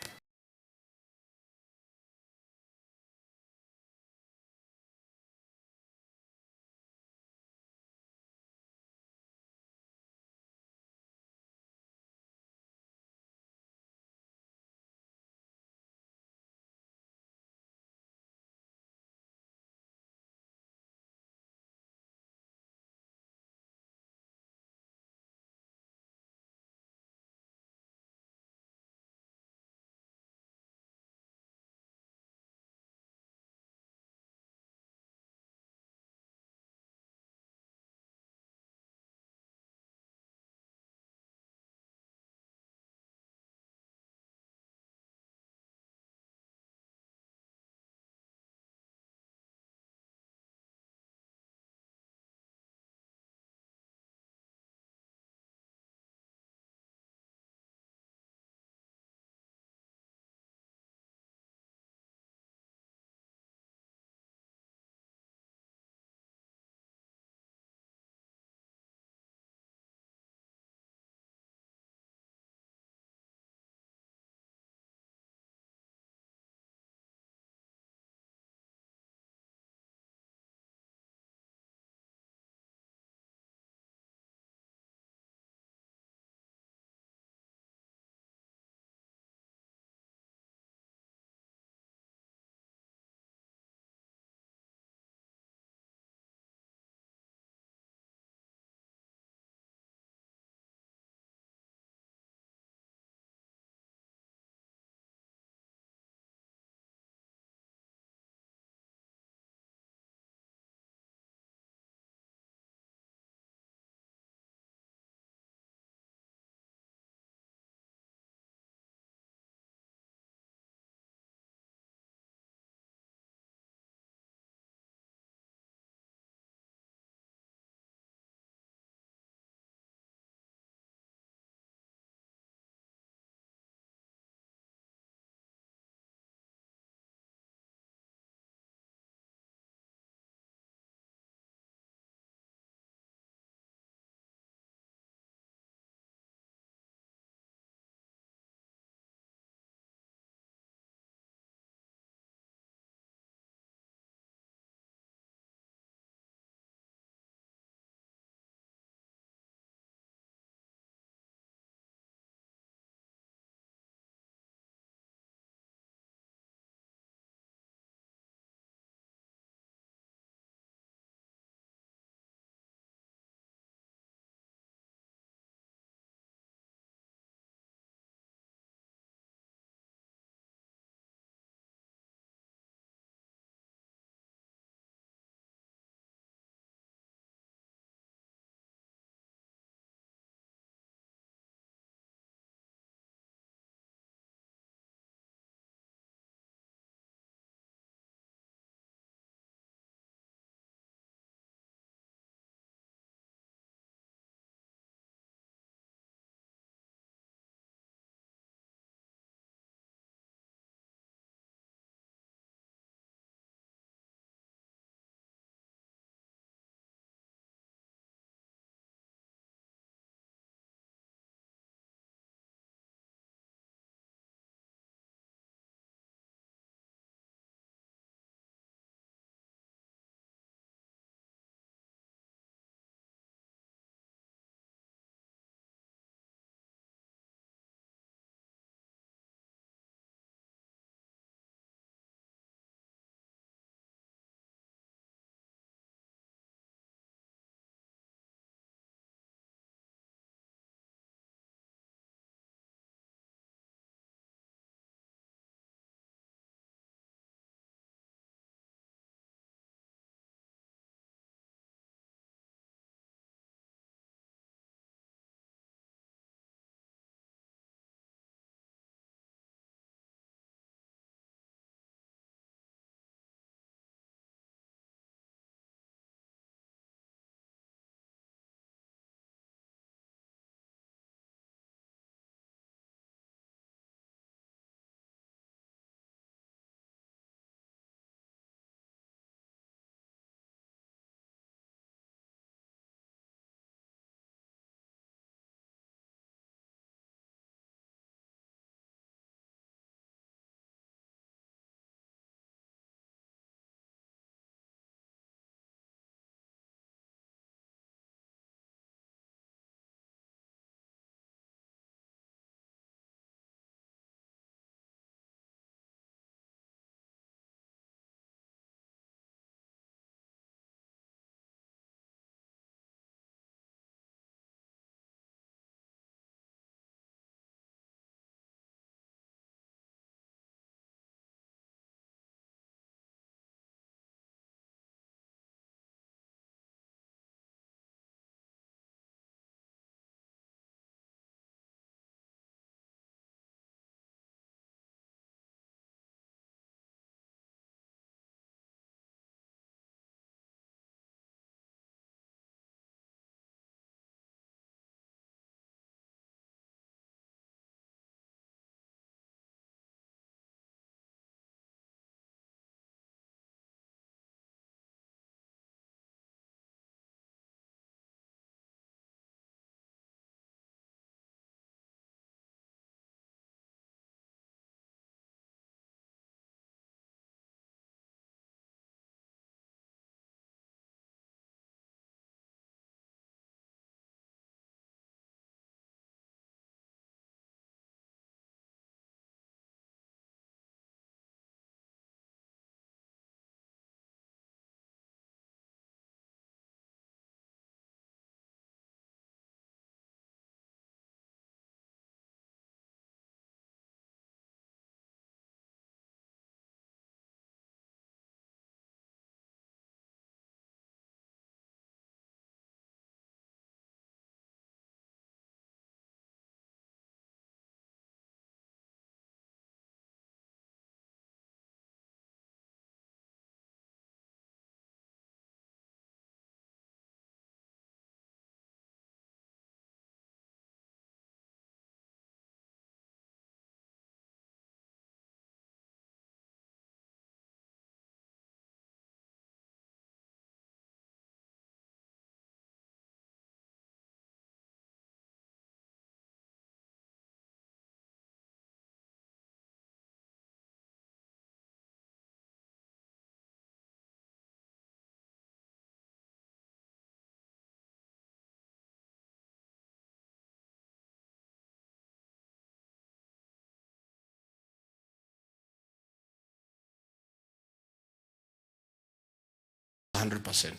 100%.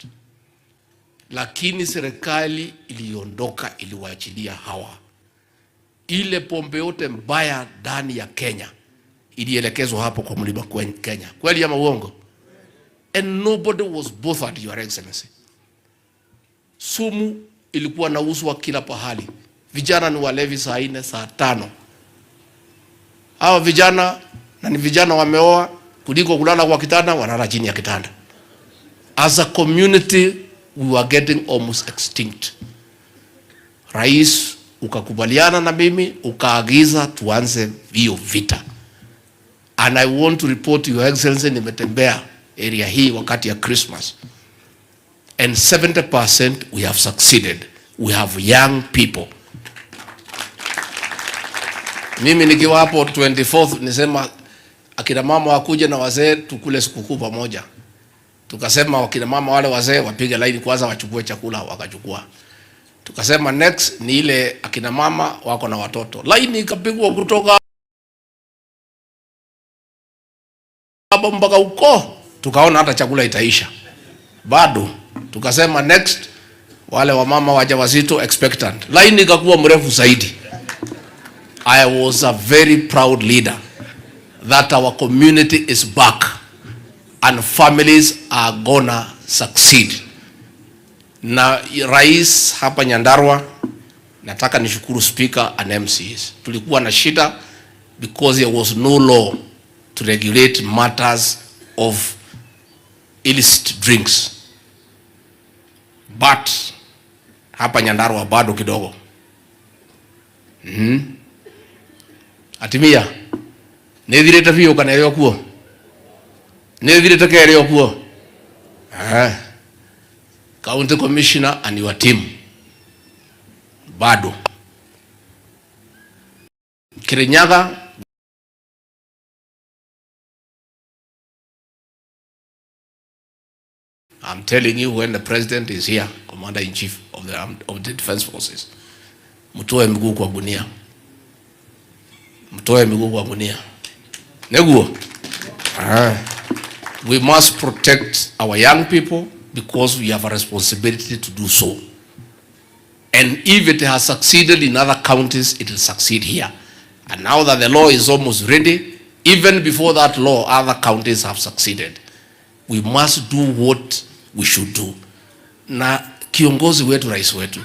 Lakini serikali iliondoka, iliwaachilia hawa. Ile pombe yote mbaya ndani ya Kenya ilielekezwa hapo kwa mlima Kenya. Kweli ama uongo? And nobody was bothered, Your Excellency. Sumu ilikuwa nauzwa kila pahali. Vijana ni walevi saa 4, saa 5. Hawa vijana, na ni vijana wameoa, kuliko kulala kwa kitanda, wanalala chini ya kitanda. As a community, we were getting almost extinct. Rais ukakubaliana na mimi, ukaagiza tuanze hiyo vita. And I want to report to Your Excellency, nimetembea area hii wakati ya Christmas. And 70% we have succeeded. We have young people. Mimi nikiwa hapo 24th nisema akina mama wakuje na wazee tukule sikukuu pamoja. Tukasema wakina mama wale wazee wapige line kwanza wachukue chakula, wakachukua. Tukasema next ni ile akina mama wako na watoto. Line ikapigwa kutoka hapa mpaka huko. Tukaona hata chakula itaisha. Bado tukasema next wale wamama wajawazito expectant. Line ikakuwa mrefu zaidi. I was a very proud leader that our community is back and families are gonna succeed. Na rais hapa Nyandarua, nataka nishukuru speaker and MCs. Tulikuwa na shida because there was no law to regulate matters of illicit drinks. But hapa Nyandarua bado kidogo. Atimia nethirete biyo kana ryo kuo nethirete keryo kuo County Commissioner and your team bado Kirinyaga I'm telling you, when the president is here, Commander-in-Chief of the Defense Forces, mtoe miguu kwa gunia. Mtoe miguu kwa gunia. Neguo. We must protect our young people because we have a responsibility to do so. And if it has succeeded in other counties, it will succeed here. And now that the law is almost ready, even before that law, other counties have succeeded. We must do what we should do. Na kiongozi wetu, rais wetu,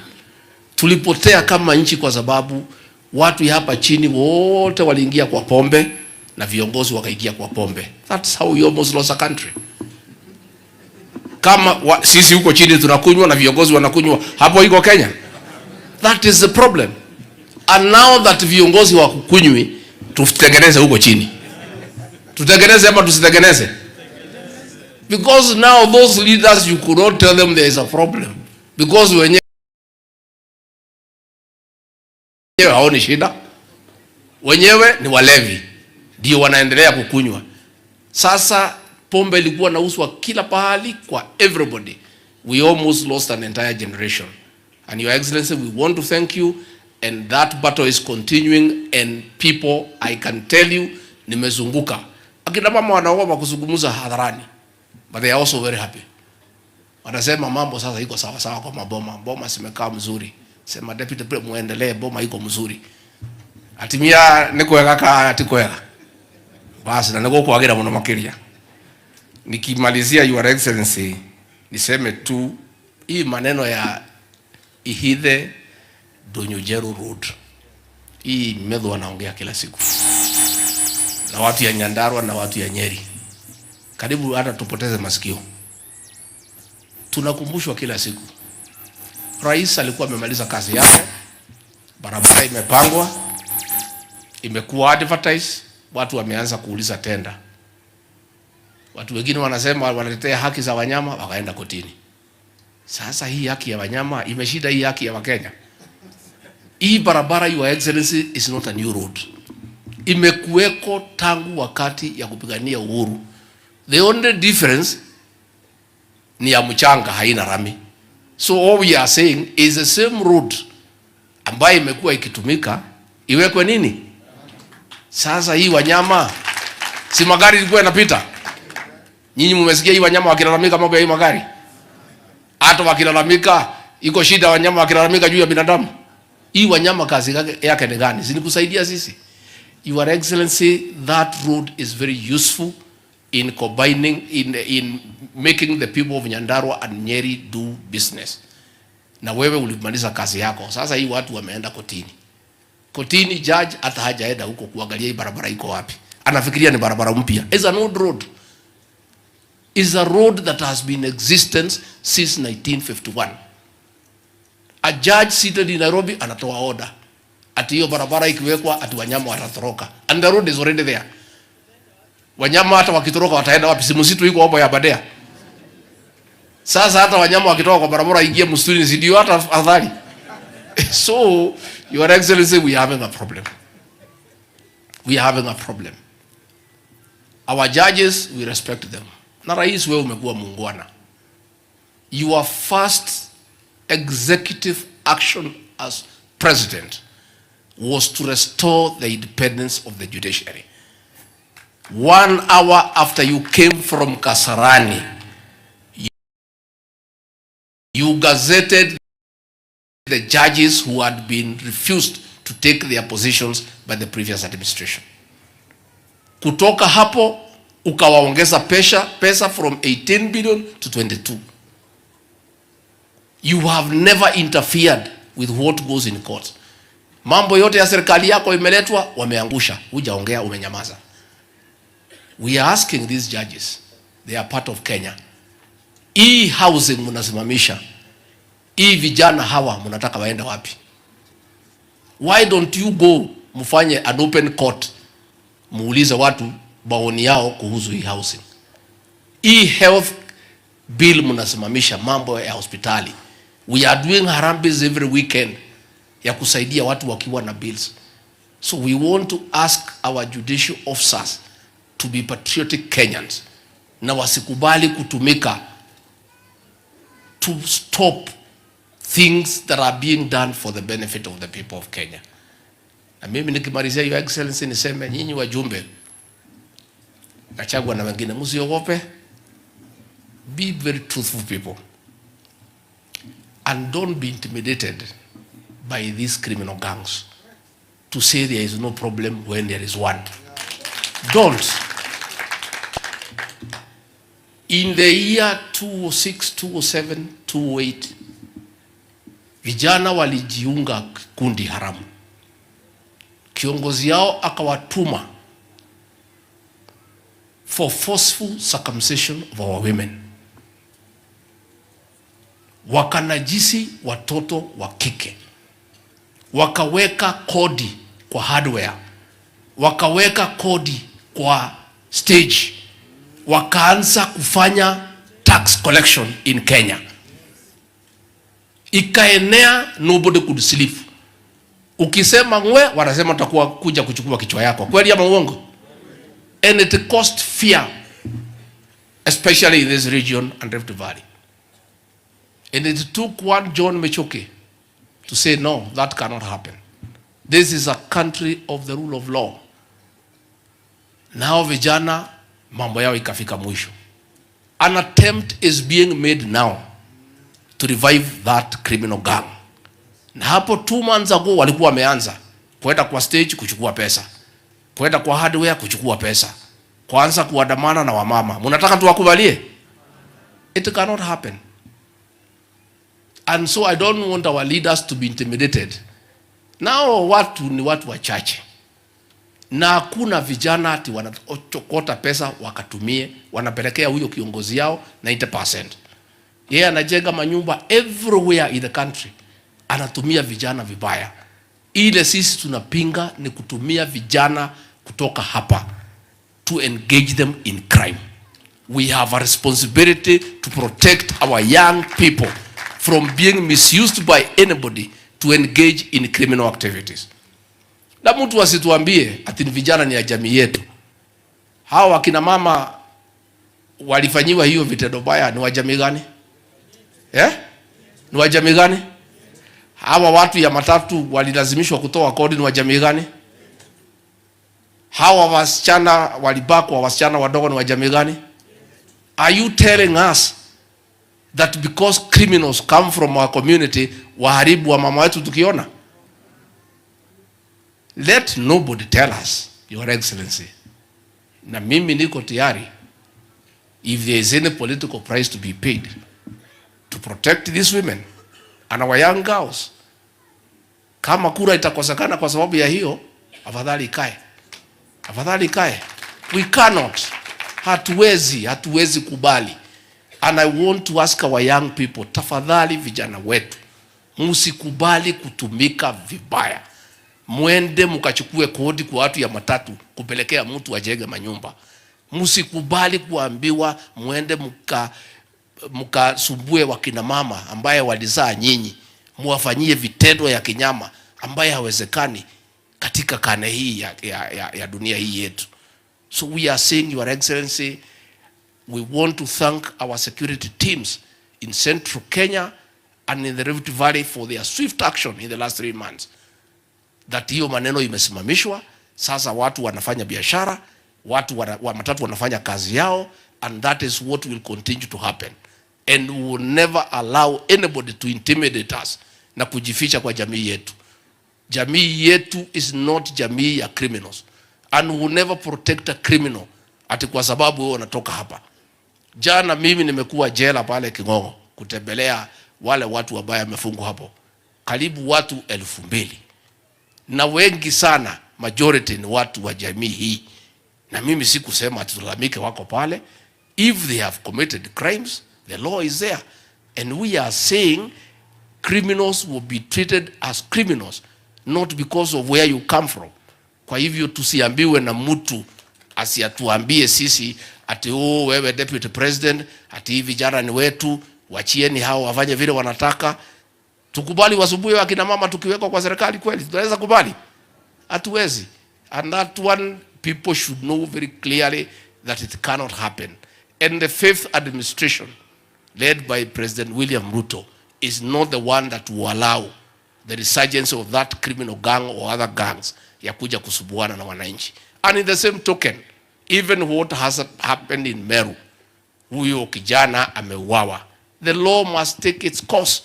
tulipotea kama nchi kwa sababu watu hapa chini wote waliingia kwa pombe na viongozi wakaingia kwa pombe. That's how we almost lost a country. Kama sisi huko chini tunakunywa na viongozi wanakunywa, hapo iko Kenya. That is the problem. And now that viongozi wakukunywi, tutengeneze huko chini. Tutengeneze ama tusitengeneze? Because now those leaders, you could not tell them there is a problem. Because wenyewe haoni shida. Wenyewe ni walevi. Ndio wanaendelea kukunywa. Sasa pombe ilikuwa nauzwa kila pahali kwa everybody. We almost lost an entire generation. And Your Excellency, we want to thank you, and that battle is continuing, and people, I can tell you, nimezunguka. Akina mama wanaogopa kuzungumza hadharani. But they are also very happy. Wanasema mambo sasa iko sawa sawa kwa maboma. Boma simekaa mzuri. Sema deputy president muendelee, boma iko mzuri. Atimia nikuweka ka atikuweka. Basi na niko kuagira mwana makiria. Nikimalizia, Your Excellency, niseme tu hii maneno ya Ihithe Donyujeru Road. Hii Medho wanaongea kila siku. Na watu ya Nyandarua na watu ya Nyeri. Karibu hata tupoteze masikio. Tunakumbushwa kila siku. Rais alikuwa amemaliza kazi yake. Barabara imepangwa. Imekuwa advertise. Watu wameanza kuuliza tenda. Watu wengine wanasema wanatetea haki za wanyama, wakaenda kotini. Sasa hii haki ya wanyama imeshida hii haki ya Wakenya. Hii barabara, Your Excellency, is not a new road. Imekuweko tangu wakati ya kupigania uhuru. The only difference ni ya mchanga, haina rami. So all we are saying is the same road ambayo imekuwa ikitumika iwekwe nini? Sasa hii wanyama, si magari ilikuwa yanapita. Nyinyi mmesikia hii wanyama wakilalamika mambo ya hii magari? Hata wakilalamika iko shida, wanyama wakilalamika juu ya binadamu, hii wanyama kazi yake ni gani? Zinikusaidia sisi. Your Excellency, that road is very useful in combining, in making the people of Nyandarua and Nyeri do business. Na wewe ulimaliza kazi yako. Sasa hii watu wameenda kotini. Kotini judge hata hajaenda huko kuangalia hii barabara iko wapi. Anafikiria ni barabara mpya. It's an old road. It's a road that has been in existence since 1951. A judge seated in Nairobi anatoa order. Ati hiyo barabara ikiwekwa ati wanyama watatoroka. And the road is already there. Wanyama hata wakitoroka wataenda wapi? Si msitu iko hapo ya Badea. Sasa hata wanyama wakitoka kwa barabara ingie msituni zidio hata afadhali. So, Your Excellency, we are having a problem. We are having a problem. Our judges, we respect them. Na rais wewe umekuwa muungwana. Your first executive action as president was to restore the independence of the judiciary. 1 hour after you came from Kasarani, you gazetted the judges who had been refused to take their positions by the previous administration. Kutoka hapo ukawaongeza pesa from 18 billion to 22. You have never interfered with what goes in court. Mambo yote ya serikali yako imeletwa, wameangusha. Hujaongea, umenyamaza. We are asking these judges, they are part of Kenya. Hii housing mnasimamisha, hii vijana hawa mnataka waende wapi? Why don't you go mfanye an open court, muulize watu maoni yao kuhusu hii housing? Hii health bill mnasimamisha, mambo ya hospitali. We are doing harambes every weekend ya kusaidia watu wakiwa na bills. So we want to ask our judicial officers to be patriotic Kenyans na wasikubali kutumika to stop things that are being done for the benefit of the people of Kenya. Na mimi nikimalizia, Your Excellency, niseme nyinyi wajumbe Gachagua na wengine, msiogope. Be very truthful people and don't be intimidated by these criminal gangs to say there is no problem when there is one. Don't. In the year 2006, 2007, 2008, vijana walijiunga kundi haramu. Kiongozi yao akawatuma for forceful circumcision of our women. Wakanajisi watoto wa kike. Wakaweka kodi kwa hardware. Wakaweka kodi kwa stage. Wakaanza kufanya tax collection in Kenya. Ikaenea, nobody could sleep. Ukisema ngwe, wanasema utakuwa kuja kuchukua kichwa yako. Kweli ama uongo? And it caused fear, especially in this region and Rift Valley. And it took one John Mechoke to say, no, that cannot happen. This is a country of the rule of law. Now vijana mambo yao ikafika mwisho. An attempt is being made now to revive that criminal gang. Na hapo 2 months ago walikuwa wameanza kwenda kwa stage kuchukua pesa, kwenda kwa hardware kuchukua pesa, kwanza kuandamana na wamama. Mnataka tuwakubalie? It cannot happen. And so I don't want our leaders to be intimidated. Now watu ni watu wachache. Na hakuna vijana ati wanachokota pesa wakatumie, wanapelekea huyo kiongozi yao 90%. Yeye anajenga manyumba everywhere in the country. Anatumia vijana vibaya. Ile sisi tunapinga ni kutumia vijana kutoka hapa to engage them in crime. We have a responsibility to protect our young people from being misused by anybody to engage in criminal activities. Na mtu asituambie ati vijana ni ya jamii yetu. Hawa wakina mama walifanyiwa hiyo vitendo baya ni wa jamii gani? Ni wa jamii gani? Hawa watu ya matatu walilazimishwa kutoa kodi ni wa jamii gani? Hawa wasichana walibakwa, wasichana wadogo ni wa jamii gani? Are you telling us that because criminals come from our community waharibu wa mama wetu tukiona? Let nobody tell us, Your Excellency. Na mimi niko tayari, if there is any political price to be paid to protect these women and our young girls, kama kura itakosekana kwa sababu ya hiyo, afadhali ikae. Afadhali ikae. We cannot. Hatuwezi kubali. And I want to ask our young people, tafadhali vijana wetu, msikubali kutumika vibaya. Mwende mkachukue kodi kwa watu ya matatu kupelekea mtu ajenge manyumba. Msikubali kuambiwa mwende mkasumbue wakina mama ambaye walizaa nyinyi. Muwafanyie vitendo ya kinyama ambaye hawezekani katika kane hii ya dunia hii yetu. So we are saying, Your Excellency, we want to thank our security teams in Central Kenya and in the Rift Valley for their swift action in the last 3 months. That hiyo maneno imesimamishwa, sasa watu wanafanya biashara, watu wa matatu wanafanya kazi yao, and that is what will continue to happen. And we will never allow anybody to intimidate us na kujificha kwa jamii yetu. Jamii yetu is not jamii ya criminals, and we will never protect a criminal ati kwa sababu wewe unatoka hapa. Jana mimi nimekuwa jela pale Kingongo kutembelea wale watu ambao wamefungwa hapo, karibu watu 2,000, na wengi sana, majority ni watu wa jamii hii. Na mimi sikusema tulalamike wako pale. If they have committed crimes, the law is there, and we are saying criminals will be treated as criminals, not because of where you come from. Kwa hivyo tusiambiwe na mtu asiatuambie sisi ati wewe deputy president, ati hivi vijana ni wetu, wachieni hao wafanye vile wanataka. Tukubali wasubuhi wa kina mama tukiwekwa kwa serikali kweli? Tunaweza kubali? Hatuwezi. And that one, people should know very clearly that it cannot happen. And the fifth administration, led by President William Ruto, is not the one that will allow the resurgence of that criminal gang or other gangs ya kuja kusubuana na wananchi. And in the same token, even what has happened in Meru, huyo kijana ameuawa, the law must take its course.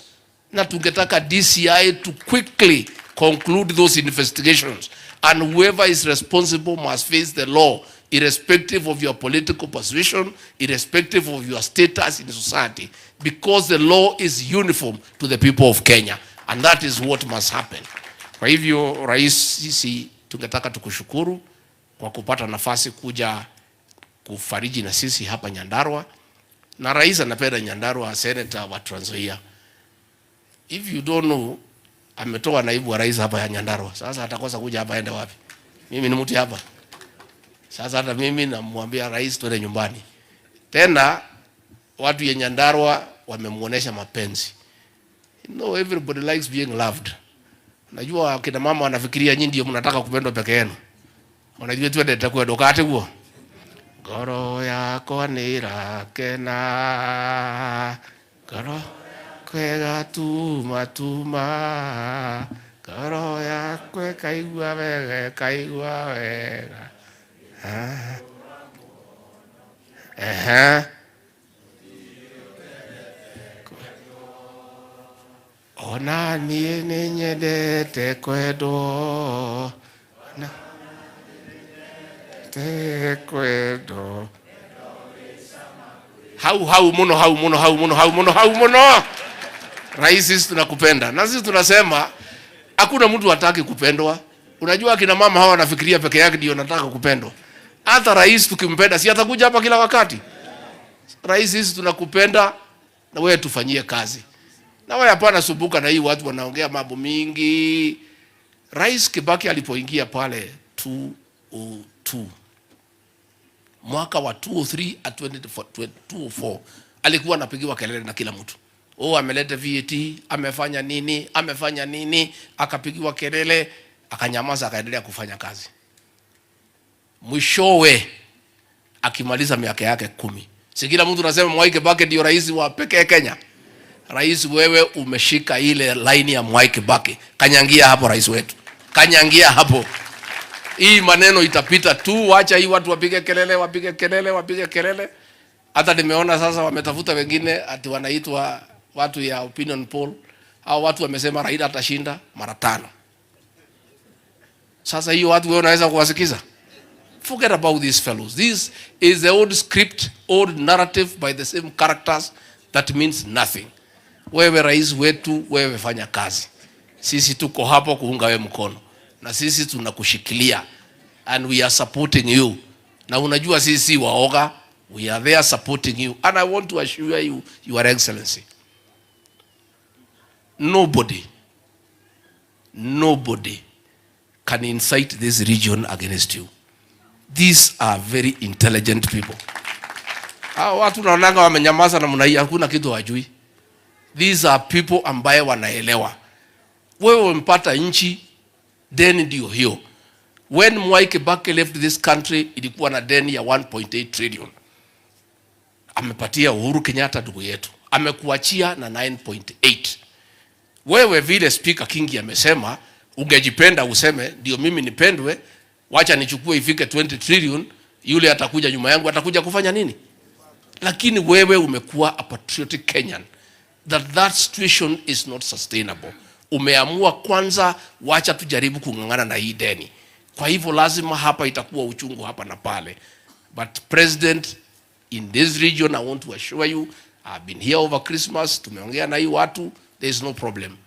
Na tungetaka DCI to quickly conclude those investigations, and whoever is responsible must face the law, irrespective of your political persuasion, irrespective of your status in society, because the law is uniform to the people of Kenya, and that is what must happen. Kwa hivyo Rais, sisi tungetaka tukushukuru kwa kupata nafasi kuja kufariji na sisi hapa Nyandarua, na Rais anapenda Nyandarua, Senator wa Trans Nzoia. If you don't know, ametoa naibu wa rais hapa ya Nyandarua. Sasa atakosa kuja hapa aende wapi? Mimi ni mtu hapa. Sasa hata mimi namwambia rais twende nyumbani. Tena watu ya Nyandarua wamemuonesha mapenzi. You know, everybody likes being loved. Najua kina mama wanafikiria nyinyi ndio mnataka kupendwa peke yenu. Unajua twende takuwa dokate huo. Goro yako ni rakena. Goro kwega tuma karo ya kwe kaigua wega ona nie nyendete kwedo na te kwedo hau muno. Rais, sisi tunakupenda. Na sisi tunasema hakuna mtu hataki kupendwa. Unajua kina mama hawa wanafikiria peke yake ndio nataka kupendwa. Hata rais tukimpenda si atakuja hapa kila wakati. Rais, sisi tunakupenda na wewe tufanyie kazi. Na wewe hapana subuka na hii watu wanaongea mambo mingi. Rais Kibaki alipoingia pale 2002, mwaka wa 2003 at 2004 alikuwa anapigiwa kelele na kila mtu. Ameleta VAT, amefanya nini, akapigiwa kelele, akanyamaza, akaendelea kufanya kazi. Mwishowe akimaliza miaka yake 10. Si kila mtu anasema Mwai Kibaki ndio rais wa pekee Kenya. Rais, wewe umeshika ile line ya Mwai Kibaki. Kanyangia hapo rais wetu. Kanyangia hapo. Hii maneno itapita tu, acha hii watu wapige kelele. Hata nimeona sasa wametafuta wengine ati wanaitwa watu ya opinion poll. Hao watu wamesema Raila atashinda mara 5. Sasa hiyo watu wewe unaweza kuwasikiza? Forget about these fellows. This is the old script, old narrative by the same characters that means nothing. Wewe rais wetu, wewe fanya kazi. Sisi tuko hapo kuunga wewe mkono. Na sisi tunakushikilia. And we are supporting you. Na unajua sisi waoga, we are there supporting you. And I want to assure you, Your Excellency, nobody can incite this region against you. These are very intelligent people. Watu naonanga wamenyamaza na mnai hakuna kitu wajui. These are people ambaye wanaelewa. Wewe umepata nchi, deni ndio hiyo. When Mwai Kibaki left this country, ilikuwa na deni ya 1.8 trillion. Amepatia Uhuru Kenyatta ndugu yetu. Amekuachia na 9.8. Wewe vile Speaker Kingi amesema, ungejipenda useme, ndio mimi nipendwe, wacha nichukue ifike 20 trillion, yule atakuja nyuma yangu, atakuja kufanya nini? Lakini wewe umekuwa a patriotic Kenyan. That situation is not sustainable. Umeamua kwanza, wacha tujaribu kungangana na hii deni. Kwa hivyo lazima hapa itakuwa uchungu hapa na pale. But President, in this region, I want to assure you, I've been here over Christmas, tumeongea na hii watu, there is no problem.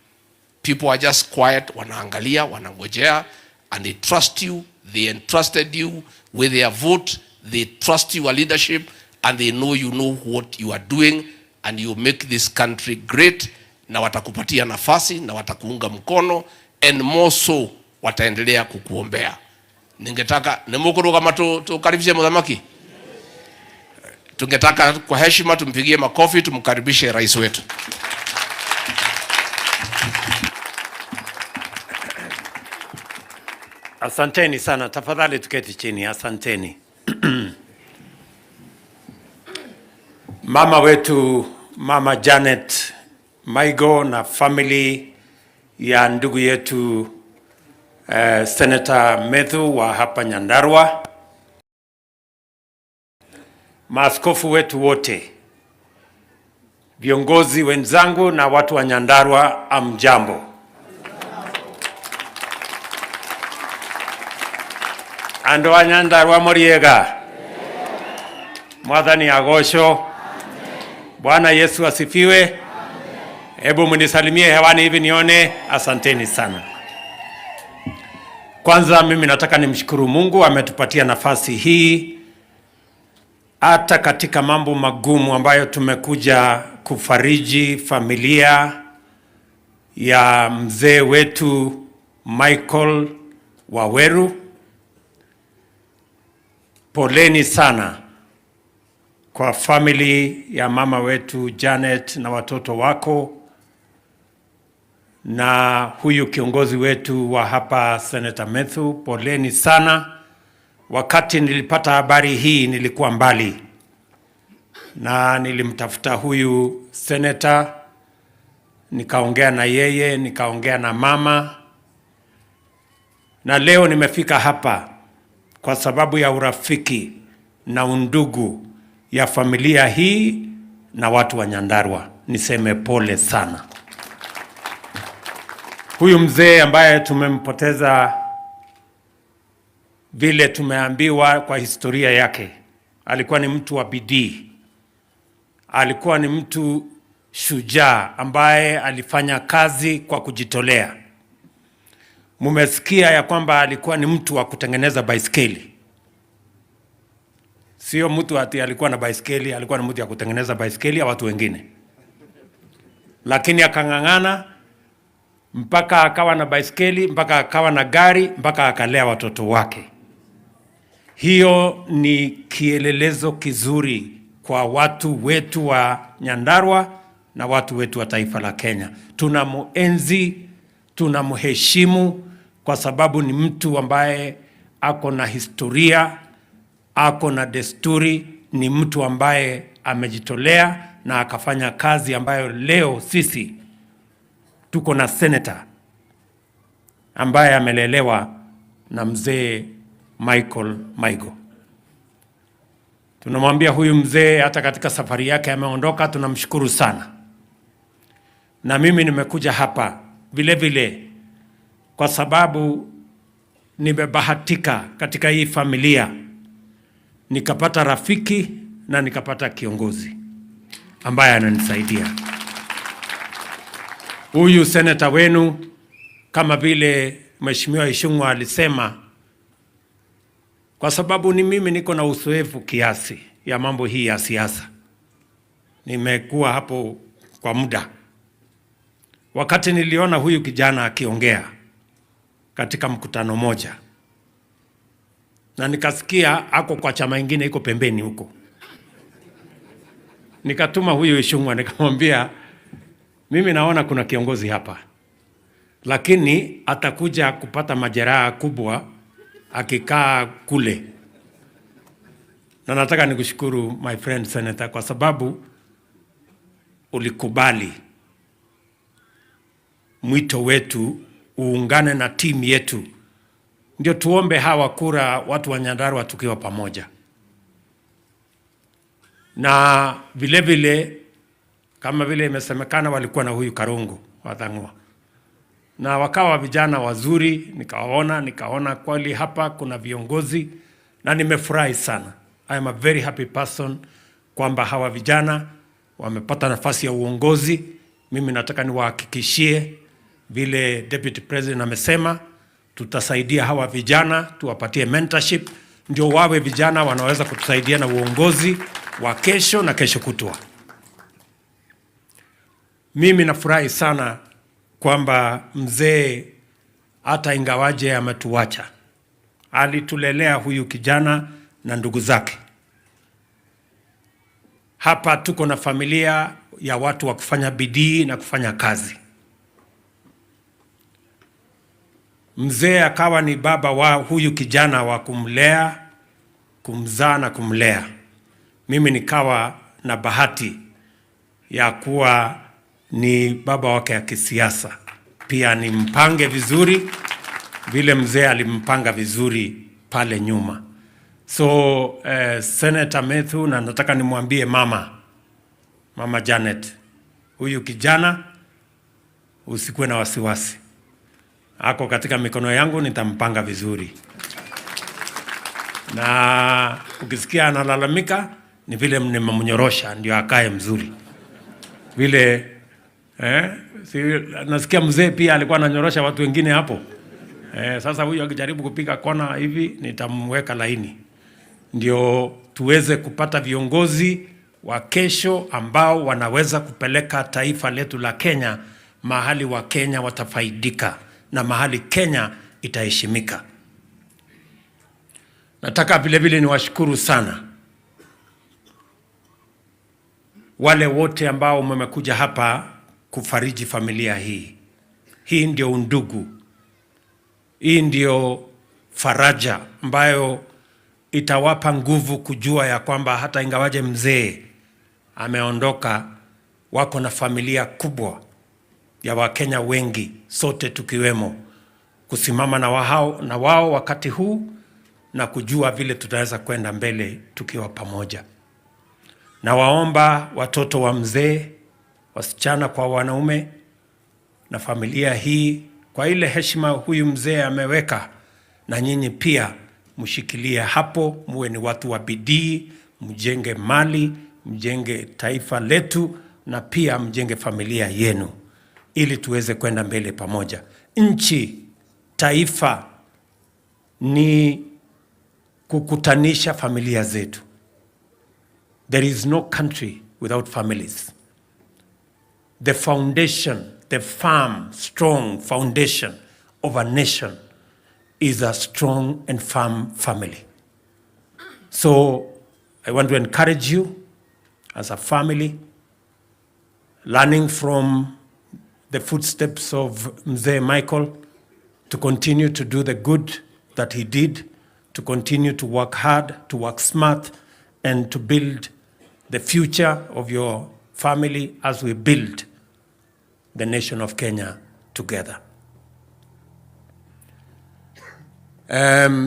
People are just quiet, wanaangalia, wanangojea, and they trust you, they entrusted you with their vote, they trust your leadership, and they know you know what you are doing, and you make this country great, na watakupatia nafasi, na watakuunga mkono, and more so, wataendelea kukuombea. Ningetaka, nemukuru kama tukaribishe mudhamaki? Tungetaka kwa heshima tumpigie makofi, tumkaribishe rais wetu. Asanteni sana, tafadhali tuketi chini, asanteni. Mama wetu, Mama Janet Maigo na family ya ndugu yetu Senator Methu wa hapa Nyandarua, maaskofu wetu wote, viongozi wenzangu na watu wa Nyandarua, amjambo. Ando wa Nyandarua moriega. Mwathani agosho. Bwana Yesu asifiwe. Hebu mnisalimie hewani hivi nione. Asanteni sana. Kwanza mimi nataka nimshukuru Mungu ametupatia nafasi hii hata katika mambo magumu ambayo tumekuja kufariji familia ya mzee wetu Michael Waweru. Poleni sana kwa family ya mama wetu Janet na watoto wako, na huyu kiongozi wetu wa hapa Senator Methu, poleni sana. Wakati nilipata habari hii nilikuwa mbali, na nilimtafuta huyu senator, nikaongea na yeye, nikaongea na mama, na leo nimefika hapa kwa sababu ya urafiki na undugu ya familia hii na watu wa Nyandarua. Niseme pole sana. Huyu mzee ambaye tumempoteza, vile tumeambiwa kwa historia yake, alikuwa ni mtu wa bidii, alikuwa ni mtu shujaa ambaye alifanya kazi kwa kujitolea. Mumesikia ya kwamba alikuwa ni mtu wa kutengeneza baiskeli. Sio mtu ati alikuwa na baiskeli, alikuwa ni mtu ya kutengeneza baiskeli ya watu wengine. Lakini akang'ang'ana mpaka akawa na baiskeli, mpaka akawa na gari, mpaka akalea watoto wake. Hiyo ni kielelezo kizuri kwa watu wetu wa Nyandarua na watu wetu wa taifa la Kenya. Tunamuenzi, tunamheshimu kwa sababu ni mtu ambaye ako na historia, ako na desturi, ni mtu ambaye amejitolea na akafanya kazi ambayo leo sisi tuko na senator ambaye amelelewa na mzee Michael Maigo. Tunamwambia huyu mzee hata katika safari yake ameondoka, tunamshukuru sana. Na mimi nimekuja hapa vile vile kwa sababu nimebahatika katika hii familia, nikapata rafiki na nikapata kiongozi ambaye ananisaidia. Huyu seneta wenu, kama vile Mheshimiwa Ishungwa alisema, kwa sababu ni mimi niko na uzoefu kiasi ya mambo hii ya siasa. Nimekuwa hapo kwa muda. Wakati niliona huyu kijana akiongea katika mkutano moja, na nikasikia ako kwa chama ingine iko pembeni huko, nikatuma huyu Ishungwa nikamwambia, mimi naona kuna kiongozi hapa, lakini atakuja kupata majeraha kubwa akikaa kule. Na nataka nikushukuru my friend Senator kwa sababu ulikubali mwito wetu uungane na timu yetu, ndio tuombe hawa kura watu wa Nyandarua tukiwa pamoja. Na vile vile kama vile imesemekana walikuwa na huyu Karungu wa Thang'wa, na wakawa vijana wazuri, nikaona kweli hapa kuna viongozi, na nimefurahi sana. I am a very happy person kwamba hawa vijana wamepata nafasi ya uongozi. Mimi nataka niwahakikishie vile Deputy President amesema, tutasaidia hawa vijana, tuwapatie mentorship, ndio wawe vijana wanaweza kutusaidia na uongozi wa kesho na kesho kutwa. Mimi nafurahi sana kwamba mzee hata ingawaje ametuacha, alitulelea huyu kijana na ndugu zake. Hapa tuko na familia ya watu wa kufanya bidii na kufanya kazi. Mzee akawa ni baba wa huyu kijana wa kumlea, kumzaa na kumlea. Mimi nikawa na bahati ya kuwa ni baba wake ya kisiasa. Pia nimpange vizuri vile mzee alimpanga vizuri pale nyuma. So Senator Methu, na nataka nimwambie mama Janet, huyu kijana usikuwe na wasiwasi. Ako katika mikono yangu, nitampanga vizuri. Na ukisikia analalamika ni vile nimemnyorosha ndio akae mzuri. Vile nasikia mzee pia alikuwa ananyorosha watu wengine hapo. Sasa huyu akijaribu kupiga kona hivi nitamweka laini. Ndio tuweze kupata viongozi wa kesho ambao wanaweza kupeleka taifa letu la Kenya mahali wa Kenya watafaidika na mahali Kenya itaheshimika. Nataka vile vile niwashukuru sana wale wote ambao mmekuja hapa kufariji familia hii. Hii ndio undugu. Hii ndio faraja ambayo itawapa nguvu kujua ya kwamba hata ingawaje mzee ameondoka, wako na familia kubwa ya Wakenya wengi, sote tukiwemo, kusimama na wao wakati huu na kujua vile tutaweza kwenda mbele tukiwa pamoja. Na waomba watoto wa mzee, wasichana kwa wanaume, na familia hii, kwa ile heshima huyu mzee ameweka, na nyinyi pia mshikilie hapo, muwe ni watu wa bidii, mjenge mali, mjenge taifa letu, na pia mjenge familia yenu, ili tuweze kwenda mbele pamoja. Nchi, taifa ni kukutanisha familia zetu. There is no country without families. The foundation, the firm, strong foundation of a nation is a strong and firm family. So I want to encourage you as a family, learning from the footsteps of Mzee Michael, to continue to do the good that he did, to continue to work hard, to work smart, and to build the future of your family as we build the nation of Kenya together.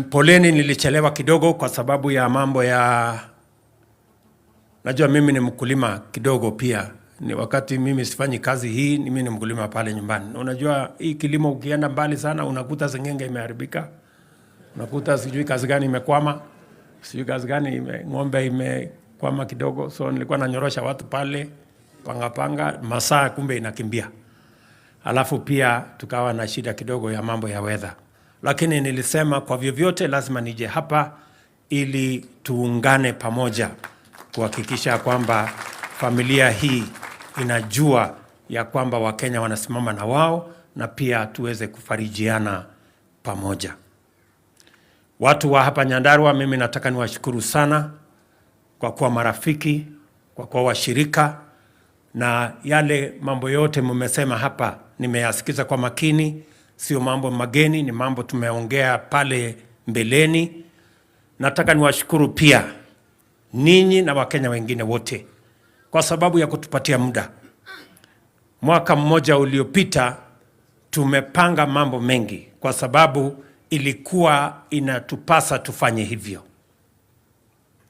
Poleni nilichelewa kidogo kwa sababu ya mambo ya Najua mimi ni mkulima kidogo pia. Ni wakati mimi sifanyi kazi hii, mimi ni mkulima pale nyumbani. Unajua hii kilimo ukienda mbali sana unakuta sengenge imeharibika. Unakuta sijui kazi gani imekwama. Sijui kazi gani ng'ombe imekwama kidogo. So nilikuwa nanyorosha watu pale panga masaa kumbe inakimbia. Alafu pia tukawa na shida kidogo ya mambo ya weather. Lakini nilisema kwa vyovyote lazima nije hapa ili tuungane pamoja kuhakikisha kwamba familia hii inajua ya kwamba Wakenya wanasimama na wao na pia tuweze kufarijiana pamoja. Watu wa hapa Nyandarua, mimi nataka niwashukuru sana kwa kuwa marafiki, kwa kuwa washirika, na yale mambo yote mmesema hapa nimeyasikiza kwa makini. Sio mambo mageni, ni mambo tumeongea pale mbeleni. Nataka niwashukuru pia ninyi na Wakenya wengine wote kwa sababu ya kutupatia muda. Mwaka mmoja uliopita tumepanga mambo mengi kwa sababu ilikuwa inatupasa tufanye hivyo.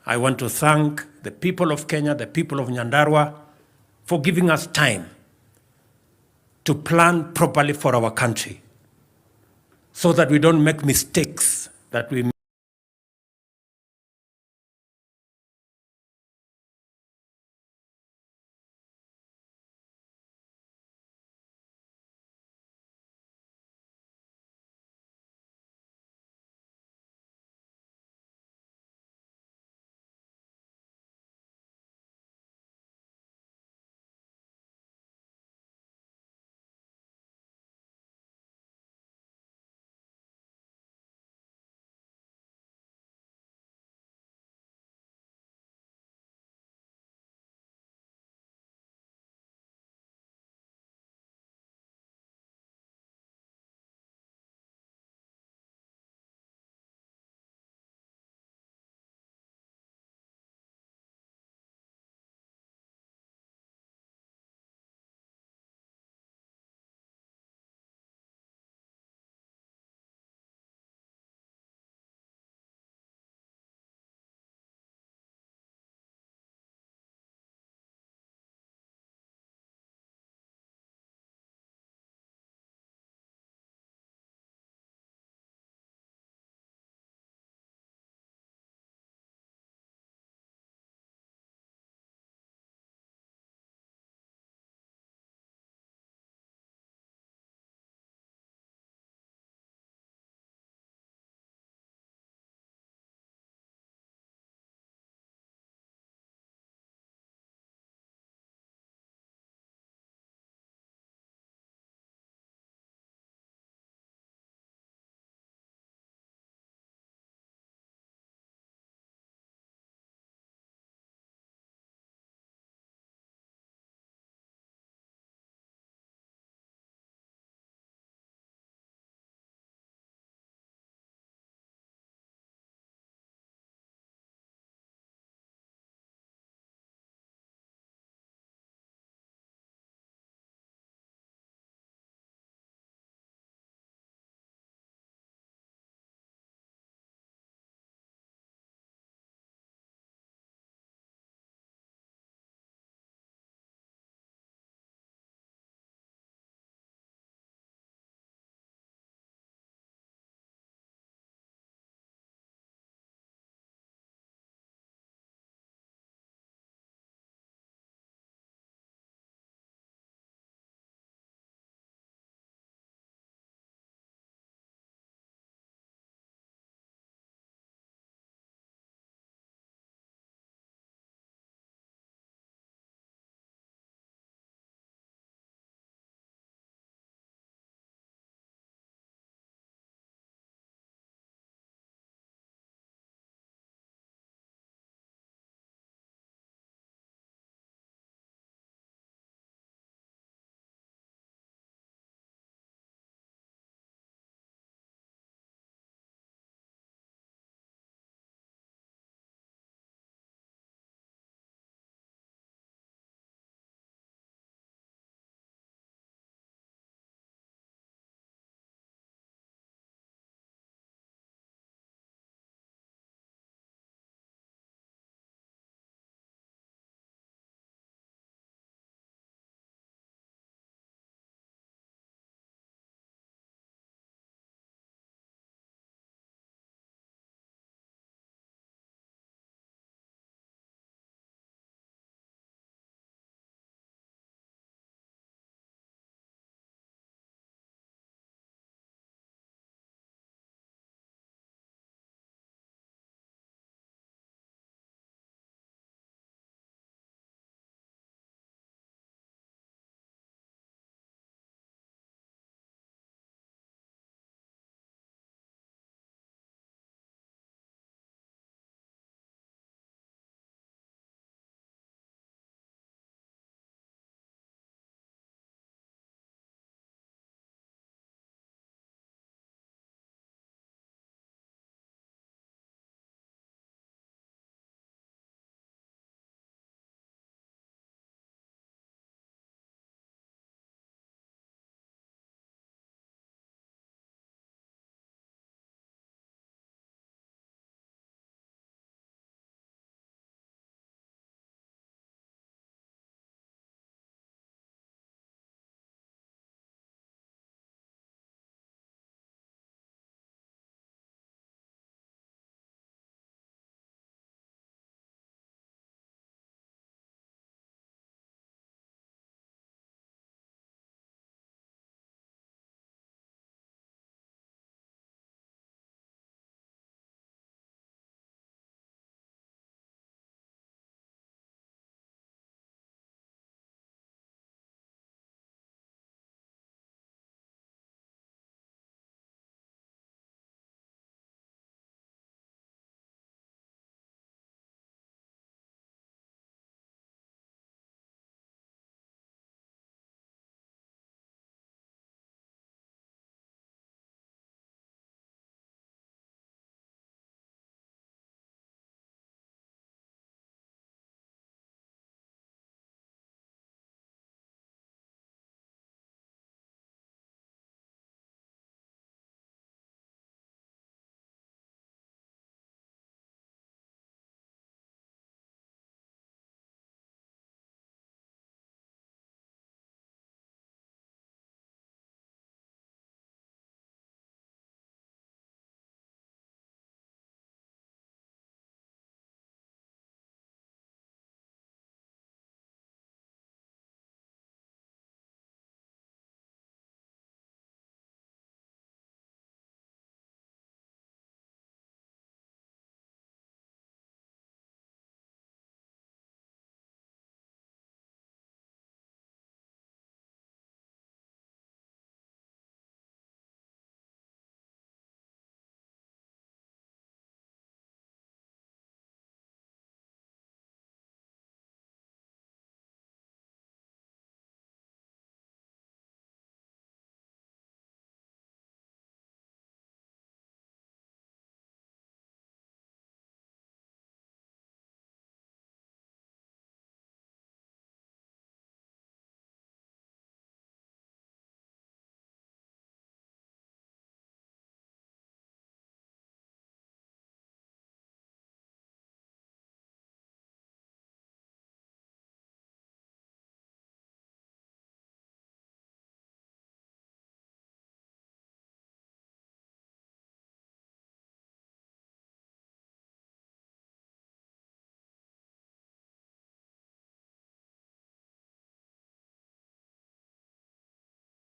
I want to thank the people of Kenya, the people of Nyandarua for giving us time to plan properly for our country so that we don't make mistakes that we